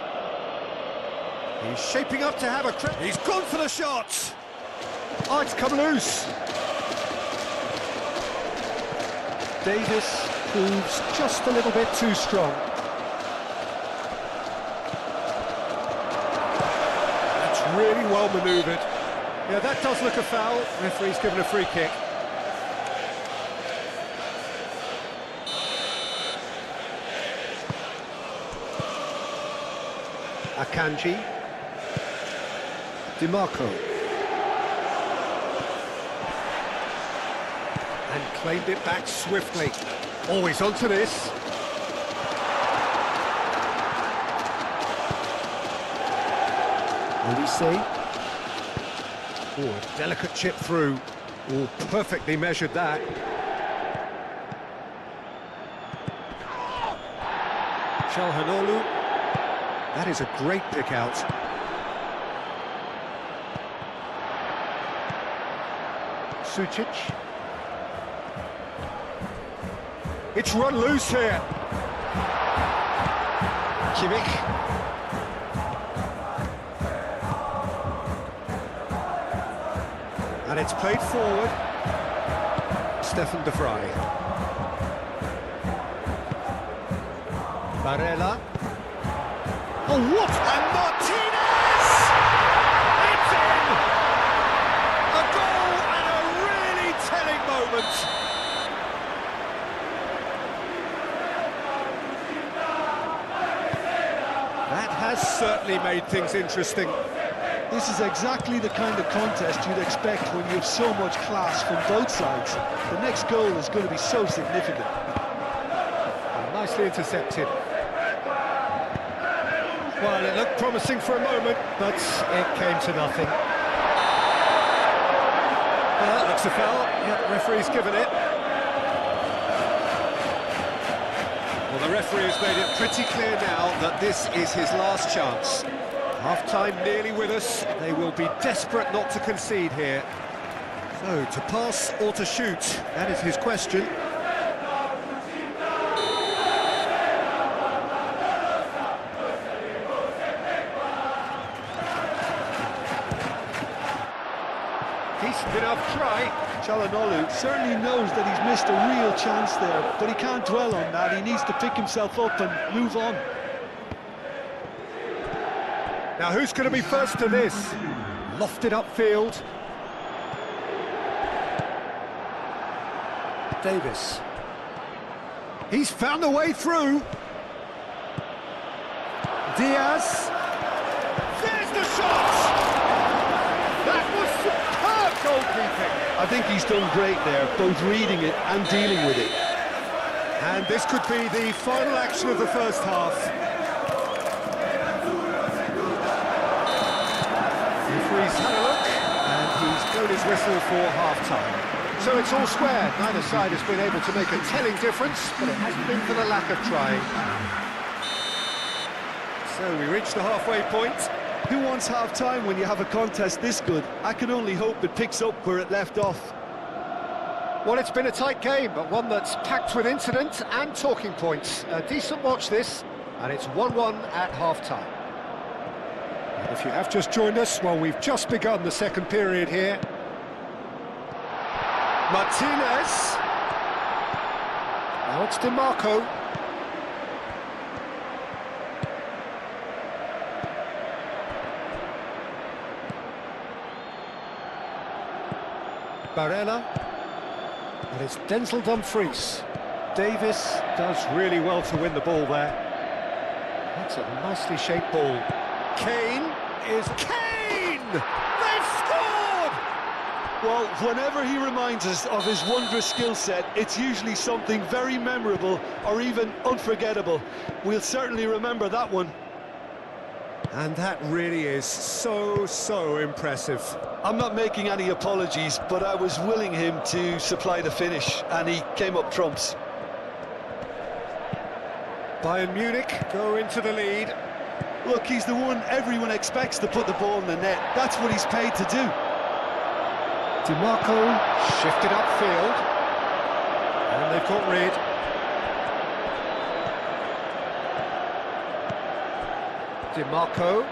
He's shaping up to have a... He's gone for the shot! Oh, it's come loose. Davis proves just a little bit too strong. That's really well manoeuvred. Yeah, that does look a foul. Referee's given a free kick. Akanji. DiMarco. And claimed it back swiftly. Always onto this. Olise. Oh, a delicate chip through. Oh, perfectly measured that. Calhanoglu. That is a great pick out. Sucic. It's run loose here. Kimmich. And it's played forward. Stefan de Vrij. Barella. Oh, what? And Martinez! It's in! A goal and a really telling moment. That has certainly made things interesting. This is exactly the kind of contest you'd expect when you have so much class from both sides. The next goal is going to be so significant. And nicely intercepted. Well, it looked promising for a moment, but it came to nothing. Well, that looks a foul. Yeah, referee's given it. Well, the referee has made it pretty clear now that this is his last chance. Half-time nearly with us. They will be desperate not to concede here. So, to pass or to shoot? That is his question. Decent enough try. Calhanoglu certainly knows that he's missed a real chance there, but he can't dwell on that. He needs to pick himself up and move on. Now, who's going to be first to this? Lofted upfield. Davis. He's found a way through. Diaz. There's the shot! That was superb goalkeeping. I think he's done great there, both reading it and dealing with it. And this could be the final action of the first half. Referee's had a look, and he's blown his whistle for half-time. So it's all square. Neither side has been able to make a telling difference, but it hasn't been for the lack of trying. So we reach the halfway point. Who wants half-time when you have a contest this good? I can only hope it picks up where it left off. Well, it's been a tight game, but one that's packed with incident and talking points. A decent watch this, and it's 1-1 at half-time. If you have just joined us, well, we've just begun the second period here. Martinez. Now it's DiMarco. Barella. And it's Denzel Dumfries. Davis does really well to win the ball there. That's a nicely shaped ball. Kane is... Kane! They've scored! Well, whenever he reminds us of his wondrous skill set, it's usually something very memorable or even unforgettable. We'll certainly remember that one. And that really is so impressive. I'm not making any apologies, but I was willing him to supply the finish, and he came up trumps. Bayern Munich go into the lead. Look, he's the one everyone expects to put the ball in the net. That's what he's paid to do. DiMarco shifted upfield. And they've got rid. DiMarco.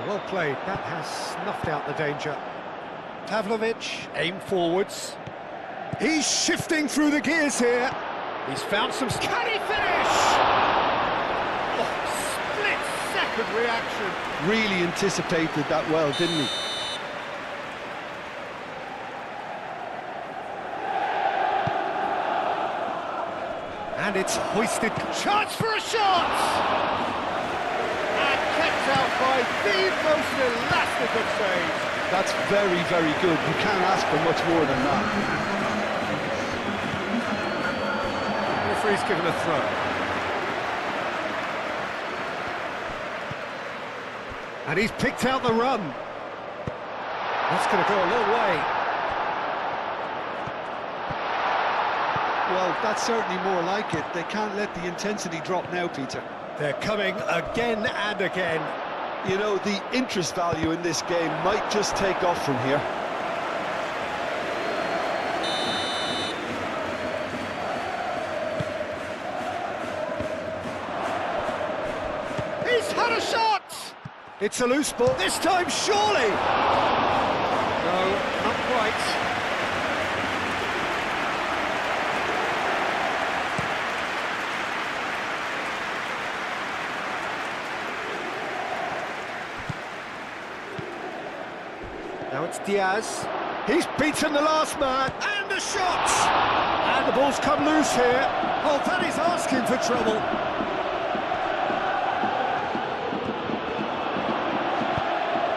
Well played. That has snuffed out the danger. Pavlovic, aim forwards. He's shifting through the gears here. He's found some... Can he finish? Oh, split-second reaction. Really anticipated that well, didn't he? And it's hoisted. Chance for a shot! And kept out by the most elastic of saves. That's very, very good. You can't ask for much more than that. Referee's given a throw. And he's picked out the run. That's going to go a long way. Well, that's certainly more like it. They can't let the intensity drop now, Peter. They're coming again and again. You know, the interest value in this game might just take off from here. He's had a shot! It's a loose ball, this time surely! No, not quite. Now it's Diaz. He's beaten the last man, and the shot! And the ball's come loose here. Oh, that is asking for trouble.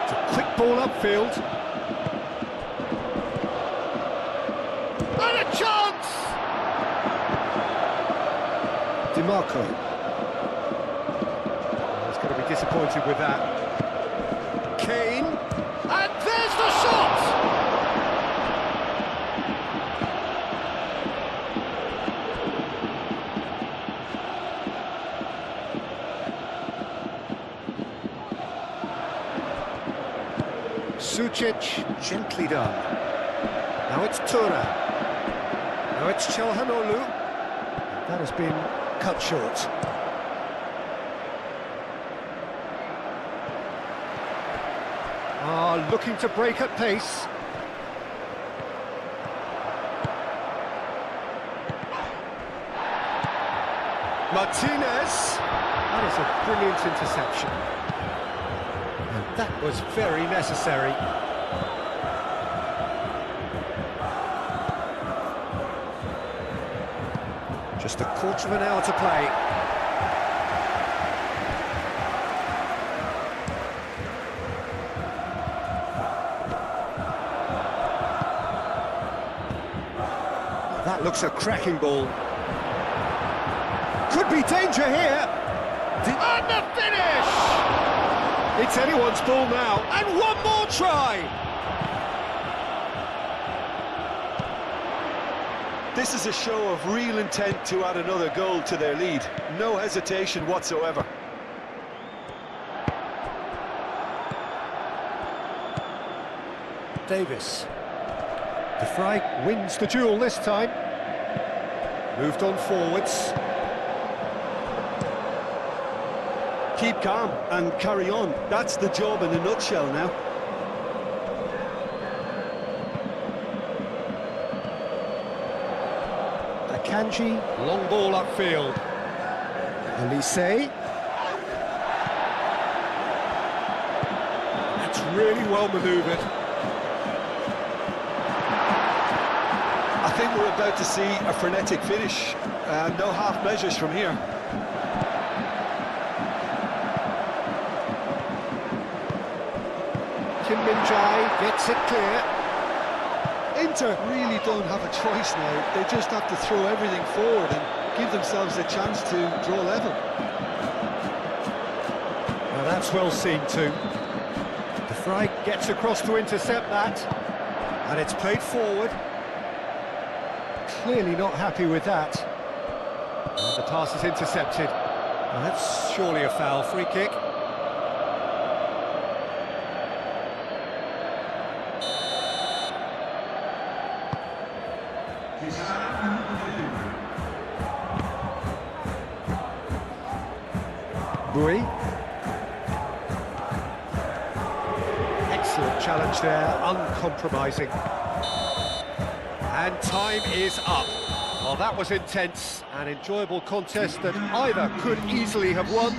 It's a quick ball upfield. And a chance! DiMarco. He's going to be disappointed with that. Kane. And there's the shot! Sucic, gently done. Now it's Tura. Now it's Chelhanoglu. That has been cut short. Looking to break at pace. Martinez. That is a brilliant interception. And that was very necessary. Just a quarter of an hour to play. That looks a cracking ball. Could be danger here. And the finish! It's anyone's ball now. And one more try! This is a show of real intent to add another goal to their lead. No hesitation whatsoever. Davis. De Vrij wins the duel this time. Moved on forwards. Keep calm and carry on. That's the job in a nutshell now. Akanji, long ball upfield. Elise. That's really well manoeuvred. I think we're about to see a frenetic finish. No half measures from here. Kim Min-jae gets it clear. Inter really don't have a choice now. They just have to throw everything forward and give themselves a chance to draw level. Now That's well seen too. De Vrij gets across to intercept that, and it's played forward. Clearly not happy with that. And the pass is intercepted. Well, that's surely a foul. Free kick. Bui. Excellent challenge there, uncompromising. And time is up. Well, that was intense, an enjoyable contest that either could easily have won.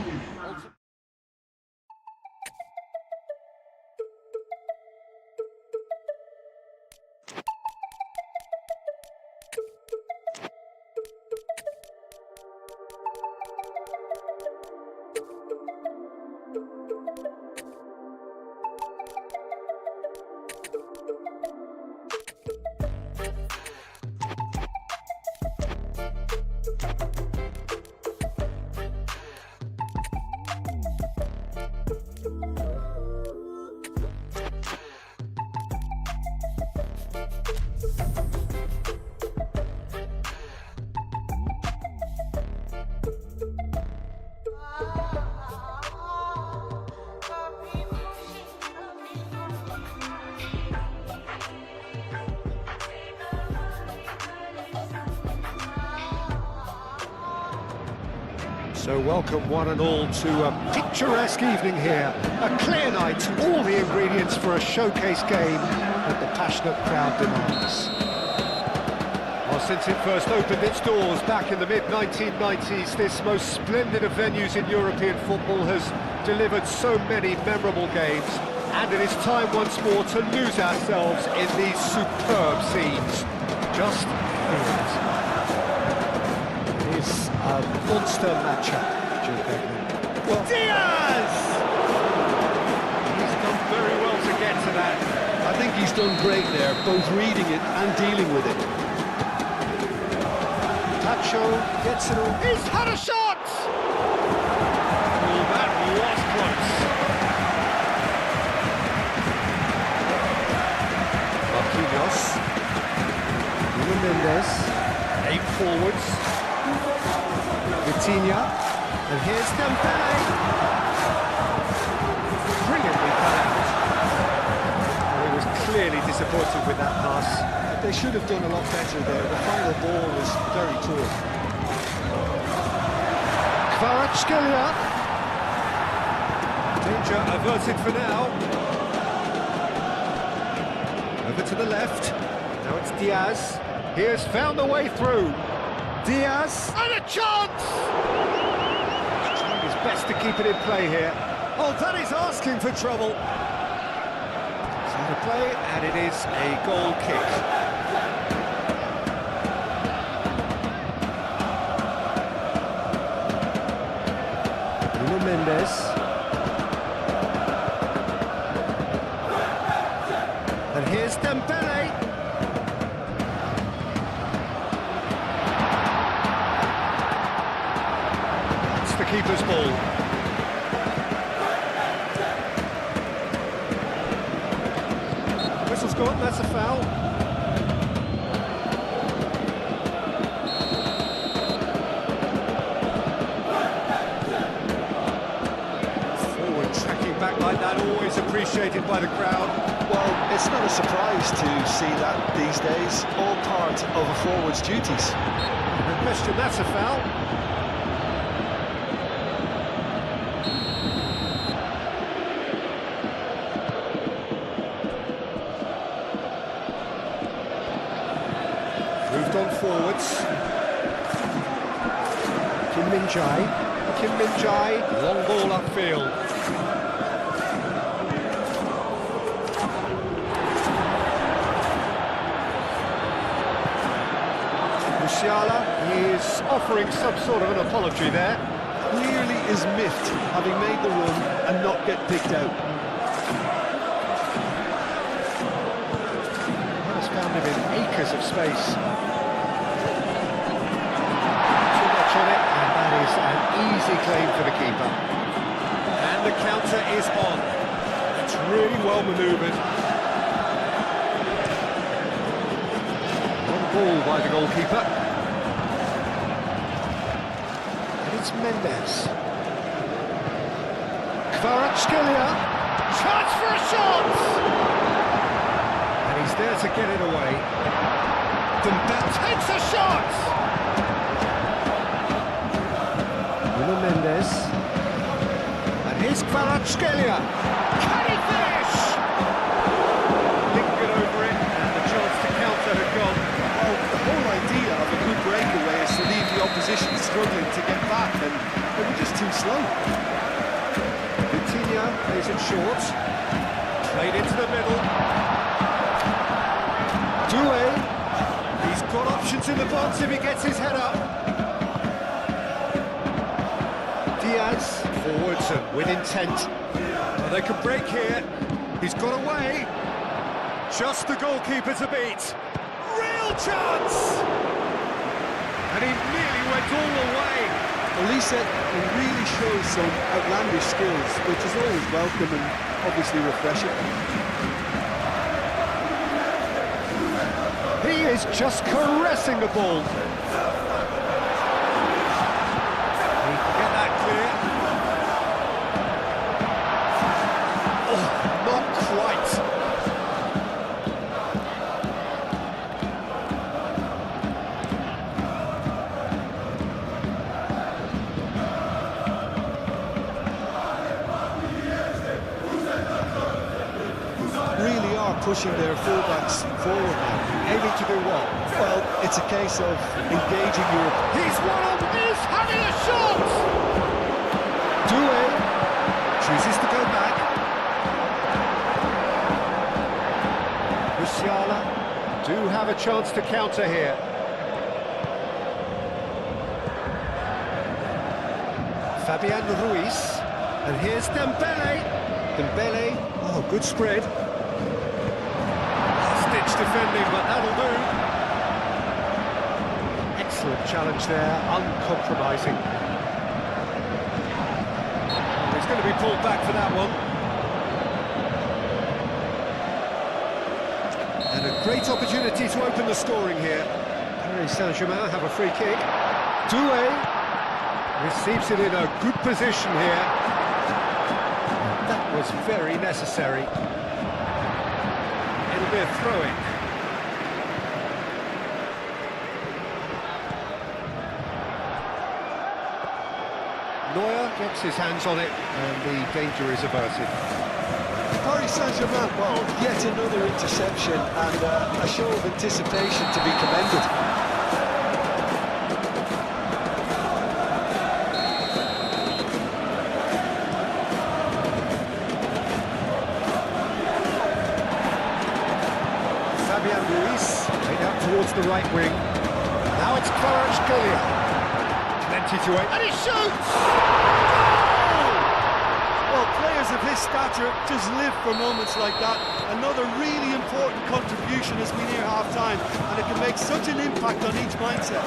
So welcome one and all to a picturesque evening here. A clear night, all the ingredients for a showcase game that the passionate crowd demands. Well, since it first opened its doors back in the mid-1990s, this most splendid of venues in European football has delivered so many memorable games, and it is time once more to lose ourselves in these superb scenes. Just feel it. Is a monster matchup, well, Diaz! He's done very well to get to that. I think he's done great there, both reading it and dealing with it. Tacho gets it all. He's had a shot! Oh, that was close. Marquinhos. Nuno Mendes. 8 forwards. Vitinha, and here's Dembele. Brilliantly cut out. Well, he was clearly disappointed with that pass. They should have done a lot better there. The final ball was very poor. Kvaratskhelia. Danger averted for now. Over to the left. Now it's Diaz. He has found a way through. Diaz, and a chance! He's trying his best to keep it in play here. Oh, that is asking for trouble. It's out of play, and it is a goal kick. Nuno Mendes. And here's Dembele. The keeper's ball. Whistle's gone, that's a foul. Forward tracking back like that, always appreciated by the crowd. Well, it's not a surprise to see that these days, all part of a forward's duties. No question, that's a foul. Moved on forwards. Kim Min-jae, long ball upfield. Musiala is offering some sort of an apology there. Clearly is miffed, having made the run and not get picked out. Has found him in acres of space. On it, and that is an easy claim for the keeper. And the counter is on. It's really well manoeuvred. One ball by the goalkeeper. And it's Mendes. Kvaratskhelia. Chance for a shot! And he's there to get it away. Dembele takes a shot! Nuno Mendes. And here's Kvaratskhelia. Can he finish? Didn't get over it, and the chance to counter had gone. Well, the whole idea of a good breakaway is to leave the opposition struggling to get back, and they were just too slow. Vitinha plays it short. Played into the middle. Doué. He's got options in the box if he gets his head up. Diaz forwards and with intent. Well, they can break here. He's got away. Just the goalkeeper to beat. Real chance! And he nearly went all the way. Elisa really shows some outlandish skills, which is always welcome and obviously refreshing. He is just caressing the ball. He can get that clear. Oh, not quite. Really are pushing their fullbacks forward now. Aiming to do what? Well, it's a case of engaging your... He's one of these having a shot! Doué chooses to go back. Musiala do have a chance to counter here. Fabian Ruiz. And here's Dembele. Dembele, oh, good spread. Last-ditch defending, but that'll do. Excellent challenge there, uncompromising. He's going to be pulled back for that one. And a great opportunity to open the scoring here. Paris Saint-Germain have a free kick. Doué receives it in a good position here. That was very necessary. It'll be a throw-in. Neuer gets his hands on it, and the danger is averted. Paris Saint-Germain, well, yet another interception and a show of anticipation to be commended. Fabian Ruiz laid out towards the right wing. Now it's Kvaratskhelia. Plenty to aim, and he shoots! Goal! Well, players of his stature just live for moments like that. Another really important contribution as we near half-time, and it can make such an impact on each mindset.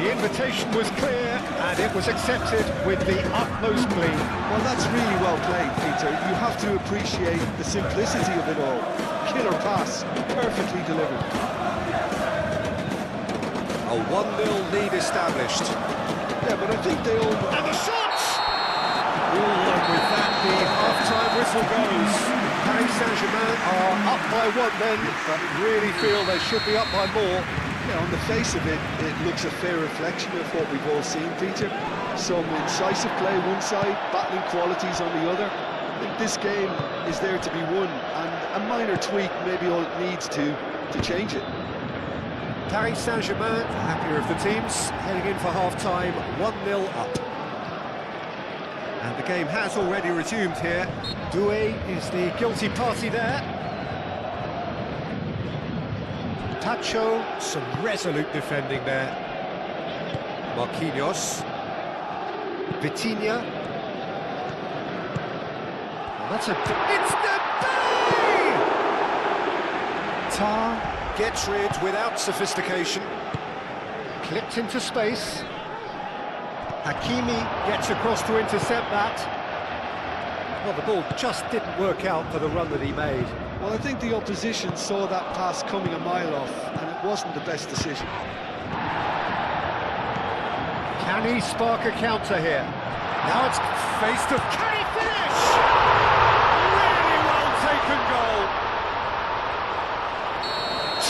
The invitation was clear, and it was accepted with the utmost glee. Well, that's really well played, Peter. You have to appreciate the simplicity of it all. Killer pass, perfectly delivered. A 1-0 lead established. Yeah, but I think they all... And the shot! Oh, and with that, the half-time whistle goes. Paris Saint-Germain are up by one then, but really feel they should be up by more. Yeah, on the face of it, it looks a fair reflection of what we've all seen, Peter. Some incisive play one side, battling qualities on the other. I think this game is there to be won, and a minor tweak may be all it needs to change it. Paris Saint-Germain, the happier of the teams, heading in for half-time, 1-0 up. And the game has already resumed here. Doué is the guilty party there. Tacho, some resolute defending there. Marquinhos. Vitinha. Well, that's a... It's Dembele! Tar gets rid without sophistication. Clipped into space. Hakimi gets across to intercept that. Well, the ball just didn't work out for the run that he made. Well, I think the opposition saw that pass coming a mile off, and it wasn't the best decision. Can he spark a counter here? Now it's faced to... Can he finish? Really well taken goal.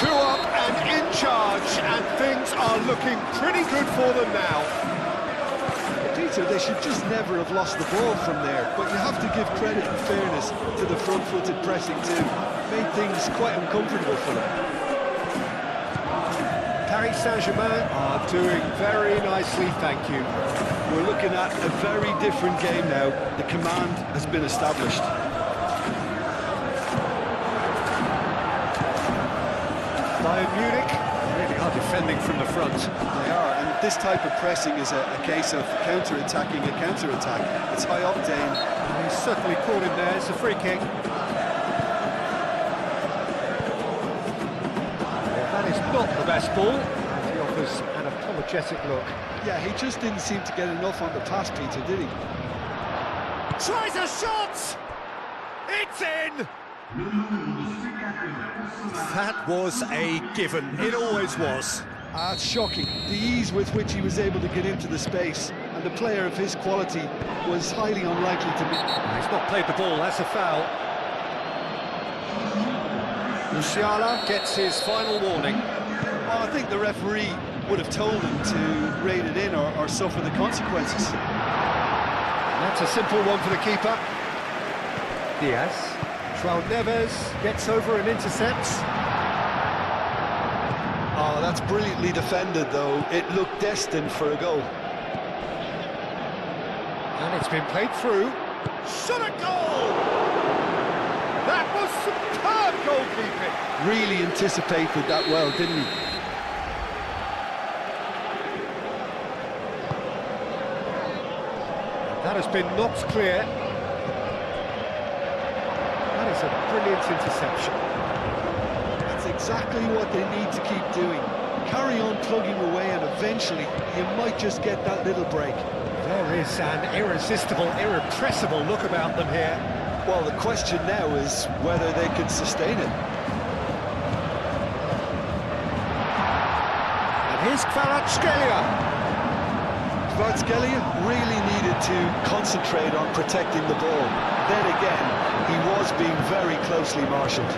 2 up and in charge, and things are looking pretty good for them now. Peter, they should just never have lost the ball from there, but you have to give credit and fairness to the front-footed pressing too. Made things quite uncomfortable for them. Paris Saint-Germain are doing very nicely, thank you. We're looking at a very different game now. The command has been established. Bayern Munich really are defending from the front. They are, and this type of pressing is a case of counter-attacking a counter-attack. It's high octane. He's certainly caught him there. It's a free kick. That is not the best ball, and he offers an apologetic look. Yeah, he just didn't seem to get enough on the pass, Peter, did he? Tries a shot! It's in! That was a given. It always was. It's shocking. The ease with which he was able to get into the space, and the player of his quality was highly unlikely to be... He's not played the ball, that's a foul. Musiala gets his final warning. Well, I think the referee would have told him to rein it in or suffer the consequences. That's a simple one for the keeper. Diaz. João Neves gets over and intercepts. Oh, that's brilliantly defended, though. It looked destined for a goal. And it's been played through. Shot a goal! That was superb goalkeeping. Really anticipated that well, didn't he? That has been knocked clear. That is a brilliant interception. That's exactly what they need to keep doing. Carry on plugging away, and eventually you might just get that little break. There is an irresistible, irrepressible look about them here. Well, the question now is whether they can sustain it. And here's Kvaratskhelia. Kvaratskhelia really needed to concentrate on protecting the ball. Then again, he was being very closely marshalled.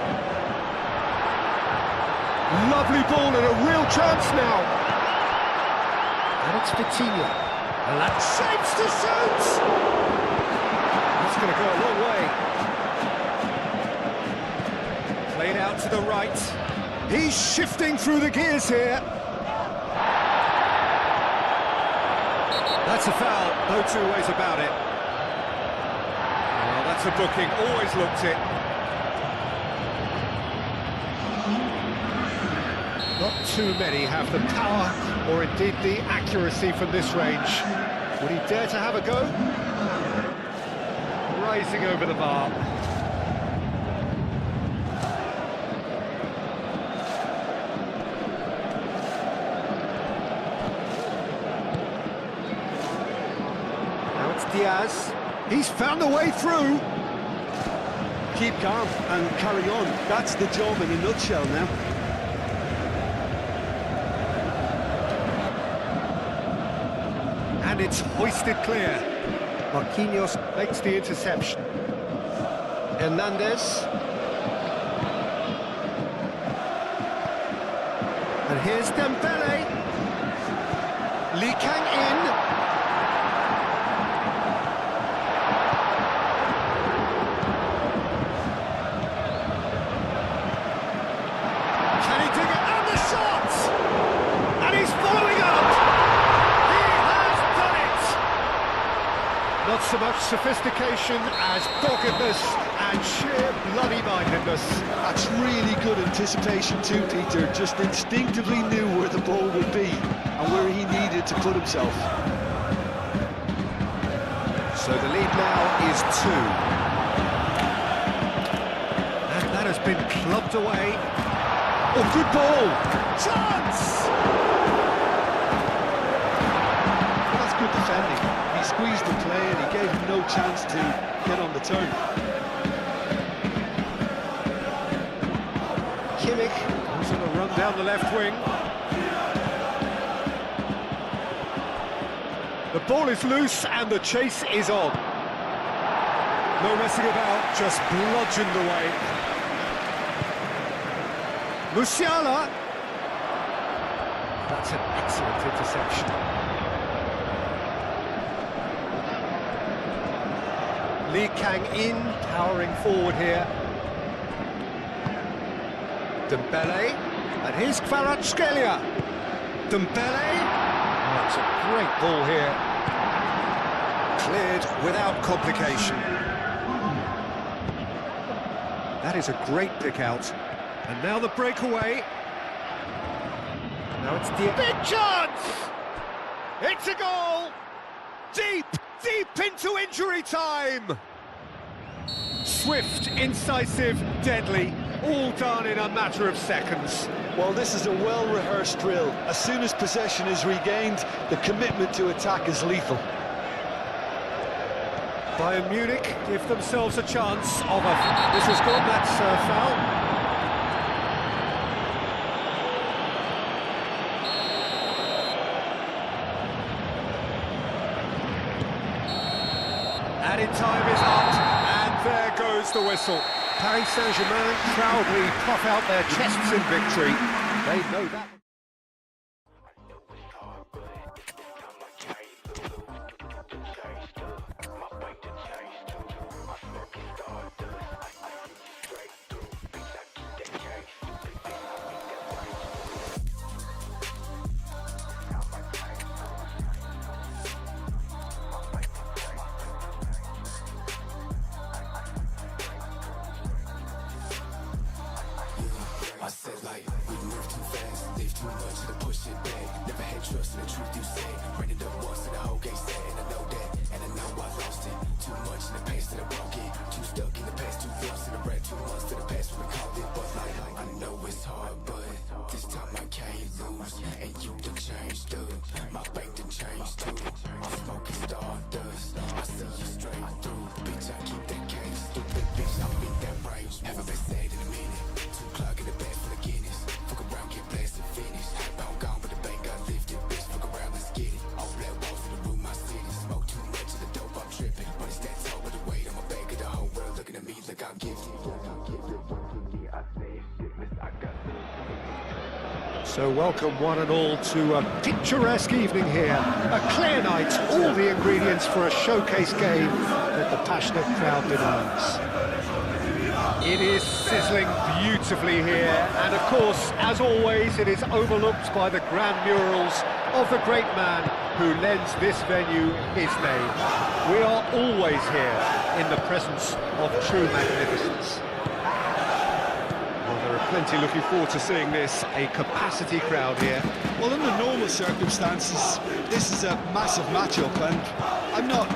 Lovely ball and a real chance now. And it's Vitinha. And that shapes to shoot! That's going to go a long way. Played out to the right. He's shifting through the gears here. That's a foul, no two ways about it. Oh, that's a booking, always looked it. Not too many have the power or indeed the accuracy from this range. Would he dare to have a go? Rising over the bar. Now it's Diaz. He's found a way through. Keep calm and carry on. That's the job in a nutshell now. And it's hoisted clear. Marquinhos makes the interception. Hernandez. And here's Dembele. Lee Kang in. Can he dig it? And the shot! And he's following up! Not so much sophistication as doggedness and sheer bloody-mindedness. That's really good anticipation too, Peter. Just instinctively knew where the ball would be and where he needed to put himself. So the lead now is 2. And that has been clubbed away. Oh, good ball! Chance! Well, that's good defending. He he squeezed the play and he gave him no chance to get on the turn. Kimmich goes on a run down the left wing. The ball is loose and the chase is on. No messing about, just bludgeoned away. Musiala. That's an excellent interception. Lee Kang-in towering forward here. Dembele, and here's Kvaratskhelia. Dembele, oh, that's a great ball here. Cleared without complication. That is a great pick out. And now the breakaway. Now it's the big chance! It's a goal! Deep into injury time! Swift, incisive, deadly, all done in a matter of seconds. Well, this is a well-rehearsed drill. As soon as possession is regained, the commitment to attack is lethal. Bayern Munich give themselves a chance of a... This is good, that's foul. Added time is up, and there goes the whistle. Paris Saint-Germain proudly puff out their chests in victory. They know that. I said like, we move too fast, live too much to push it back. Never had trust in the truth you say. Ran it up once and the whole game said, and I know that, and I know I lost it. Too much in the past that I won't get. Too stuck in the past, too lost in the rat. 2 months to the past when we called it. But like, I know it's hard, but this time I can't lose. And you done changed up, my bank done changed too. I'm smoking stardust, I see you straight through. Bitch, I keep that case, stupid bitch, I'm in that range. Haven't been sad in a minute. 2 o'clock in the bed for the Guinness. Fuck around, get blasted, finish. Pound gone, but the bank got lifted. Bitch, fuck around, let's get it. All black walls in the room, my city. Smoke too much of the dope, I'm tripping. But it's that tall with the weight on my back of the whole world looking at me like I'm gifted. So welcome one and all to a picturesque evening here. A clear night, all the ingredients for a showcase game that the passionate crowd demands. It is sizzling beautifully here, and of course, as always, it is overlooked by the grand murals of the great man who lends this venue his name. We are always here in the presence of true magnificence. Well, there are plenty looking forward to seeing this, a capacity crowd here. Well, under normal circumstances, this is a massive matchup, and I'm not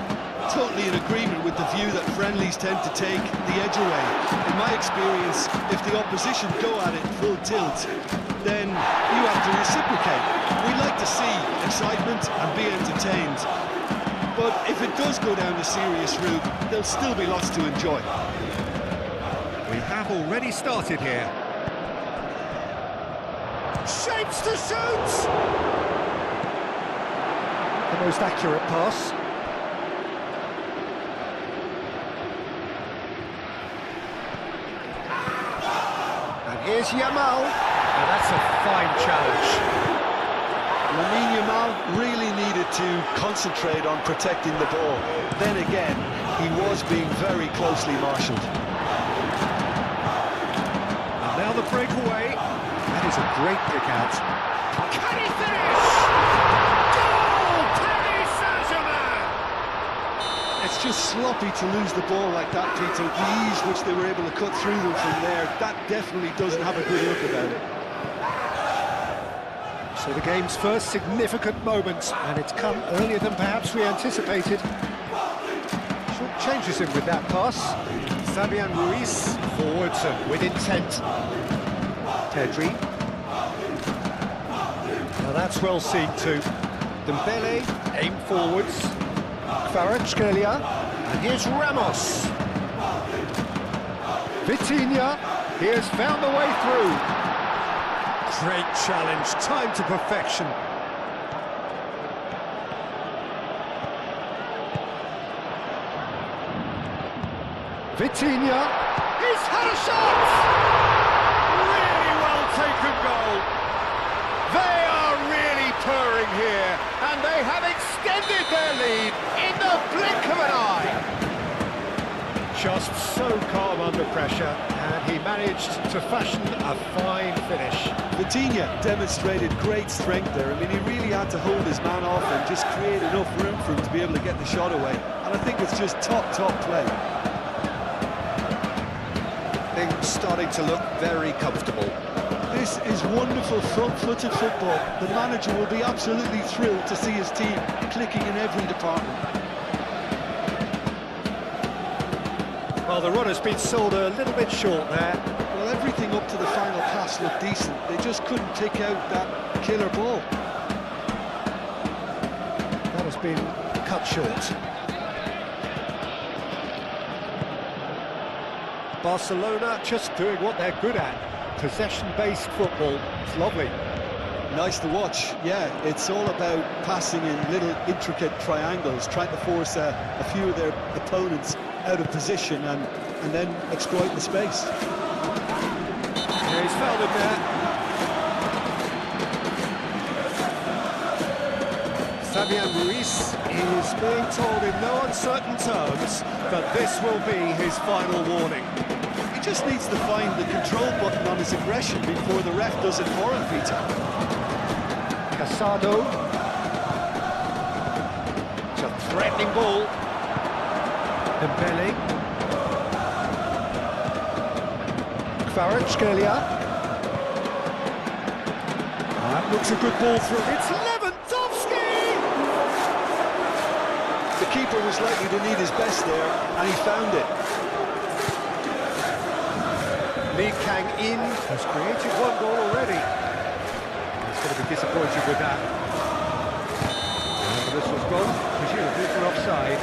totally in agreement with the view that friendlies tend to take the edge away. In my experience, if the opposition go at it full tilt, then you have to reciprocate. We like to see excitement and be entertained. But if it does go down the serious route, there'll still be lots to enjoy. We have already started here. Shapes to shoot! The most accurate pass. Here's Yamal, and that's a fine challenge. Lamine Yamal really needed to concentrate on protecting the ball. Then again, he was being very closely marshalled. And now the breakaway. That is a great pick out. Can he finish? Goal! Paris Saint-Germain! It's just sloppy to lose the ball like that, Peter. The ease which they were able to cut through them from there, that definitely doesn't have a good look about it. So the game's first significant moment, and it's come earlier than perhaps we anticipated. Short changes him with that pass. Fabian Ruiz forwards and with intent. Pedri. Now that's well seen too. Dembele aim forwards. Kvaratskhelia, and here's Ramos. Vitinha, he has found the way through. Great challenge, time to perfection. Vitinha, he's had a shot! Really well taken goal. They are really purring here, and they have extended their lead in the blink of an eye. Just so calm under pressure, and he managed to fashion a fine finish. Vitinha demonstrated great strength there. I mean, he really had to hold his man off and just create enough room for him to be able to get the shot away. And I think it's just top play. Things starting to look very comfortable. This is wonderful front-footed football. The manager will be absolutely thrilled to see his team clicking in every department. Well, the run has been sold a little bit short there. Well, everything up to the final pass looked decent. They just couldn't take out that killer ball. That has been cut short. Barcelona just doing what they're good at. Possession-based football. It's lovely. Nice to watch. Yeah, it's all about passing in little intricate triangles, trying to force a few of their opponents out of position and then exploit the space. Yeah, he's fouled him there. Fabian Ruiz is being told in no uncertain terms that this will be his final warning. He just needs to find the control button on his aggression before the ref does it for him, Peter. Casado. It's a threatening ball. Dembele. Kvaratskhelia. That looks a good ball through. It's Lewandowski! The keeper was likely to need his best there, and he found it. Lee Kang-in has created one goal already. He's going to be disappointed with that. And this was gone, presumably for offside.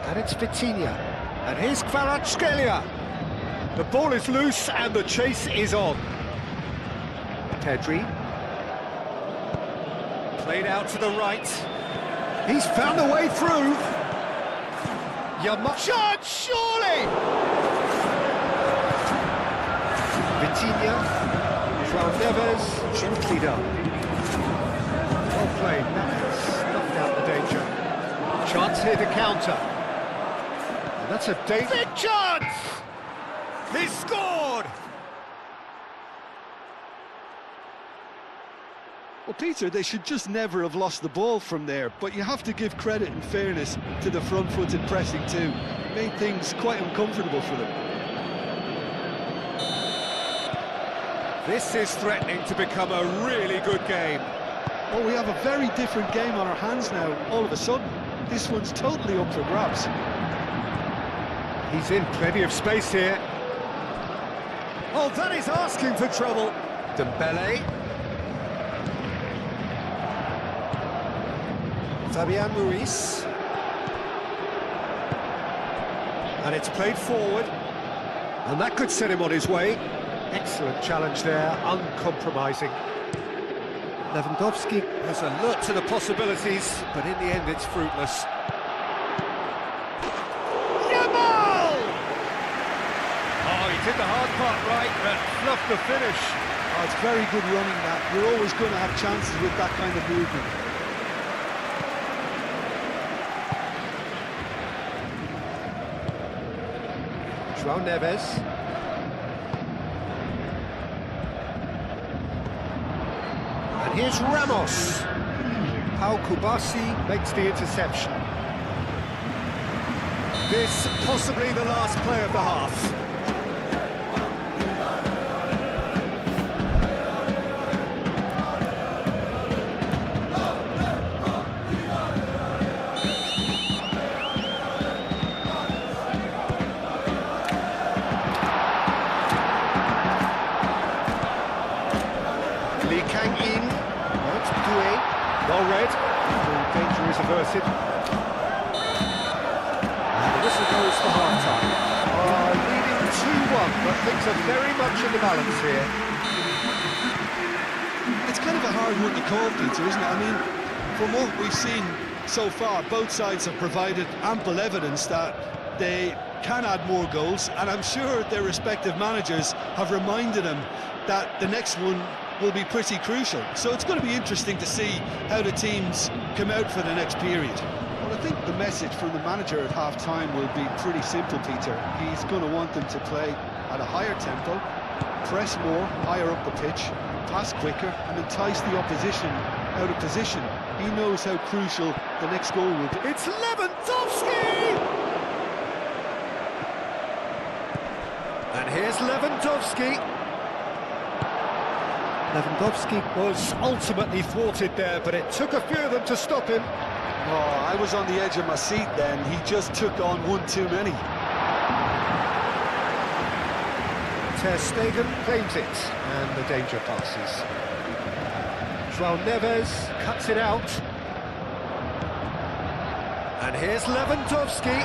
And it's Vitinha. And here's Kvaratskhelia. The ball is loose and the chase is on. Pedri. Played out to the right. He's found a way through. Shot, surely! Vitinha. João Neves. Gently done. Well played. That has snuffed out the danger. Chance here to counter. And that's a big chance! He scored! Well, Peter, they should just never have lost the ball from there, but you have to give credit and fairness to the front-footed pressing too. It made things quite uncomfortable for them. This is threatening to become a really good game. Well, we have a very different game on our hands now, all of a sudden. This one's totally up for grabs. He's in plenty of space here. Oh, that is asking for trouble. Dembele. Fabian Ruiz. And it's played forward. And that could set him on his way. Excellent challenge there, uncompromising. Lewandowski has a look to the possibilities, but in the end it's fruitless. Did the hard part right, but fluffed the finish. Oh, it's very good running that. You're always going to have chances with that kind of movement. João Neves. And here's Ramos. Pau Kubasi makes the interception. This possibly the last play of the half. Well read. The danger is averted. And the whistle goes for half-time. Leading 2-1, but things are very much in the balance here. It's kind of a hard one to call, Peter, isn't it? I mean, from what we've seen so far, both sides have provided ample evidence that they can add more goals, and I'm sure their respective managers have reminded them that the next one will be pretty crucial. So it's going to be interesting to see how the teams come out for the next period. Well, I think the message from the manager at half-time will be pretty simple, Peter. He's going to want them to play at a higher tempo, press more, higher up the pitch, pass quicker, and entice the opposition out of position. He knows how crucial the next goal will be. It's Lewandowski! And here's Lewandowski. Lewandowski was ultimately thwarted there, but it took a few of them to stop him. Oh, I was on the edge of my seat then. He just took on one too many. Ter Stegen claims it, and the danger passes. João Neves cuts it out. And here's Lewandowski.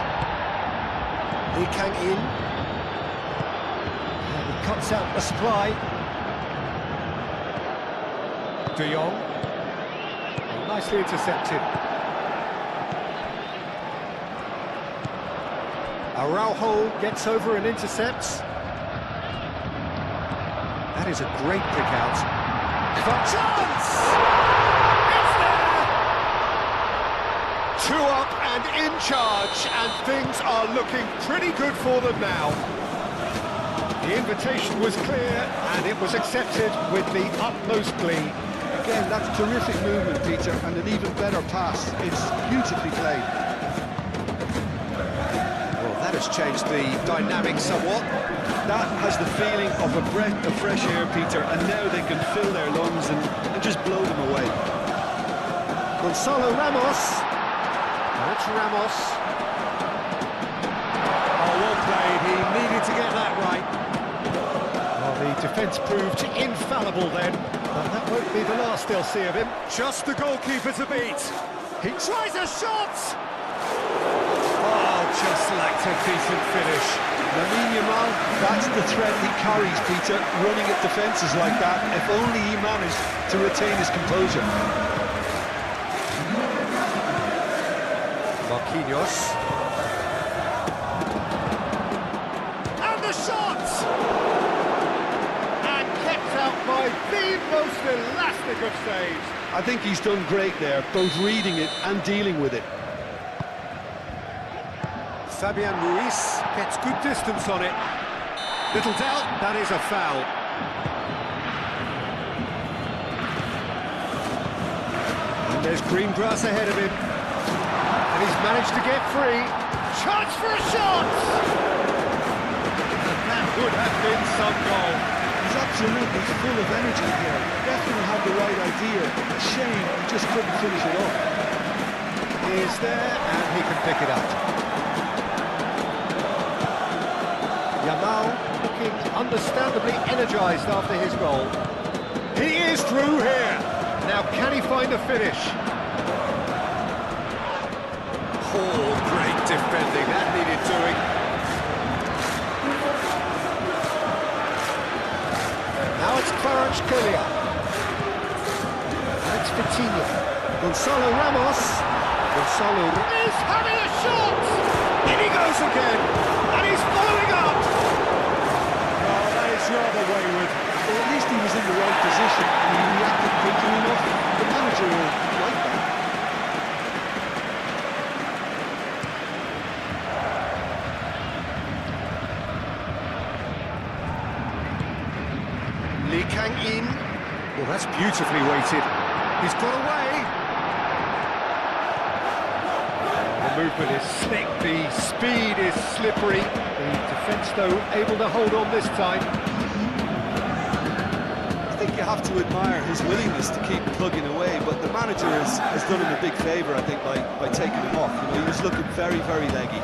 Lee Kang-in. And he cuts out the supply. De Jong. Nicely intercepted. Araujo gets over and intercepts. That is a great pick out. Chance! It's there! 2 up and in charge, and things are looking pretty good for them now. The invitation was clear, and it was accepted with the utmost glee. Again, that's terrific movement, Peter, and an even better pass. It's beautifully played. Well, that has changed the dynamic somewhat. That has the feeling of a breath of fresh air, Peter, and now they can fill their lungs and just blow them away. Gonzalo Ramos. That's Ramos. Oh, well played. He needed to get that right. Well, the defence proved infallible then, but that won't be the last they'll see of him. Just the goalkeeper to beat. He tries a shot! Oh, just lacked a decent finish. Lamine Yamal, that's the threat he carries, Peter, running at defences like that. If only he managed to retain his composure. Marquinhos. And the shot! And kept out by the most elastic of saves. I think he's done great there, both reading it and dealing with it. Fabian Ruiz gets good distance on it. Little doubt, that is a foul. And there's green grass ahead of him. And he's managed to get free. Chance for a shot! That would have been some goal. He's absolutely full of energy here. Definitely had the right idea. A shame he just couldn't finish it off. He is there, and he can pick it up. Yamal looking understandably energised after his goal. He is through here. Now can he find a finish? Oh, great defending. That needed doing. Now it's Kvaratskhelia. That's Vitinha. Gonzalo Ramos. Gonzalo is having a shot! In he goes again. And he's following up. Oh, that is rather wayward. Well, at least he was in the right position and he reacted quickly enough. The manager will like that. Lee Kang-in. Well, that's beautifully weighted. He's got away. The movement is slick, the speed is slippery. The defence, though, able to hold on this time. I think you have to admire his willingness to keep plugging away, but the manager has done him a big favour, I think, by taking him off. You know, he was looking very, very leggy.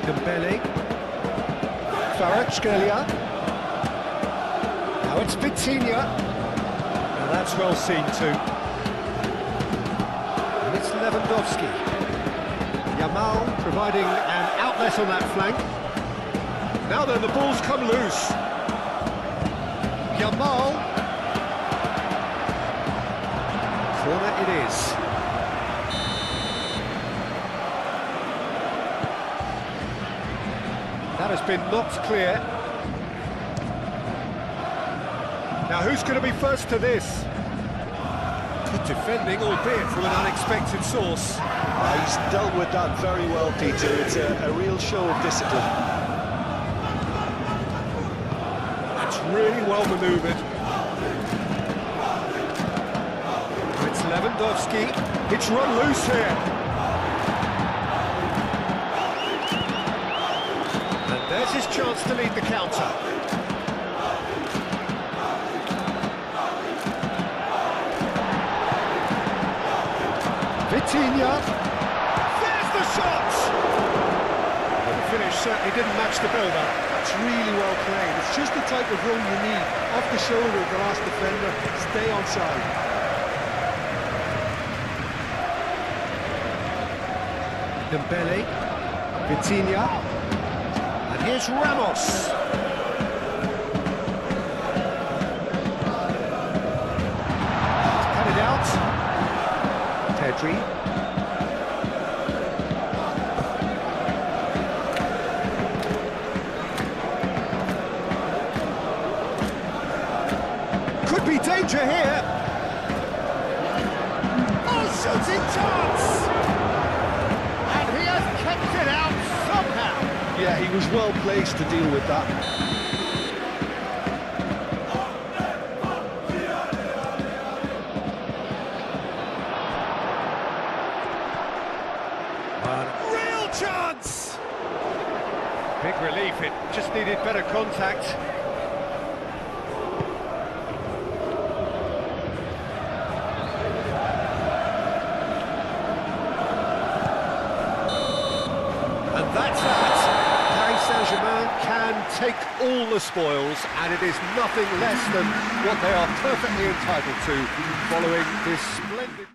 Dembele. Kvaratskhelia. Now it's Vitinha. Now that's well seen too. And it's Lewandowski. Yamal providing an outlet on that flank. Now then, the ball's come loose. Yamal. Corner it is. That has been knocked clear. Now who's going to be first to this? Good defending, albeit from an unexpected source. He's dealt with that very well, Peter. It's a real show of discipline. That's really well manoeuvred. It's Lewandowski. It's run loose here. And there's his chance to lead the counter. Vitinha. There's the shot! Well, the finish certainly didn't match the build-up. It's really well played. It's just the type of run you need. Off the shoulder of the last defender. Stay onside. Dembele, Vitinha, and here's Ramos. Cut it out. Pedri. Could be danger here. Oh, shooting chance! Kept it out somehow. Yeah, he was well placed to deal with that. Real chance! Big relief, it just needed better contact. And that's that. Paris Saint-Germain can take all the spoils, and it is nothing less than what they are perfectly entitled to following this splendid...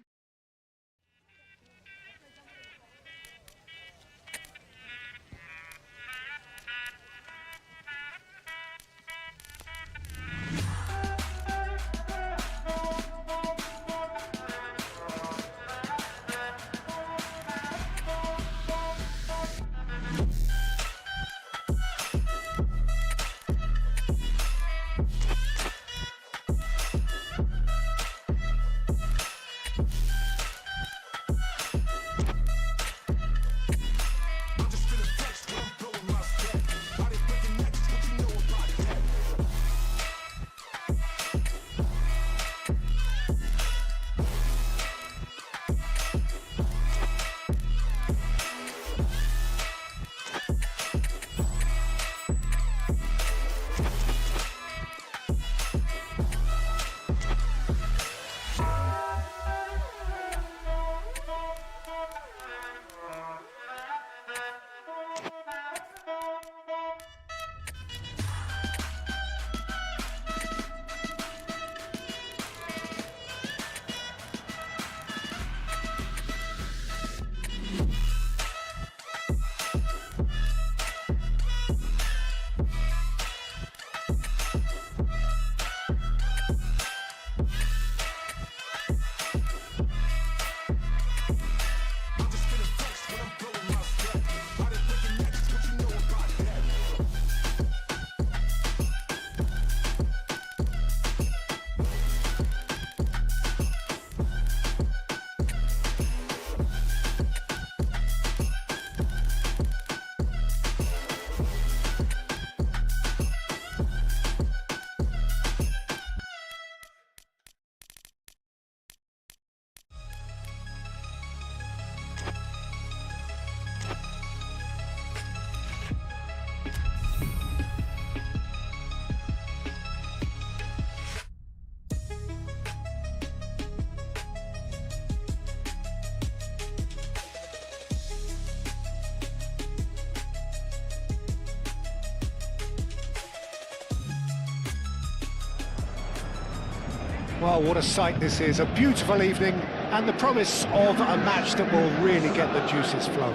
Well, what a sight this is. A beautiful evening and the promise of a match that will really get the juices flowing.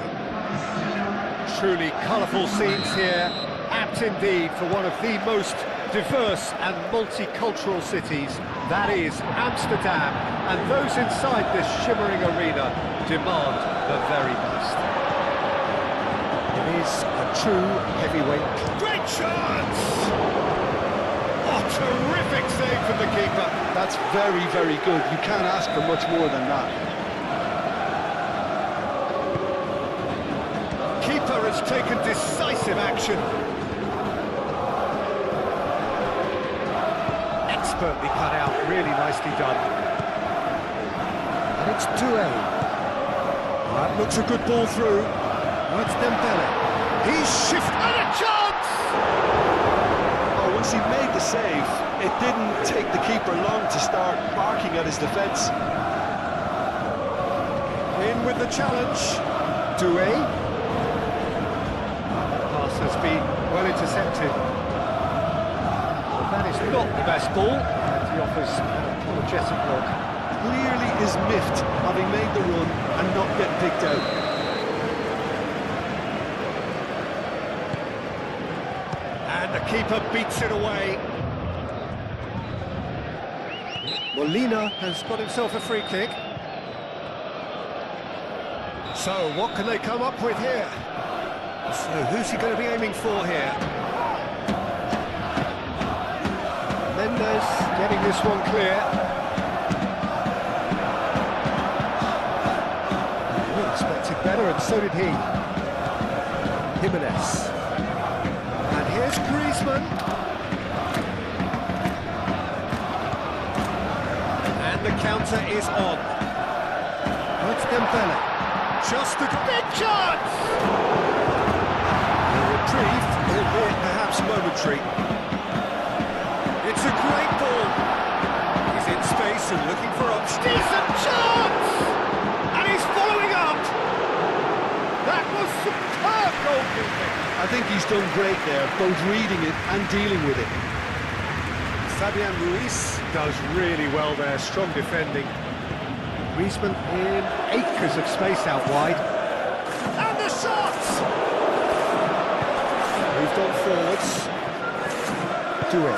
Truly colourful scenes here. Apt indeed for one of the most diverse and multicultural cities. That is Amsterdam. And those inside this shimmering arena demand the very best. It is a true heavyweight. Great chance! Oh, terrific save from the keeper. That's very, very good. You can't ask for much more than that. Keeper has taken decisive action. Expertly cut out, really nicely done. And it's Doué. That looks a good ball through. Now it's Dembele. He's shifted and a chance! Oh, once he made the save, it didn't take the keeper long to start barking at his defence. In with the challenge. Doué. Pass has been well intercepted. Well, that is not the best ball. And he offers an apologetic look. Clearly is miffed having made the run and not get picked out. And the keeper beats it away. Molina has got himself a free kick. So, what can they come up with here? So, who's he going to be aiming for here? Mendes getting this one clear. He expected better, and so did he. Jimenez. And here's Griezmann. And the counter is on. That's Dembele. Just a big chance! A reprieve, albeit perhaps momentary. It's a great ball. He's in space and looking for options. Decent chance! And he's following up! That was superb goalkeeping! I think he's done great there, both reading it and dealing with it. Fabian Ruiz does really well there, strong defending. Griezmann in acres of space out wide. And the shot! Moved on forwards. Doué.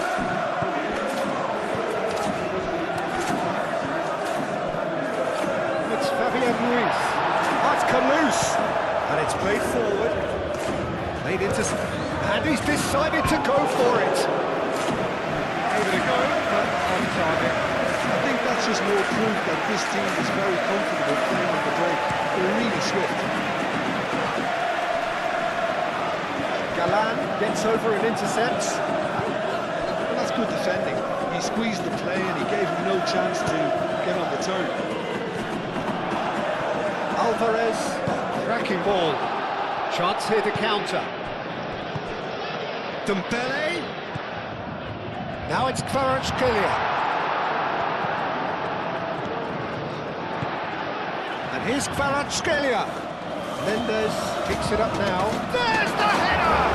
It's Fabian Ruiz. Oh, it's come loose. And it's played forward. Played into... And he's decided to go for it. Gave it a go, but on target. I think that's just more proof that this team is very comfortable playing on the break. They're really swift. Galan gets over and intercepts. And that's good defending. He squeezed the play and he gave him no chance to get on the turn. Alvarez, cracking ball. Chance here to counter. Dembele. Now it's Kvaratskhelia. And here's Kvaratskhelia. Mendes picks it up now. There's the header!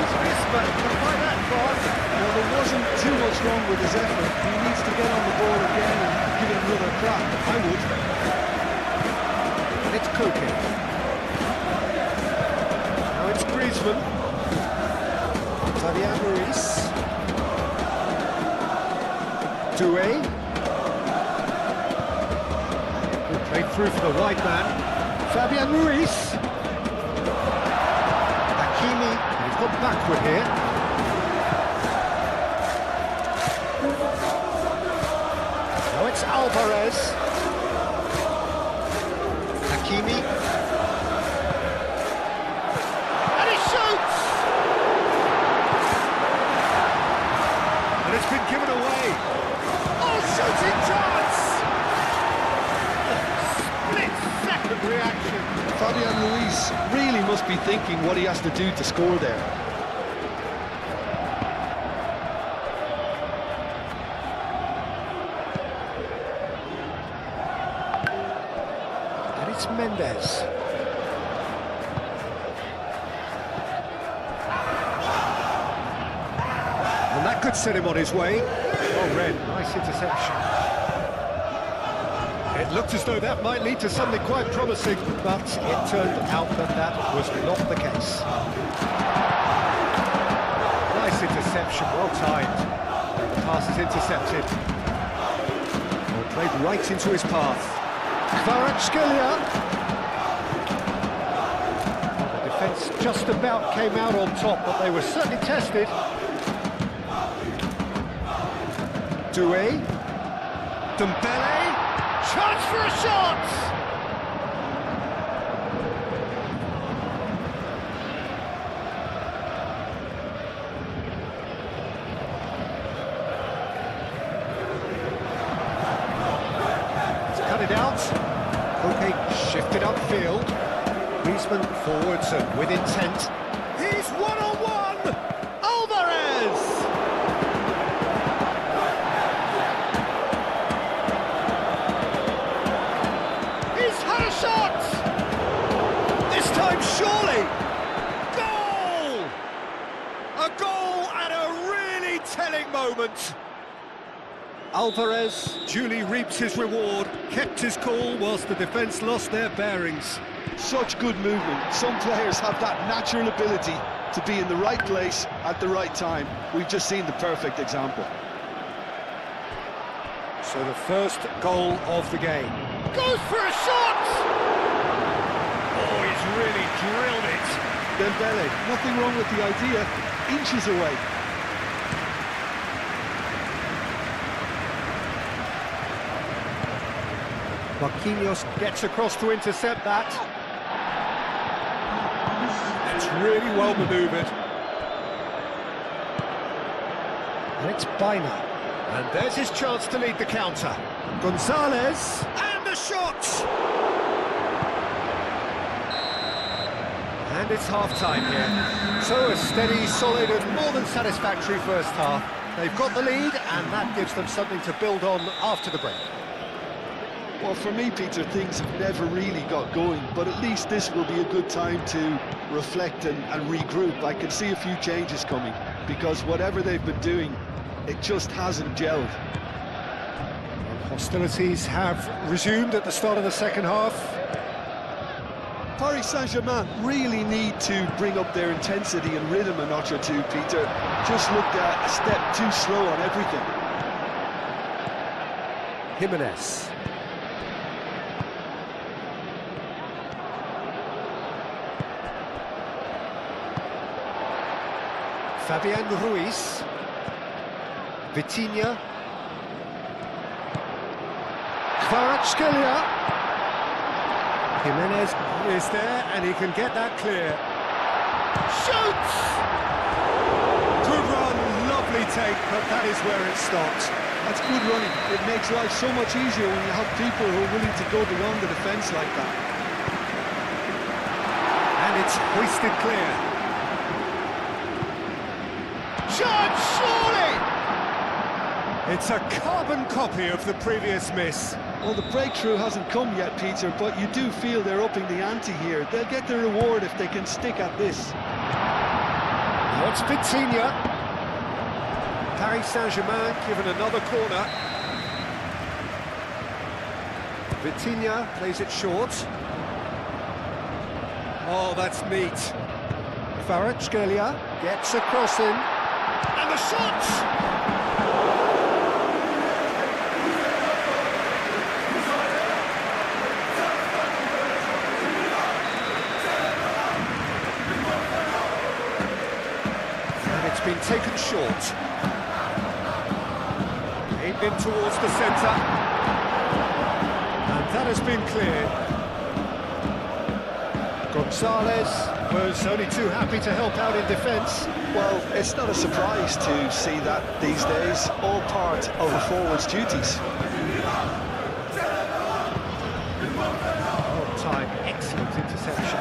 He's missed, but not by that far. Well, there wasn't too much wrong with his effort. He needs to get on the ball again and give it another crack. I would. And it's Koke. Now it's Griezmann. Fabian Ruiz. Doué. Good play through for the wide man. Fabian Ruiz. Hakimi. He's gone backward here. Now it's Alvarez. Hakimi. And he shoots! And it's been given away. Oh, shooting chance! Split-second reaction. Fabian Ruiz really must be thinking what he has to do to score there. And it's Mendes. And And that could set him on his way. Well read, nice interception. It looked as though that might lead to something quite promising, but it turned out that that was not the case. Nice interception, well timed. The pass is intercepted. Well, played right into his path. Kvaratskhelia. Well, the defence just about came out on top, but they were certainly tested. Doué. Dembele. Chance for a shot! Cut it out. Koke shifted upfield. Griezmann forwards and with intent. He's one-on-one! Alvarez! He's had a shot! This time surely! Goal! A goal at a really telling moment. Alvarez duly reaps his reward, kept his cool whilst the defence lost their bearings. Such good movement. Some players have that natural ability to be in the right place at the right time. We've just seen the perfect example. So the first goal of the game. Goes for a shot! Oh, he's really drilled it. Dembele, nothing wrong with the idea. Inches away. Marquinhos gets across to intercept that. It's really well manoeuvred. And it's Baina. And there's his chance to lead the counter. Gonzalez, and the shot! And it's half-time here. So a steady, solid and more than satisfactory first half. They've got the lead and that gives them something to build on after the break. Well, for me, Peter, things have never really got going, but at least this will be a good time to reflect and regroup. I can see a few changes coming, because whatever they've been doing, it just hasn't gelled. Hostilities have resumed at the start of the second half. Paris Saint-Germain really need to bring up their intensity and rhythm a notch or two, Peter. Just looked a step too slow on everything. Jimenez. Fabian Ruiz. Vitinha. Kvaratskhelia. Jimenez is there and he can get that clear. Shoots! Good run, lovely take, but that is where it stopped. That's good running. It makes life so much easier when you have people who are willing to go beyond the defence like that. And it's hoisted clear. Shot, surely! It's a carbon copy of the previous miss. Well, the breakthrough hasn't come yet, Peter, but you do feel they're upping the ante here. They'll get the reward if they can stick at this. Now it's Vitinha. Paris Saint-Germain given another corner. Vitinha plays it short. Oh, that's neat. Kvaratskhelia gets a cross in. And the shot! And it's been taken short. Aimed in towards the centre. And that has been cleared. Gonzalez was only too happy to help out in defence. Well, it's not a surprise to see that these days, all part of a forward's duties. On time, excellent interception.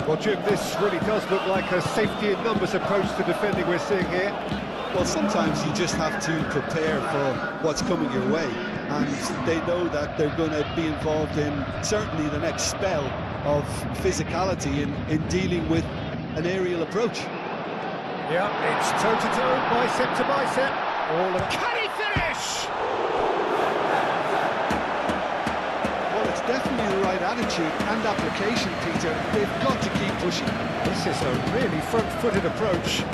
Well, Jim, this really does look like a safety in numbers approach to defending we're seeing here. Well, sometimes you just have to prepare for what's coming your way, and they know that they're going to be involved in certainly the next spell of physicality in dealing with an aerial approach. Yep, it's toe-to-toe, bicep to bicep. All of... Can he finish? Well, it's definitely the right attitude and application, Peter. They've got to keep pushing. This is a really front-footed approach.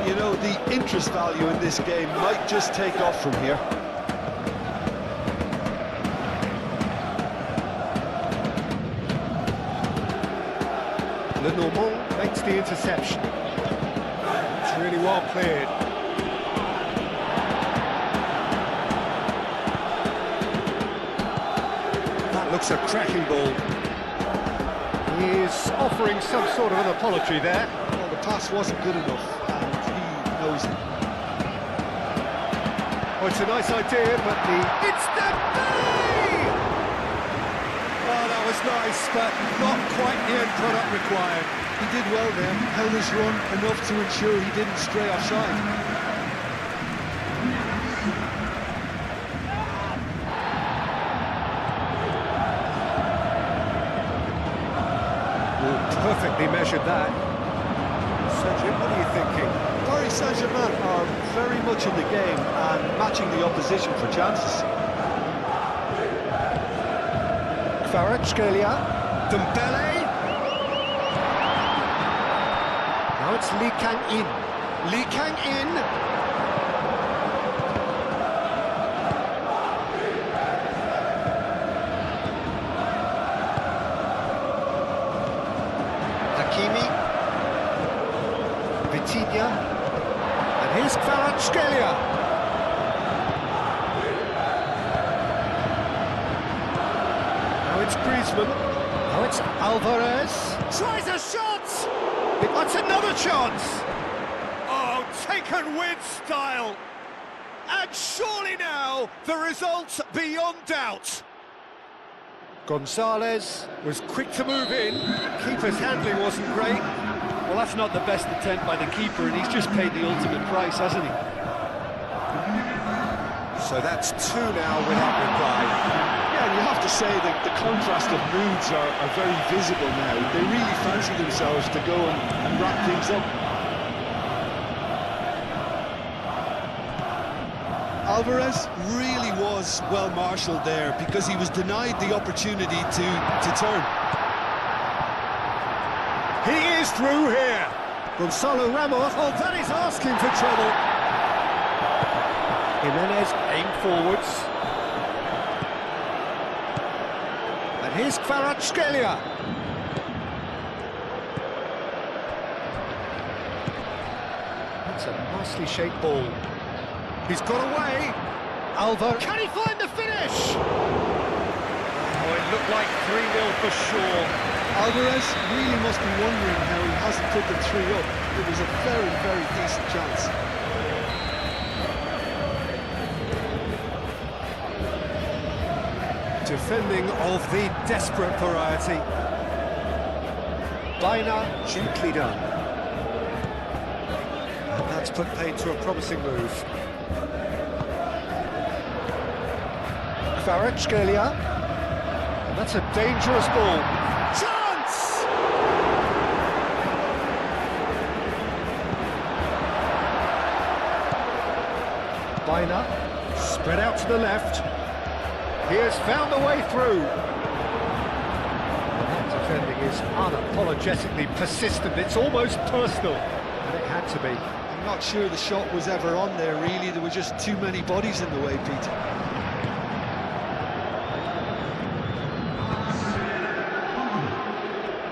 You know, the interest value in this game might just take off from here. Le Normand makes the interception. It's really well cleared. That looks a cracking ball. He is offering some sort of an apology there. Well, the pass wasn't good enough, and he knows it. Oh, it's a nice idea, but it's Dembele! Oh, that was nice, but not quite the end product required. He did well there, held his run enough to ensure he didn't stray offside. Perfectly measured that. Sergio, what are you thinking? Paris Saint-Germain are very much in the game and matching the opposition for chances. Kvaratskhelia, Dembele. Now it's Lee Kang-in. Lee Kang-in. Hakimi. Vitinha. And here's Kvaratskhelia. Now it's Griezmann. Now it's Alvarez. Tries a shot! That's another chance! Oh, taken with style! And surely now, the result's beyond doubt. Gonzalez was quick to move in. Keeper's handling wasn't great. Well, that's not the best attempt by the keeper, and he's just paid the ultimate price, hasn't he? So that's two now without reply. Yeah, and you have to say that the contrast of moods are very visible now. They really fancy themselves to go and wrap things up. Alvarez really was well marshalled there because he was denied the opportunity to turn. He is through here. Gonzalo Ramos, oh, that is asking for trouble. Jimenez aimed forwards. And here's Kvaratskhelia. That's a nicely shaped ball. He's got away. Alva, can he find the finish? Oh, it looked like 3-0 for sure. Alvarez really must be wondering how he hasn't put them 3 up. It was a very, very decent chance. Defending of the desperate variety. Baina gently done. And that's put paid to a promising move. Kvaratskhelia. And that's a dangerous ball. Chance! Baina spread out to the left. He has found a way through. That defending is unapologetically persistent. It's almost personal, and it had to be. I'm not sure the shot was ever on there, really. There were just too many bodies in the way, Peter.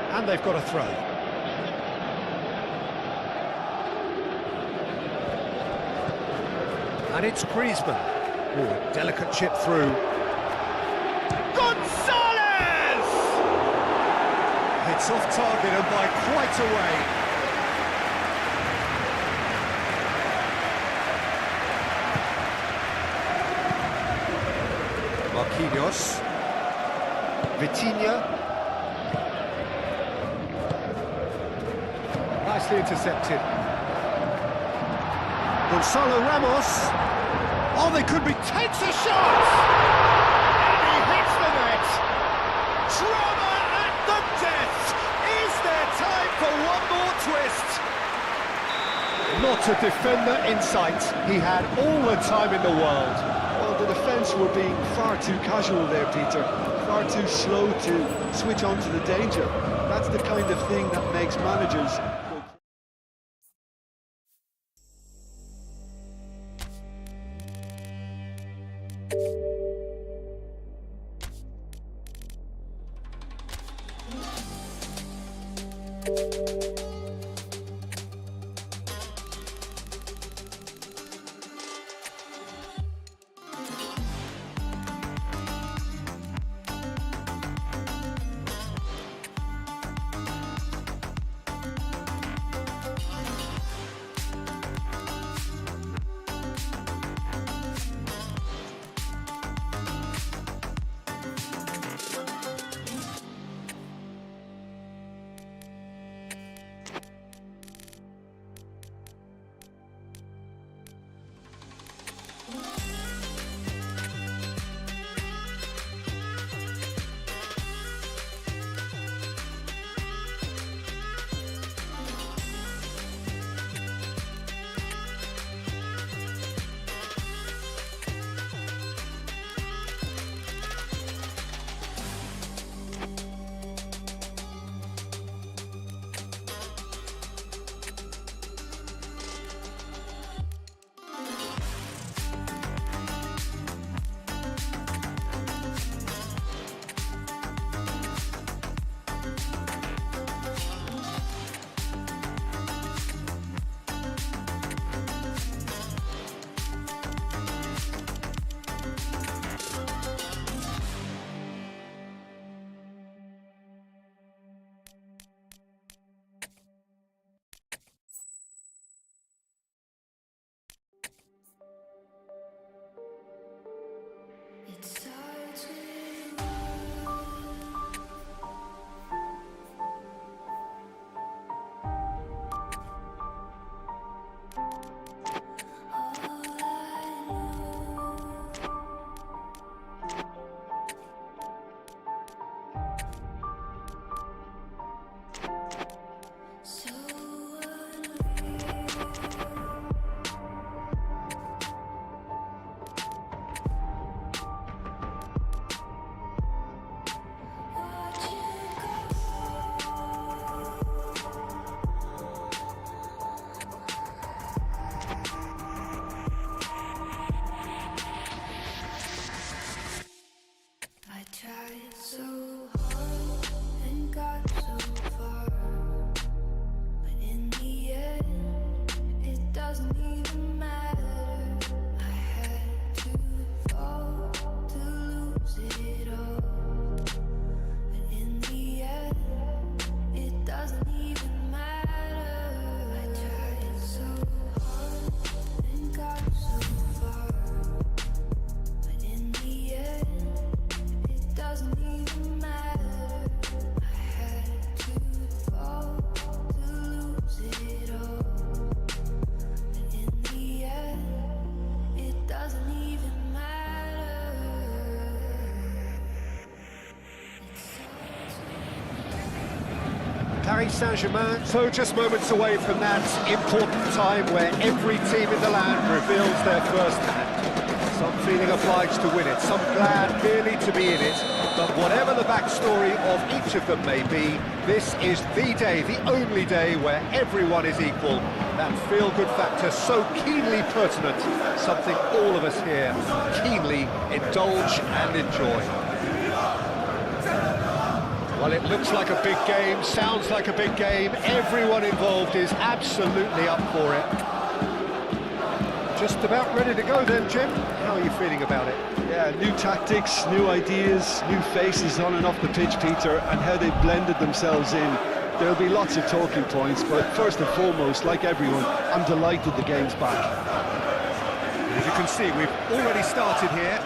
And they've got a throw. And it's Griezmann. Ooh, a delicate chip through. Gonzalez! It's off target and by quite a way. Marquinhos. Vitinha. Nicely intercepted. Gonzalo Ramos. Oh, they could be... Takes a shot! And he hits the net! Drama at the death! Is there time for one more twist? Not a defender in sight. He had all the time in the world. Well, the defence were being far too casual there, Peter. Far too slow to switch on to the danger. That's the kind of thing that makes managers go. Paris Saint-Germain, so just moments away from that important time where every team in the land reveals their first hand. Some feeling obliged to win it, some glad merely to be in it, but whatever the backstory of each of them may be, this is the day, the only day where everyone is equal. That feel-good factor so keenly pertinent, something all of us here keenly indulge and enjoy. Well, it looks like a big game, sounds like a big game. Everyone involved is absolutely up for it. Just about ready to go then, Jim. How are you feeling about it? Yeah, new tactics, new ideas, new faces on and off the pitch, Peter, and how they blended themselves in. There'll be lots of talking points, but first and foremost, like everyone, I'm delighted the game's back. As you can see, we've already started here.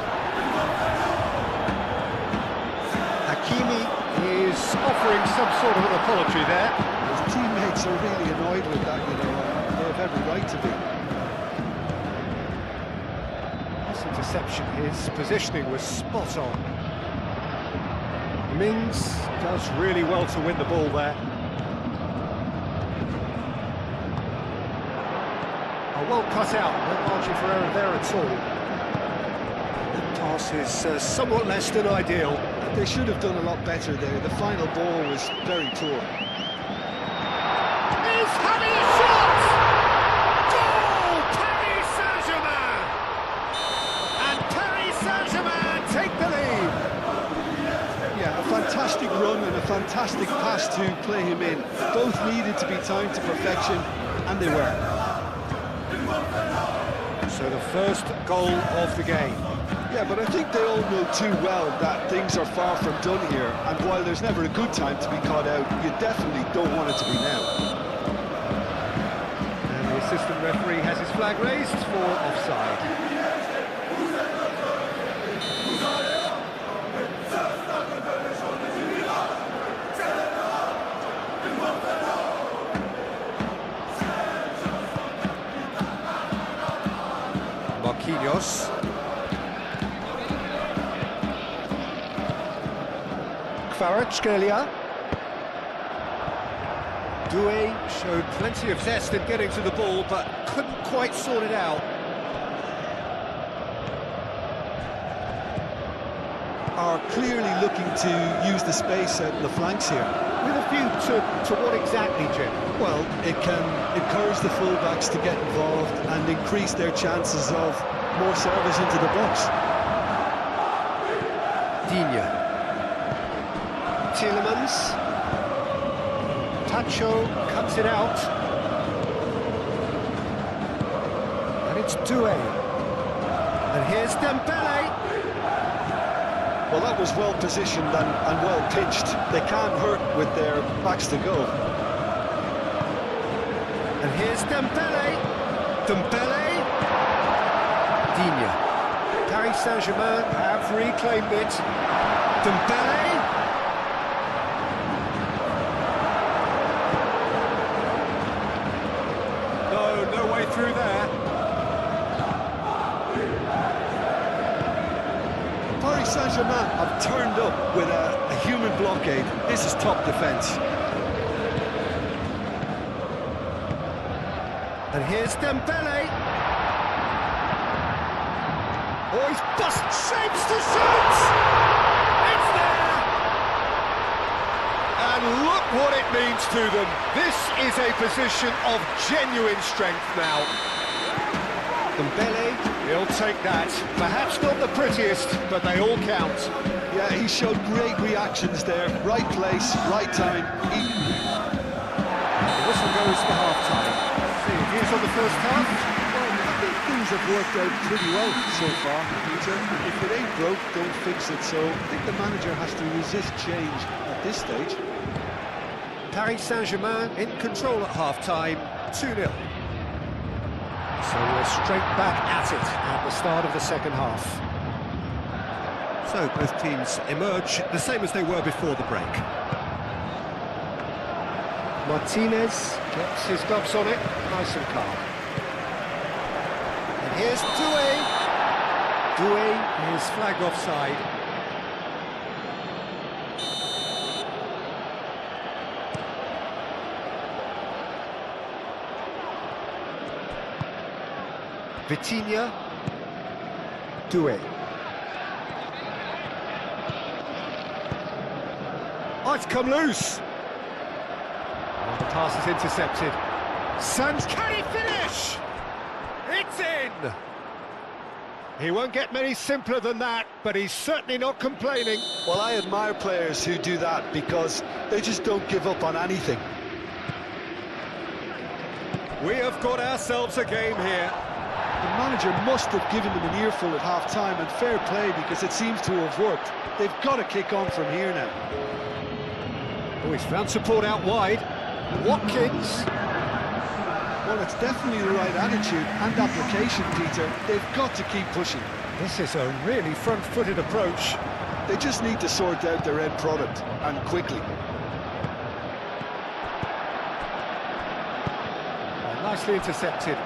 Hakimi is offering some sort of an apology there. His teammates are really annoyed with that, you know. They have every right to be. This interception, his positioning was spot on. Mings does really well to win the ball there. well cut out, no margin for error there at all. The pass is somewhat less than ideal. They should have done a lot better there. The final ball was very poor. He's having a shot! Goal! Paris Saint-Germain! And Paris Saint-Germain take the lead. Yeah, a fantastic run and a fantastic pass to play him in. Both needed to be timed to perfection, and they were. So the first goal of the game. Yeah, but I think they all know too well that things are far from done here, and while there's never a good time to be caught out, you definitely don't want it to be now. And the assistant referee has his flag raised for offside. Marquinhos. Kvaratskhelia. Doué showed plenty of zest in getting to the ball, but couldn't quite sort it out. Are clearly looking to use the space out in the flanks here. With a view to what exactly, Jim? Well, it can encourage the fullbacks to get involved and increase their chances of more service into the box. Digne. Tielemans. Tacho cuts it out. And it's Doué. And here's Dembele. Well, that was well positioned and well pitched. They can't hurt with their backs to go. And here's Dembele. Dembele. Digne. Paris Saint-Germain have reclaimed it. Dembele. No way through there. Paris Saint-Germain have turned up with a human blockade. This is top defence. And here's Dembele. Oh, he's bust shapes to shoot! It's there! And look what it means to them. This is a position of genuine strength now. Dembele, he'll take that. Perhaps not the prettiest, but they all count. Yeah, he showed great reactions there. Right place, right time. The whistle goes for half-time. See, views on the first half? Well, I think things have worked out pretty well so far, Peter. If it ain't broke, don't fix it. So I think the manager has to resist change at this stage. Paris Saint-Germain in control at half-time, 2-0. So we're straight back at it at the start of the second half. So both teams emerge the same as they were before the break. Martinez gets his gloves on it, nice and calm. And here's Doué. Doué is flagged offside. Vitinha. Doué. Oh, it's come loose. And the pass is intercepted. Sands, can he finish? It's in! He won't get many simpler than that, but he's certainly not complaining. Well, I admire players who do that because they just don't give up on anything. We have got ourselves a game here. The manager must have given them an earful at half-time, and fair play because it seems to have worked. They've got to kick on from here now. Oh, he's found support out wide. Watkins. Well, it's definitely the right attitude and application, Peter. They've got to keep pushing. This is a really front-footed approach. They just need to sort out their end product, and quickly. Oh, nicely intercepted.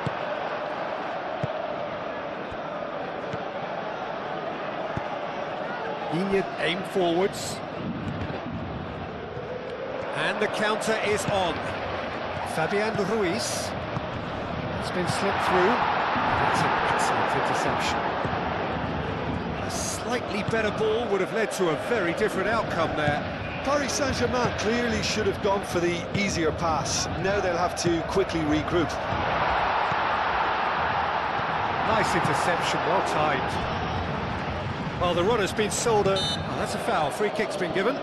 Digne aim forwards. And the counter is on. Fabian Ruiz. It's been slipped through. That's an excellent interception. A slightly better ball would have led to a very different outcome there. Paris Saint-Germain clearly should have gone for the easier pass. Now they'll have to quickly regroup. Nice interception, well timed. Well, the runner's been sold a... Oh, that's a foul. Free kick's been given.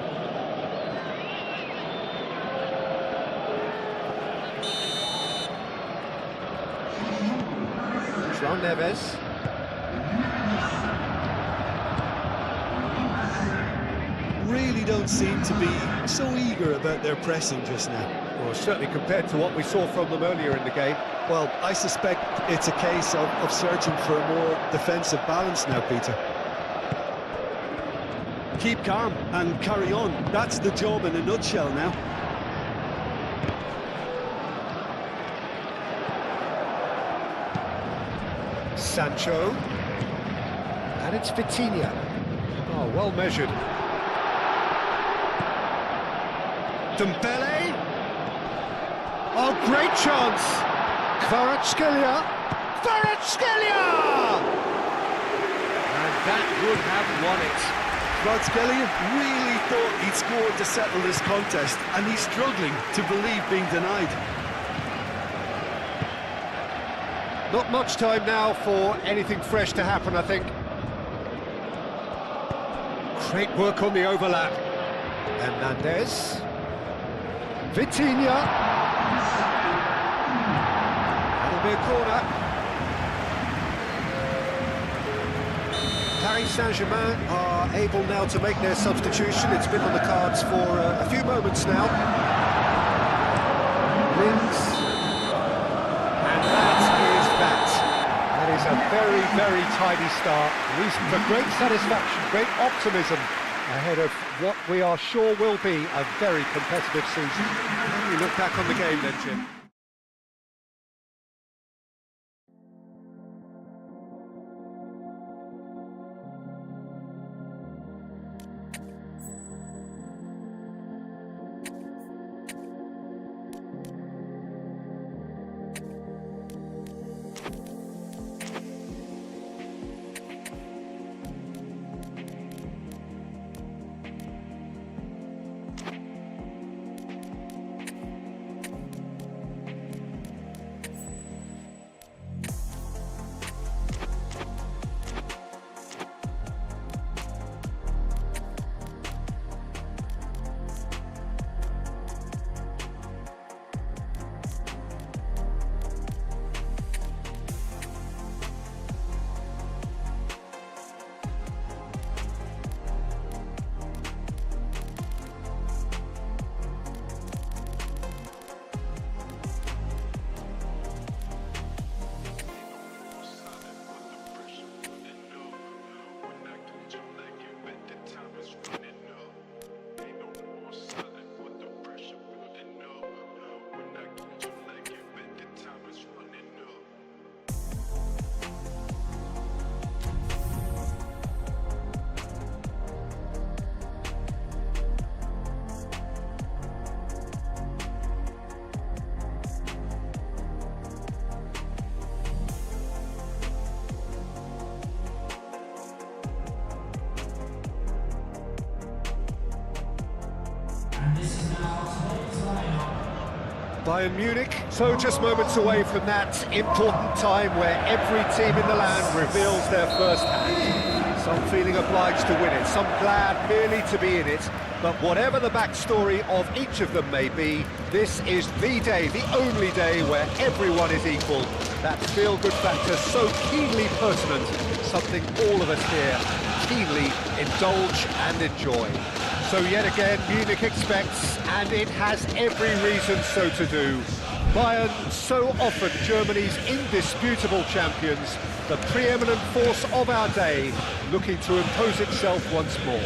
João Neves. Really don't seem to be so eager about their pressing just now. Well, certainly compared to what we saw from them earlier in the game. Well, I suspect it's a case of searching for a more defensive balance now, Peter. Keep calm and carry on. That's the job in a nutshell now. Sancho. And it's Vitinha. Oh, well measured. Dembele. Oh, great chance. Kvaratskhelia. Kvaratskhelia! And that would have won it. Kvaratskhelia really thought he'd scored to settle this contest, and he's struggling to believe being denied. Not much time now for anything fresh to happen, I think. Great work on the overlap. Hernandez. Vitinha. That'll be a corner. Paris Saint-Germain are able now to make their substitution. It's been on the cards for a few moments now. Linz. And that is that. That is a very, very tidy start. Reason for great satisfaction, great optimism ahead of what we are sure will be a very competitive season. We look back on the game then, Jim. Bayern Munich, so just moments away from that important time where every team in the land reveals their first hand. Some feeling obliged to win it, some glad merely to be in it, but whatever the backstory of each of them may be, this is the day, the only day where everyone is equal. That feel-good factor so keenly pertinent, something all of us here keenly indulge and enjoy. So yet again, Munich expects, and it has every reason so to do. Bayern, so often Germany's indisputable champions, the preeminent force of our day, looking to impose itself once more.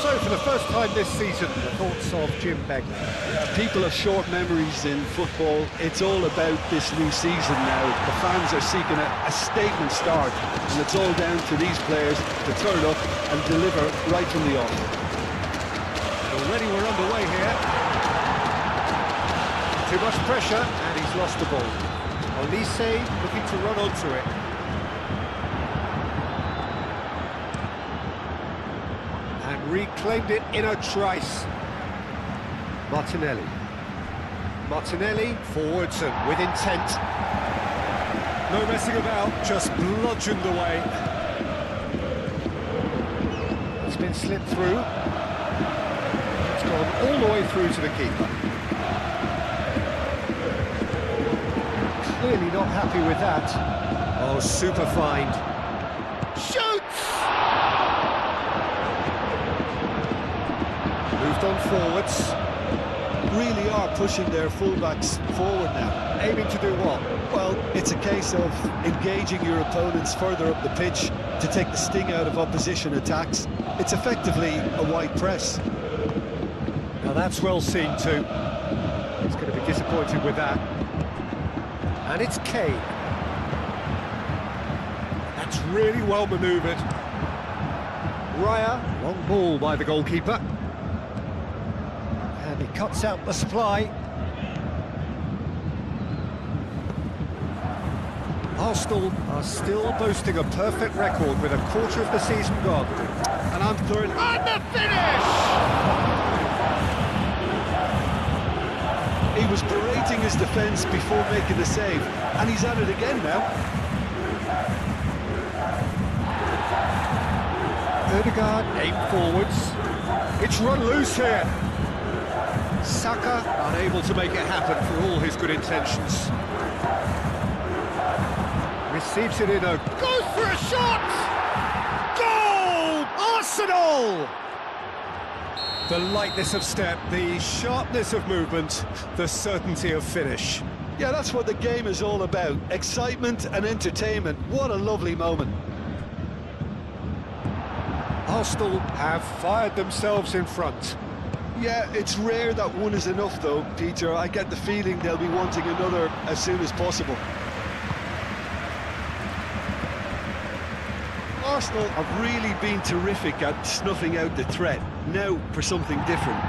So for the first time this season, the thoughts of Jim Begley. People have short memories in football. It's all about this new season now. The fans are seeking a statement start, and it's all down to these players to turn up and deliver right from the off. Already we're underway here. Too much pressure, and he's lost the ball. Olise looking to run onto it. And reclaimed it in a trice. Martinelli. Martinelli forwards and with intent. No messing about, just bludgeoned away. It's been slipped through. It's gone all the way through to the keeper. Clearly not happy with that. Oh, super find. Shoots! Moved on forwards. Really are pushing their fullbacks forward now. Aiming to do what? Well, it's a case of engaging your opponents further up the pitch to take the sting out of opposition attacks. It's effectively a wide press. Now that's well seen too. He's going to be disappointed with that. And it's Kane. That's really well manoeuvred. Raya, long ball by the goalkeeper. And he cuts out the supply. Arsenal are still boasting a perfect record with a quarter of the season gone. And I'm throwing... And the finish! He was berating his defence before making the save, and he's at it again now. Ødegaard aim forwards. It's run loose here. Saka unable to make it happen for all his good intentions. Receives it in a... Goes for a shot! Goal! Arsenal! The lightness of step, the sharpness of movement, the certainty of finish. Yeah, that's what the game is all about. Excitement and entertainment. What a lovely moment. Arsenal have fired themselves in front. Yeah, it's rare that one is enough though, Peter. I get the feeling they'll be wanting another as soon as possible. Arsenal have really been terrific at snuffing out the threat. Now for something different.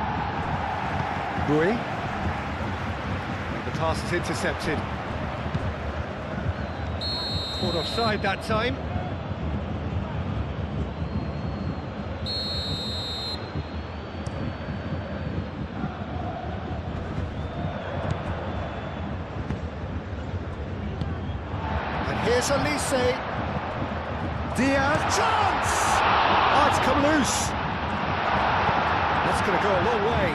Rui. The pass is intercepted. Caught offside that time. And here's Olise. Diaz, chance! Oh, it's come loose. That's going to go a long way.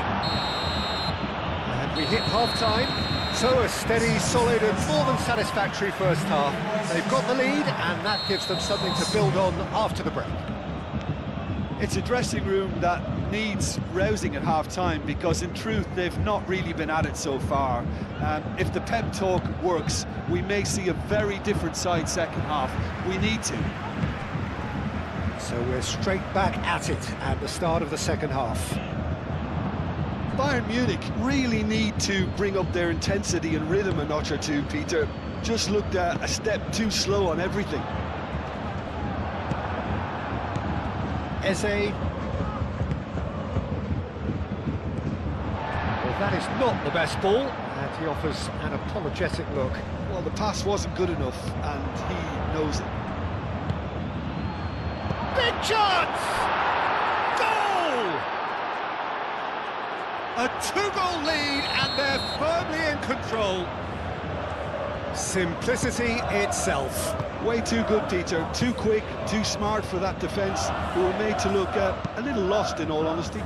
And we hit half-time. So a steady, solid and more than satisfactory first half. They've got the lead and that gives them something to build on after the break. It's a dressing room that needs rousing at half-time because in truth they've not really been at it so far. If the pep talk works, we may see a very different side second half. We need to. So we're straight back at it at the start of the second half. Bayern Munich really need to bring up their intensity and rhythm a notch or two, Peter. Just looked a step too slow on everything. Eze. Well, that is not the best ball, and he offers an apologetic look. Well, the pass wasn't good enough, and he knows it. Big chance! Goal! A two-goal lead, and they're firmly in control. Simplicity itself. Way too good, Peter. Too quick, too smart for that defence, who were made to look a little lost, in all honesty.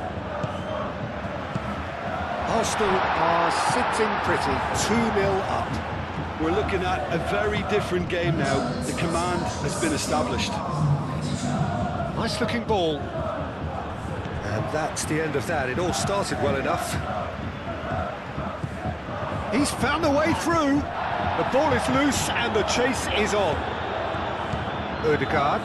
Arsenal are sitting pretty, 2-0 up. We're looking at a very different game now. The command has been established. Nice-looking ball. And that's the end of that. It all started well enough. He's found a way through. The ball is loose and the chase is on. Ødegaard.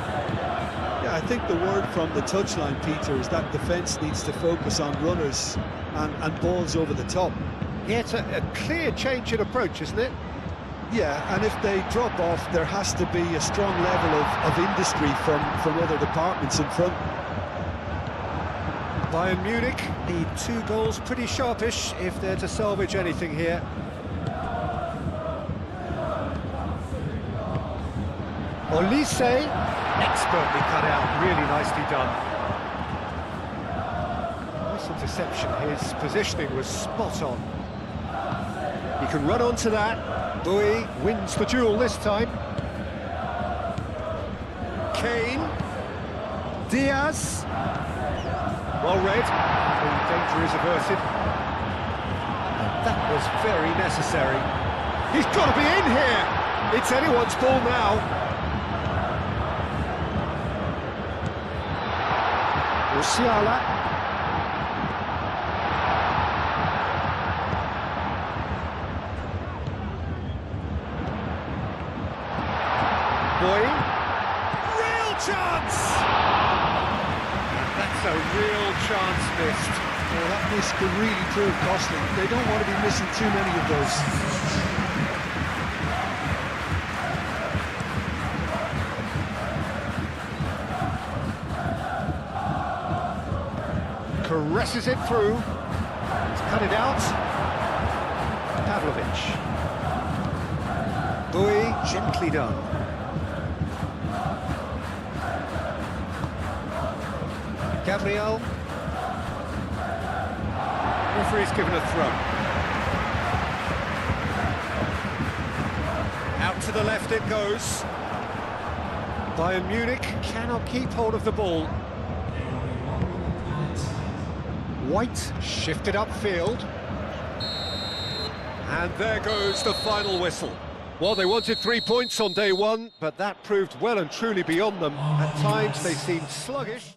Yeah, I think the word from the touchline, Peter, is that defence needs to focus on runners and balls over the top. Yeah, it's a clear change in approach, isn't it? Yeah, and if they drop off, there has to be a strong level of industry from other departments in front. Bayern Munich need 2 goals pretty sharpish if they're to salvage anything here. Olise, expertly cut out, really nicely done. Nice interception, his positioning was spot on. He can run onto that. Bowie wins the duel this time. Kane. Diaz. Well read. The danger is averted. And that was very necessary. He's got to be in here! It's anyone's ball now. Musiala. Boy. Real chance! That's a real chance missed. Well, that miss could really prove costly. They don't want to be missing too many of those. Caresses it through. He's cut it out. Pavlovic. Bowie, gently done. Gabriel. Referee's given a throw. Out to the left it goes. Bayern Munich cannot keep hold of the ball. White shifted upfield. And there goes the final whistle. Well, they wanted 3 points on day one, but that proved well and truly beyond them. At times they seemed sluggish.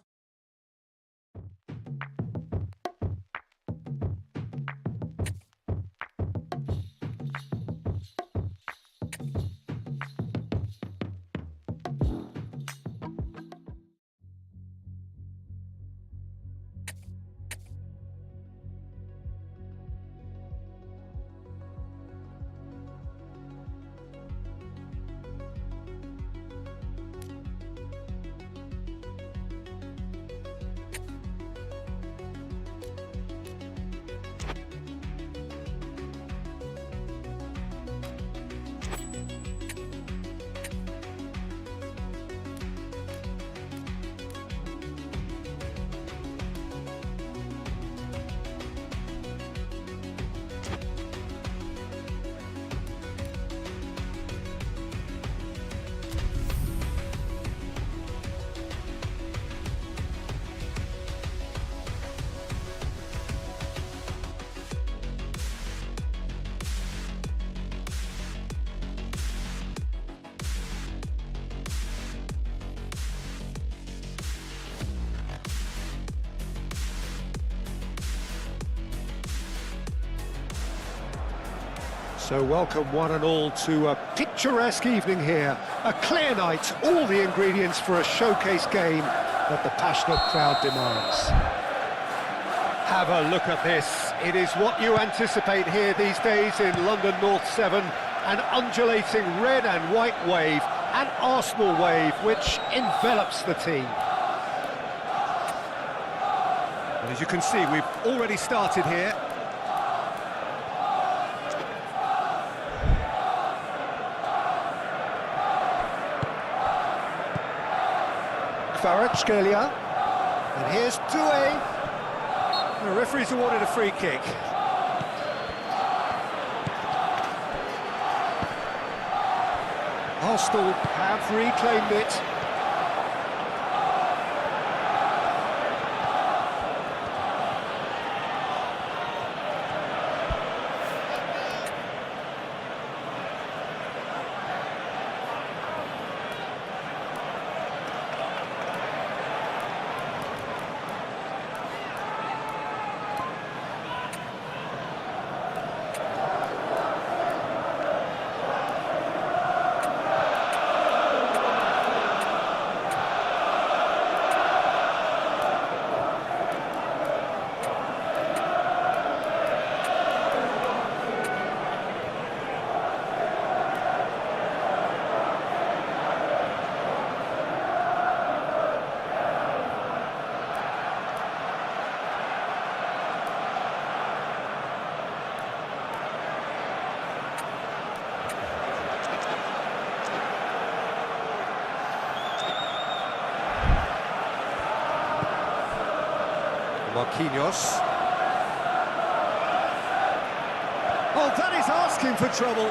So welcome one and all to a picturesque evening here. A clear night, all the ingredients for a showcase game that the passionate crowd demands. Have a look at this. It is what you anticipate here these days in London North 7. An undulating red and white wave, an Arsenal wave which envelops the team. And as you can see, we've already started here. Kvaratskhelia, and here's Doué. The referee's awarded a free kick. Arsenal have reclaimed it. Marquinhos. Oh, that is asking for trouble.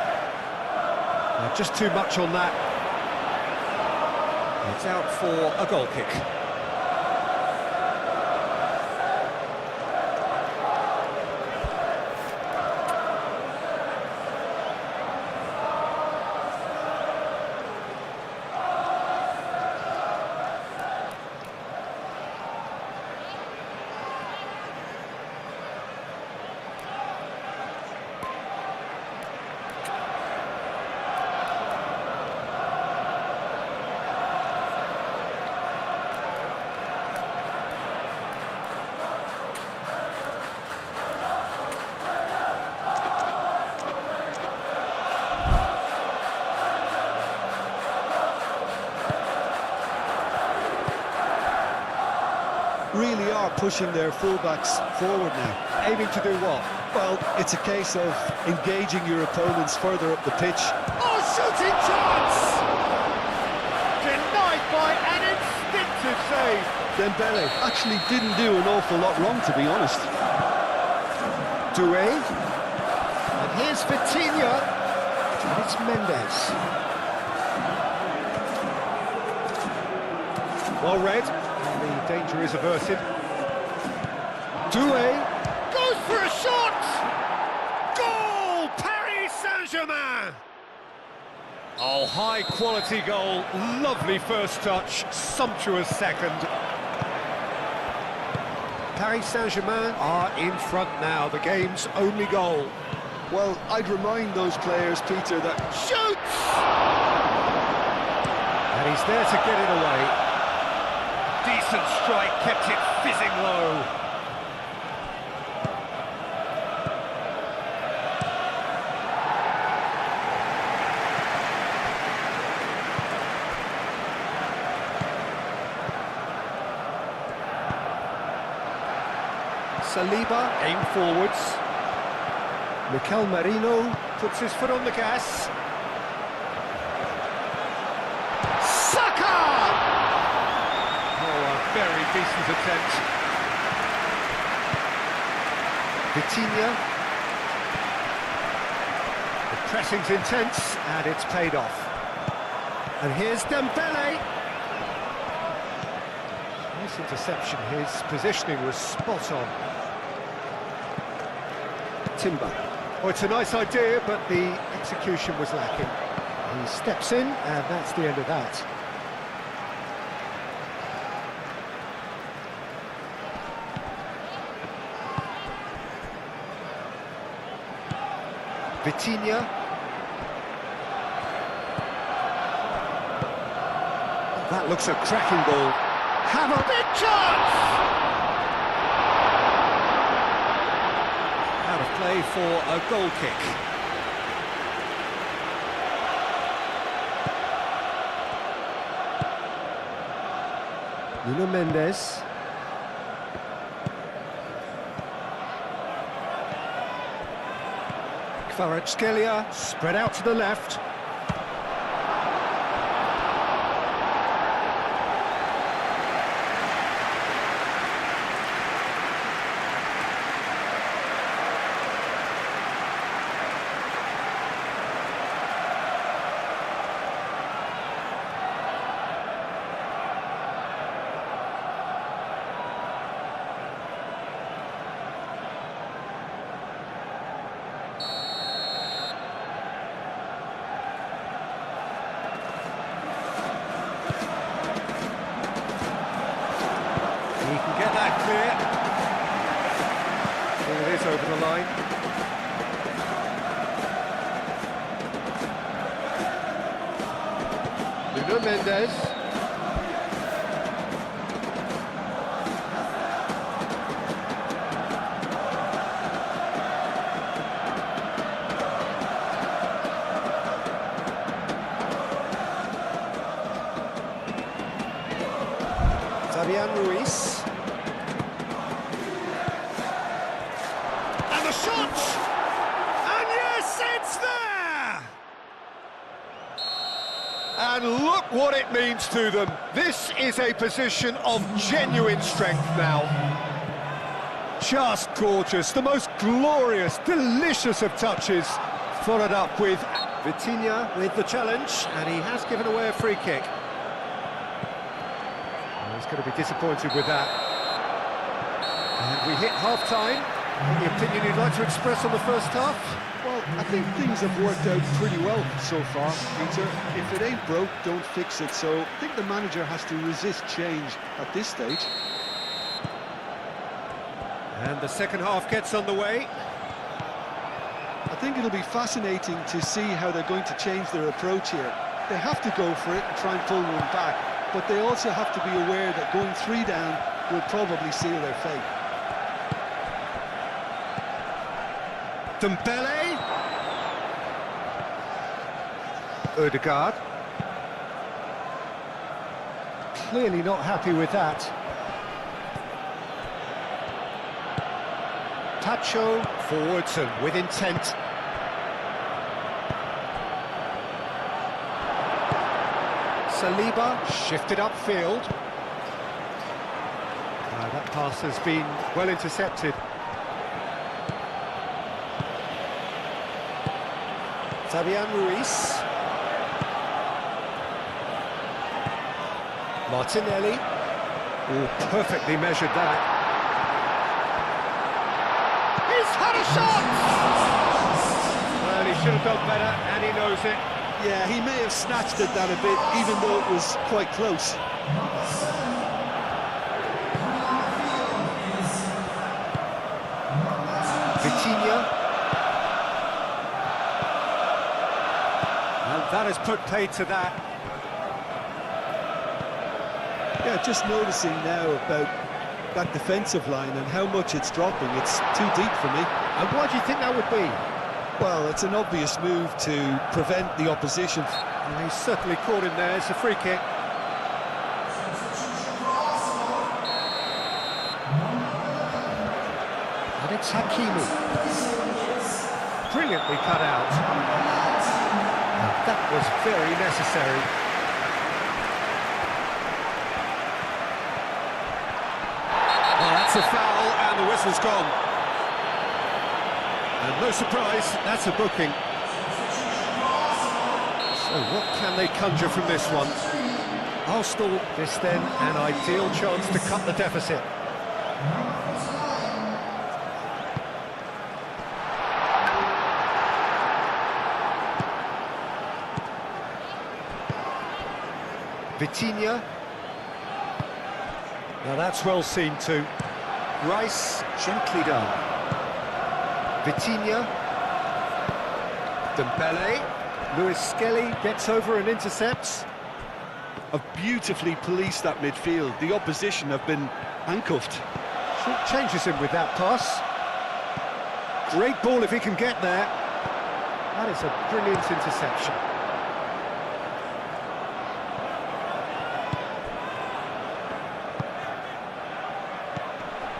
Just too much on that. It's out for a goal kick. Really are pushing their fullbacks forward now. Aiming to do what? Well, it's a case of engaging your opponents further up the pitch. Oh, shooting chance! Denied by an instinctive save. Dembele actually didn't do an awful lot wrong, to be honest. Doué. And here's Vitinha. And it's Mendes. Well read. And the danger is averted. Doué goes for a shot! Goal! Paris Saint-Germain! Oh, high-quality goal. Lovely first touch. Sumptuous second. Paris Saint-Germain are in front now. The game's only goal. Well, I'd remind those players, Peter, that... Shoots! And he's there to get it away. Decent strike, kept it fizzing low. Saliba aimed forwards. Mikel Merino puts his foot on the gas. Very decent attempt. Vitinha. The pressing's intense, and it's paid off. And here's Dembele. Nice interception. His positioning was spot on. Timber. Oh, it's a nice idea, but the execution was lacking. He steps in, and that's the end of that. Vitinha. Oh, that looks a cracking ball. Have a big chance! Out of play for a goal kick. Nuno Mendes. Kvaratskhelia spread out to the left. Get that clear. There it is over the line. Nuno Mendes. Fabian Ruiz. And the shot! And yes, it's there! And look what it means to them. This is a position of genuine strength now. Just gorgeous, the most glorious, delicious of touches. Followed up with Vitinha with the challenge, and he has given away a free kick. Well, he's going to be disappointed with that. And we hit half-time. Any opinion you'd like to express on the first half? Well, I think things have worked out pretty well so far, Peter. If it ain't broke, don't fix it. So I think the manager has to resist change at this stage. And the second half gets underway. I think it'll be fascinating to see how they're going to change their approach here. They have to go for it and try and pull one back, but they also have to be aware that going 3 down will probably seal their fate. Dembele. Odegaard. Clearly not happy with that. Pacho forwards and with intent. Saliba shifted upfield. That pass has been well intercepted. Fabian Ruiz. Martinelli. Oh, perfectly measured that. He's had a shot! Well, he should have done better, and he knows it. Yeah, he may have snatched at that a bit, even though it was quite close. Vitinha. And that has put paid to that. Yeah, just noticing now about that defensive line and how much it's dropping. It's too deep for me. And why do you think that would be? Well, it's an obvious move to prevent the opposition. And he's certainly caught him there. It's a free kick. And it's Hakimi. Brilliantly cut out. And that was very necessary. Well, that's a foul, and the whistle's gone. And no surprise, that's a booking. So what can they conjure from this one? Arsenal, this then, an ideal chance to cut the deficit. Vitinha. Now that's well seen too. Rice, gently done. Vitinha. Dembele. Lewis Skelly gets over and intercepts. Have beautifully policed that midfield. The opposition have been handcuffed. Short changes him with that pass. Great ball if he can get there. That is a brilliant interception.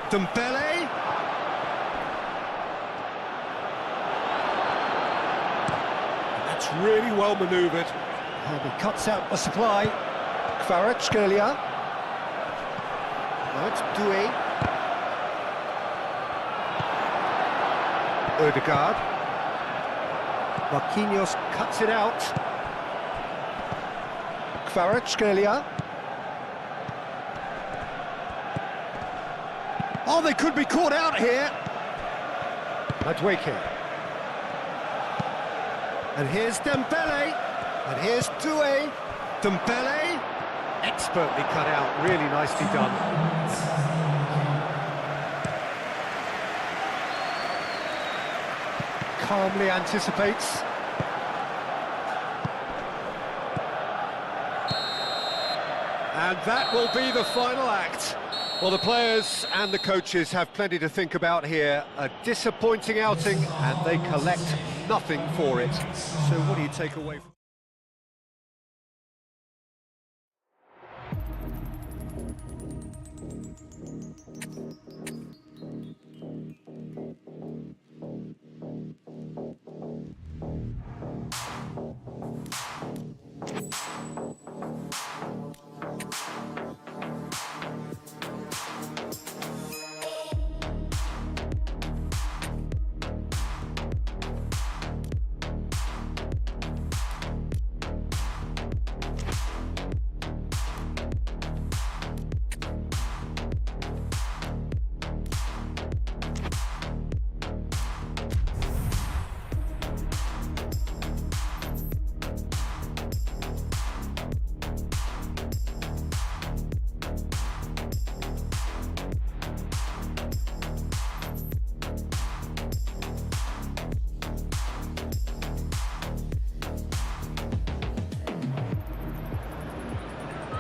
Dembele. That's really well manoeuvred. And he cuts out the supply. Kvaratskhelia. Now it's Doué. Odegaard. Marquinhos cuts it out. Kvaratskhelia. Oh, they could be caught out here. Madueke. And here's Dembele. And here's Doué. Dembele. Expertly cut out. Really nicely done. Calmly anticipates. And that will be the final act. Well, the players and the coaches have plenty to think about here. A disappointing outing, and they collect nothing for it. So what do you take away from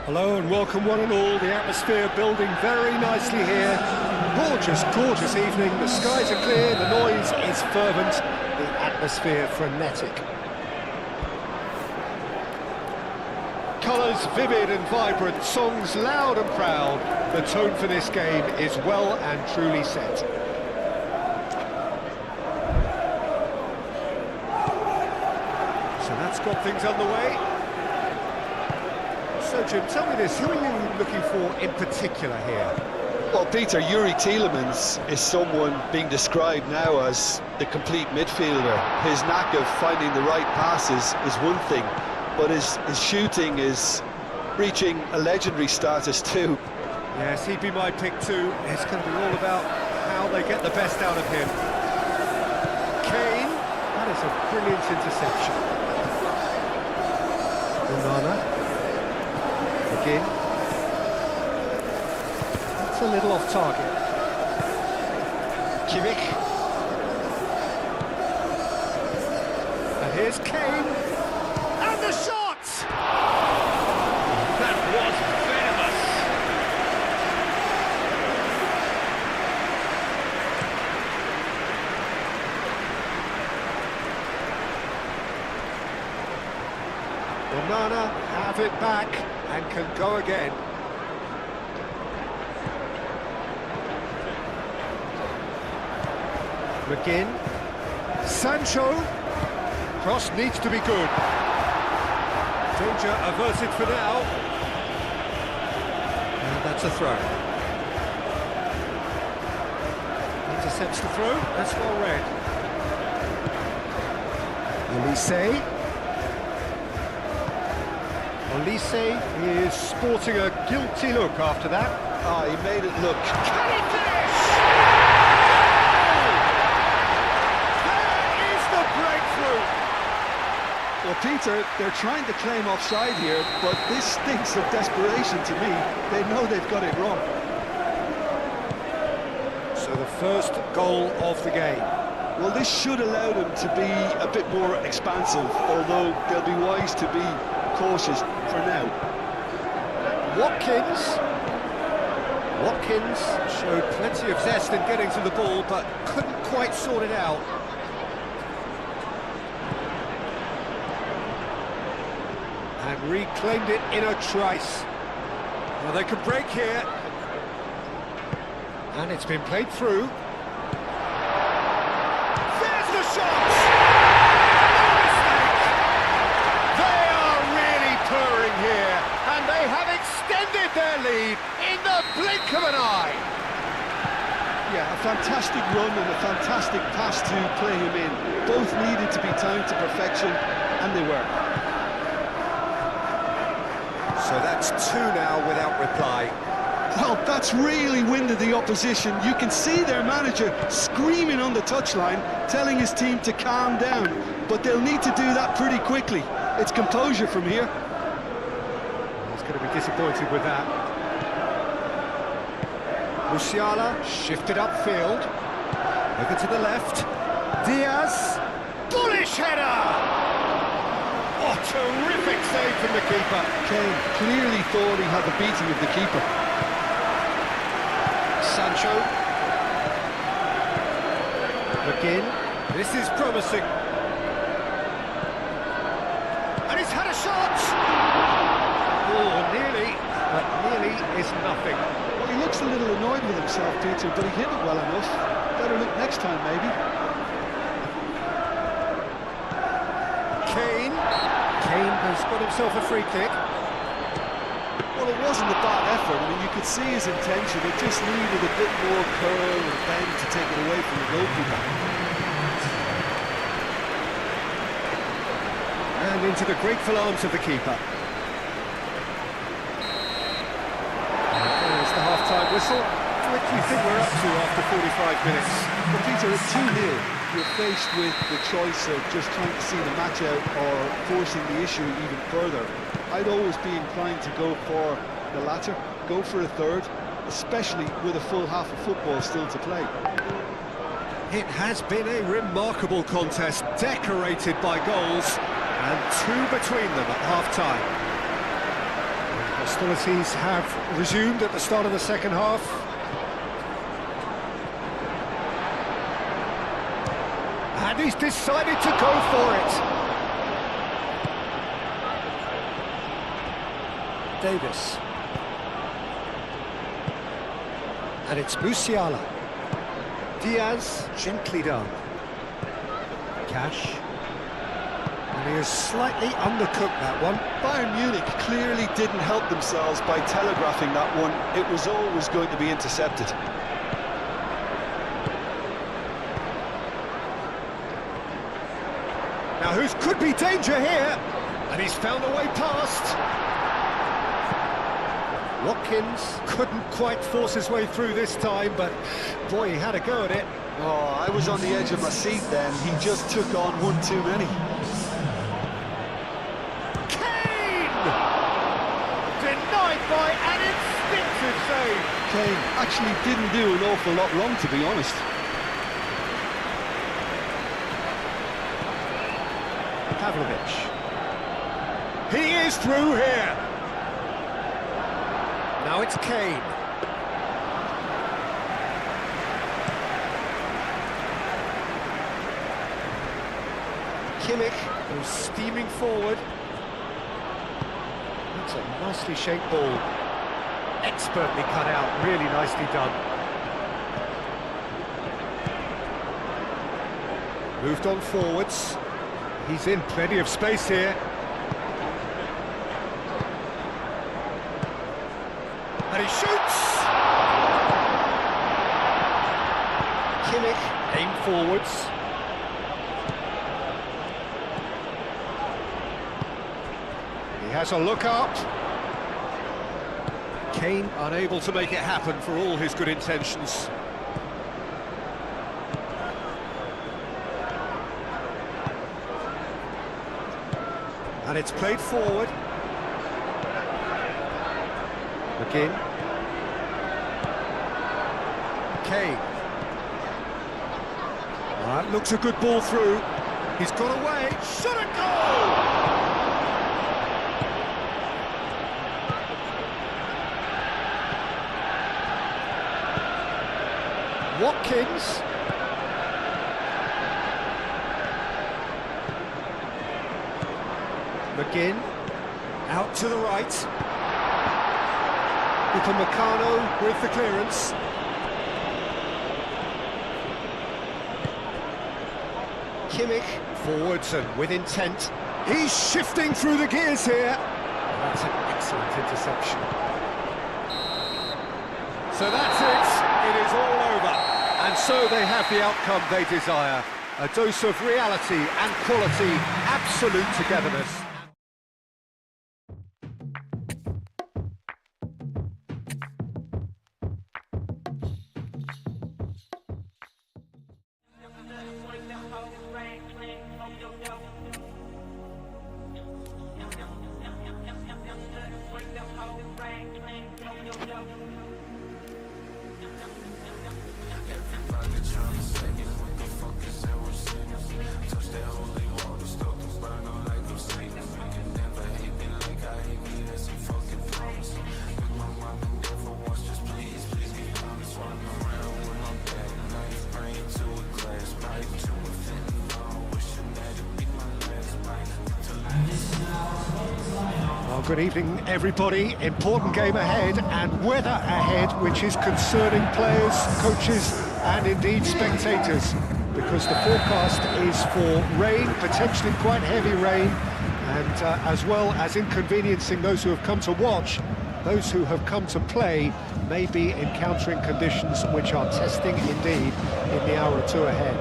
Hello and welcome one and all. The atmosphere building very nicely here. Gorgeous, gorgeous evening. The skies are clear, the noise is fervent, the atmosphere frenetic. Colours vivid and vibrant, songs loud and proud. The tone for this game is well and truly set. So that's got things underway. So, Jim, tell me this, who are you looking for in particular here? Well, Peter, Yuri Tielemans is someone being described now as the complete midfielder. His knack of finding the right passes is one thing, but his shooting is reaching a legendary status too. Yes, he'd be my pick too. It's going to be all about how they get the best out of him. Kane, that is a brilliant interception. Onana. Again. That's a little off target. Kimmich. And here's Kane. And the shot! That was venomous. Onana have it back and can go again. McGinn. Sancho. Cross needs to be good. Danger averted for now. And that's a throw. Intercepts the throw. That's well read. Olise. Olise is sporting a guilty look after that. Ah, he made it look. Can he finish? There is the breakthrough. Well, Peter, they're trying to claim offside here, but this stinks of desperation to me. They know they've got it wrong. So the first goal of the game. Well, this should allow them to be a bit more expansive, although they'll be wise to be cautious for now. Watkins showed plenty of zest in getting to the ball, but couldn't quite sort it out. And reclaimed it in a trice. Well, they can break here. And it's been played through. There's the shot! No mistake! They are really purring here, and they have extended their lead in the blink of an eye. Yeah, a fantastic run and a fantastic pass to play him in. Both needed to be timed to perfection, and they were. So that's two now without reply. Well, that's really winded the opposition. You can see their manager screaming on the touchline, telling his team to calm down. But they'll need to do that pretty quickly. It's composure from here. He's going to be disappointed with that. Musiala shifted upfield. Over to the left. Diaz. Bullish header! Oh, terrific save from the keeper. Kane clearly thought he had the beating of the keeper. Sancho. McGinn. This is promising. And he's had a shot! Oh, nearly, but nearly is nothing. Well, he looks a little annoyed with himself, Peter, but he hit it well enough. Better look next time, maybe. Kane has got himself a free kick. Well, it wasn't a bad effort. I mean, you could see his intention. It just needed a bit more curl and bend to take it away from the goalkeeper. And into the grateful arms of the keeper. And there's the half-time whistle. What do you think we're up to after 45 minutes? Well, Peter, at 2-0, you're faced with the choice of just trying to see the match out or forcing the issue even further. I'd always be inclined to go for the latter, go for a third, especially with a full half of football still to play. It has been a remarkable contest, decorated by goals, and two between them at half-time. Hostilities have resumed at the start of the second half. And he's decided to go for it. Davis. And it's Musiala. Diaz, gently done. Cash. And he has slightly undercooked that one. Bayern Munich clearly didn't help themselves by telegraphing that one. It was always going to be intercepted. Now who's could be danger here? And he's found a way past. Watkins couldn't quite force his way through this time, but boy, he had a go at it. Oh, I was on the edge of my seat then. He just took on one too many. Denied by an instinctive save. Kane actually didn't do an awful lot wrong, to be honest. Pavlovich. He is through here. Now it's Kane. Kimmich goes steaming forward. That's a nicely shaped ball. Expertly cut out, really nicely done. Moved on forwards. He's in plenty of space here. And he shoots! Kimmich aimed forwards. He has a look up. Kane unable to make it happen for all his good intentions. And it's played forward. McGinn. Kane. That looks a good ball through. He's got away. Shot a goal! Watkins. McGinn. Out to the right. Little Meccano with the clearance. Kimmich forwards and with intent. He's shifting through the gears here. That's an excellent interception. So that's it. It is all over. And so they have the outcome they desire. A dose of reality and quality, absolute togetherness. Good evening, everybody. Important game ahead and weather ahead, which is concerning players, coaches and indeed spectators, because the forecast is for rain, potentially quite heavy rain, and as well as inconveniencing those who have come to watch, those who have come to play may be encountering conditions which are testing indeed in the hour or two ahead.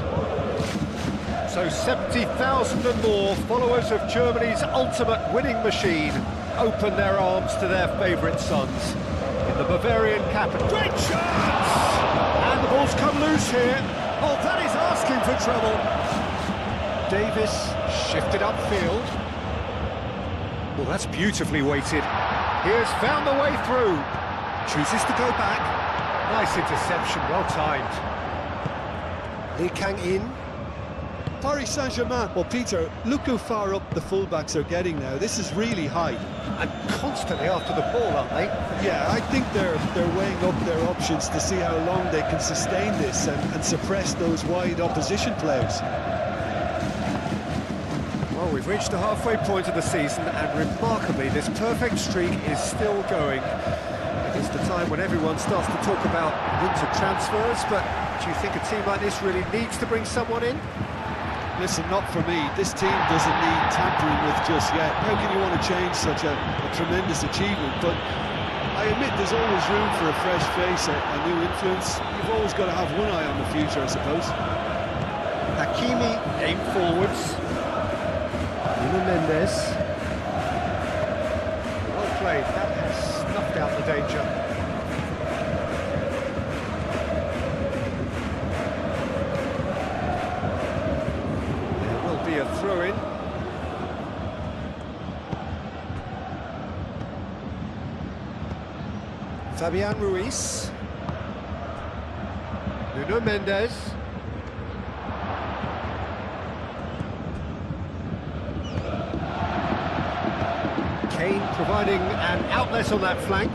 So 70,000 and more followers of Germany's ultimate winning machine open their arms to their favourite sons in the Bavarian capital. Great chance! And the ball's come loose here. Oh, that is asking for trouble. Davis shifted upfield. Well, that's beautifully weighted. He has found the way through. Chooses to go back. Nice interception, well timed. Lee Kang in. Paris Saint-Germain. Well, Peter, look how far up the fullbacks are getting now. This is really high. And constantly after the ball, aren't they? Yeah, I think they're weighing up their options to see how long they can sustain this and suppress those wide opposition players. Well, we've reached the halfway point of the season, and remarkably, this perfect streak is still going. It is the time when everyone starts to talk about winter transfers, but do you think a team like this really needs to bring someone in? Listen, not for me. This team doesn't need tampering with just yet. How can you want to change such a tremendous achievement? But I admit there's always room for a fresh face, a new influence. You've always got to have one eye on the future, I suppose. Hakimi aimed forwards. Nuno Mendes. Well played. That has snuffed out the danger. A throw-in. Fabian Ruiz. Nuno Mendes. Kane providing an outlet on that flank.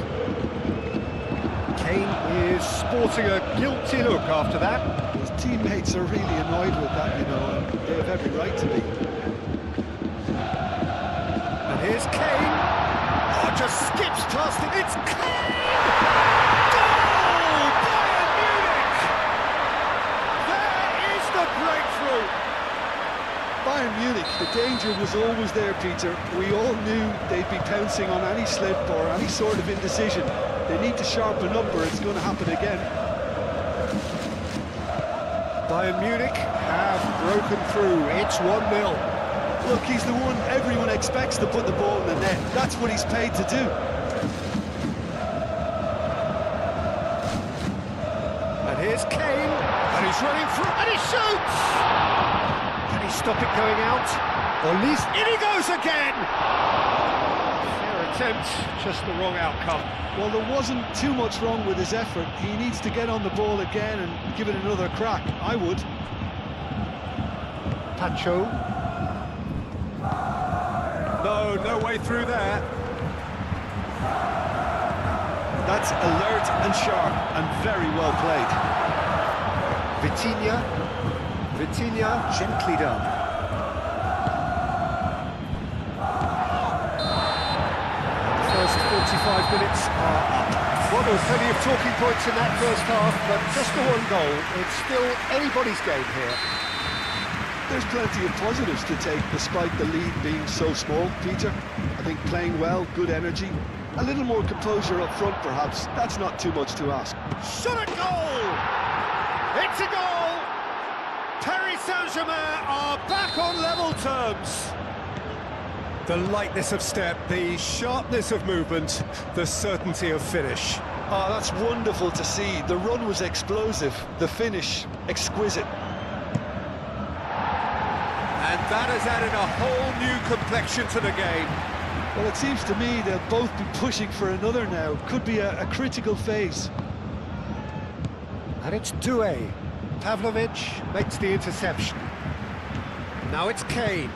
Kane is sporting a guilty look after that. His teammates are really annoyed with that, you know, and they have every right to be. And here's Kane. Oh, just skips past it. It's Kane! Goal! Bayern Munich! There is the breakthrough! Bayern Munich, the danger was always there, Peter. We all knew they'd be pouncing on any slip or any sort of indecision. They need to sharpen up or it's going to happen again. Bayern Munich have broken through. It's 1-0. Look, he's the one everyone expects to put the ball in the net. That's what he's paid to do. And here's Kane. And he's running through. And he shoots! Can he stop it going out? Or at least in he goes again! Fair attempt, just the wrong outcome. Well, there wasn't too much wrong with his effort. He needs to get on the ball again and give it another crack. I would. Pacho. No way through there. That's alert and sharp and very well played. Vitinha gently done. The first 45 minutes are up. Well, there was plenty of talking points in that first half, but just the one goal. It's still anybody's game here. There's plenty of positives to take despite the lead being so small, Peter. I think playing well, good energy, a little more composure up front perhaps. That's not too much to ask. Shot at goal! It's a goal! Paris Saint-Germain are back on level terms. The lightness of step, the sharpness of movement, the certainty of finish. Oh, that's wonderful to see. The run was explosive, the finish exquisite. And that has added a whole new complexion to the game. Well, it seems to me they'll both be pushing for another now. Could be a critical phase. And it's Doué. Pavlovic makes the interception. Now it's Kane.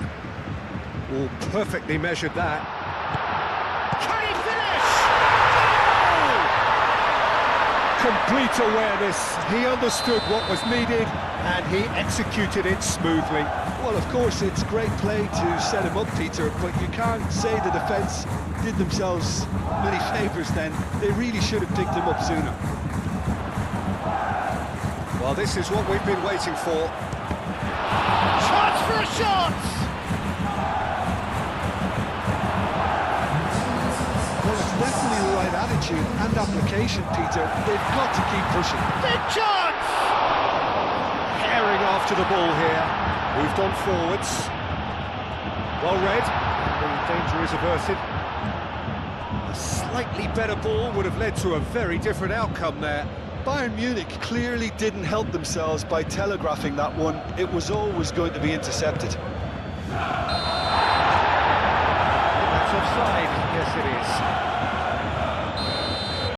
Oh, perfectly measured that. Can he finish? Goal! Complete awareness. He understood what was needed and he executed it smoothly. Well, of course, it's great play to set him up, Peter, but you can't say the defence did themselves many favours then. They really should have picked him up sooner. Well, this is what we've been waiting for. Chance for a shot! Well, it's definitely the right attitude and application, Peter. They've got to keep pushing. Big chance! Herring after the ball here. Moved on forwards. Well read. The danger is averted. A slightly better ball would have led to a very different outcome there. Bayern Munich clearly didn't help themselves by telegraphing that one. It was always going to be intercepted. That's offside. Yes, it is.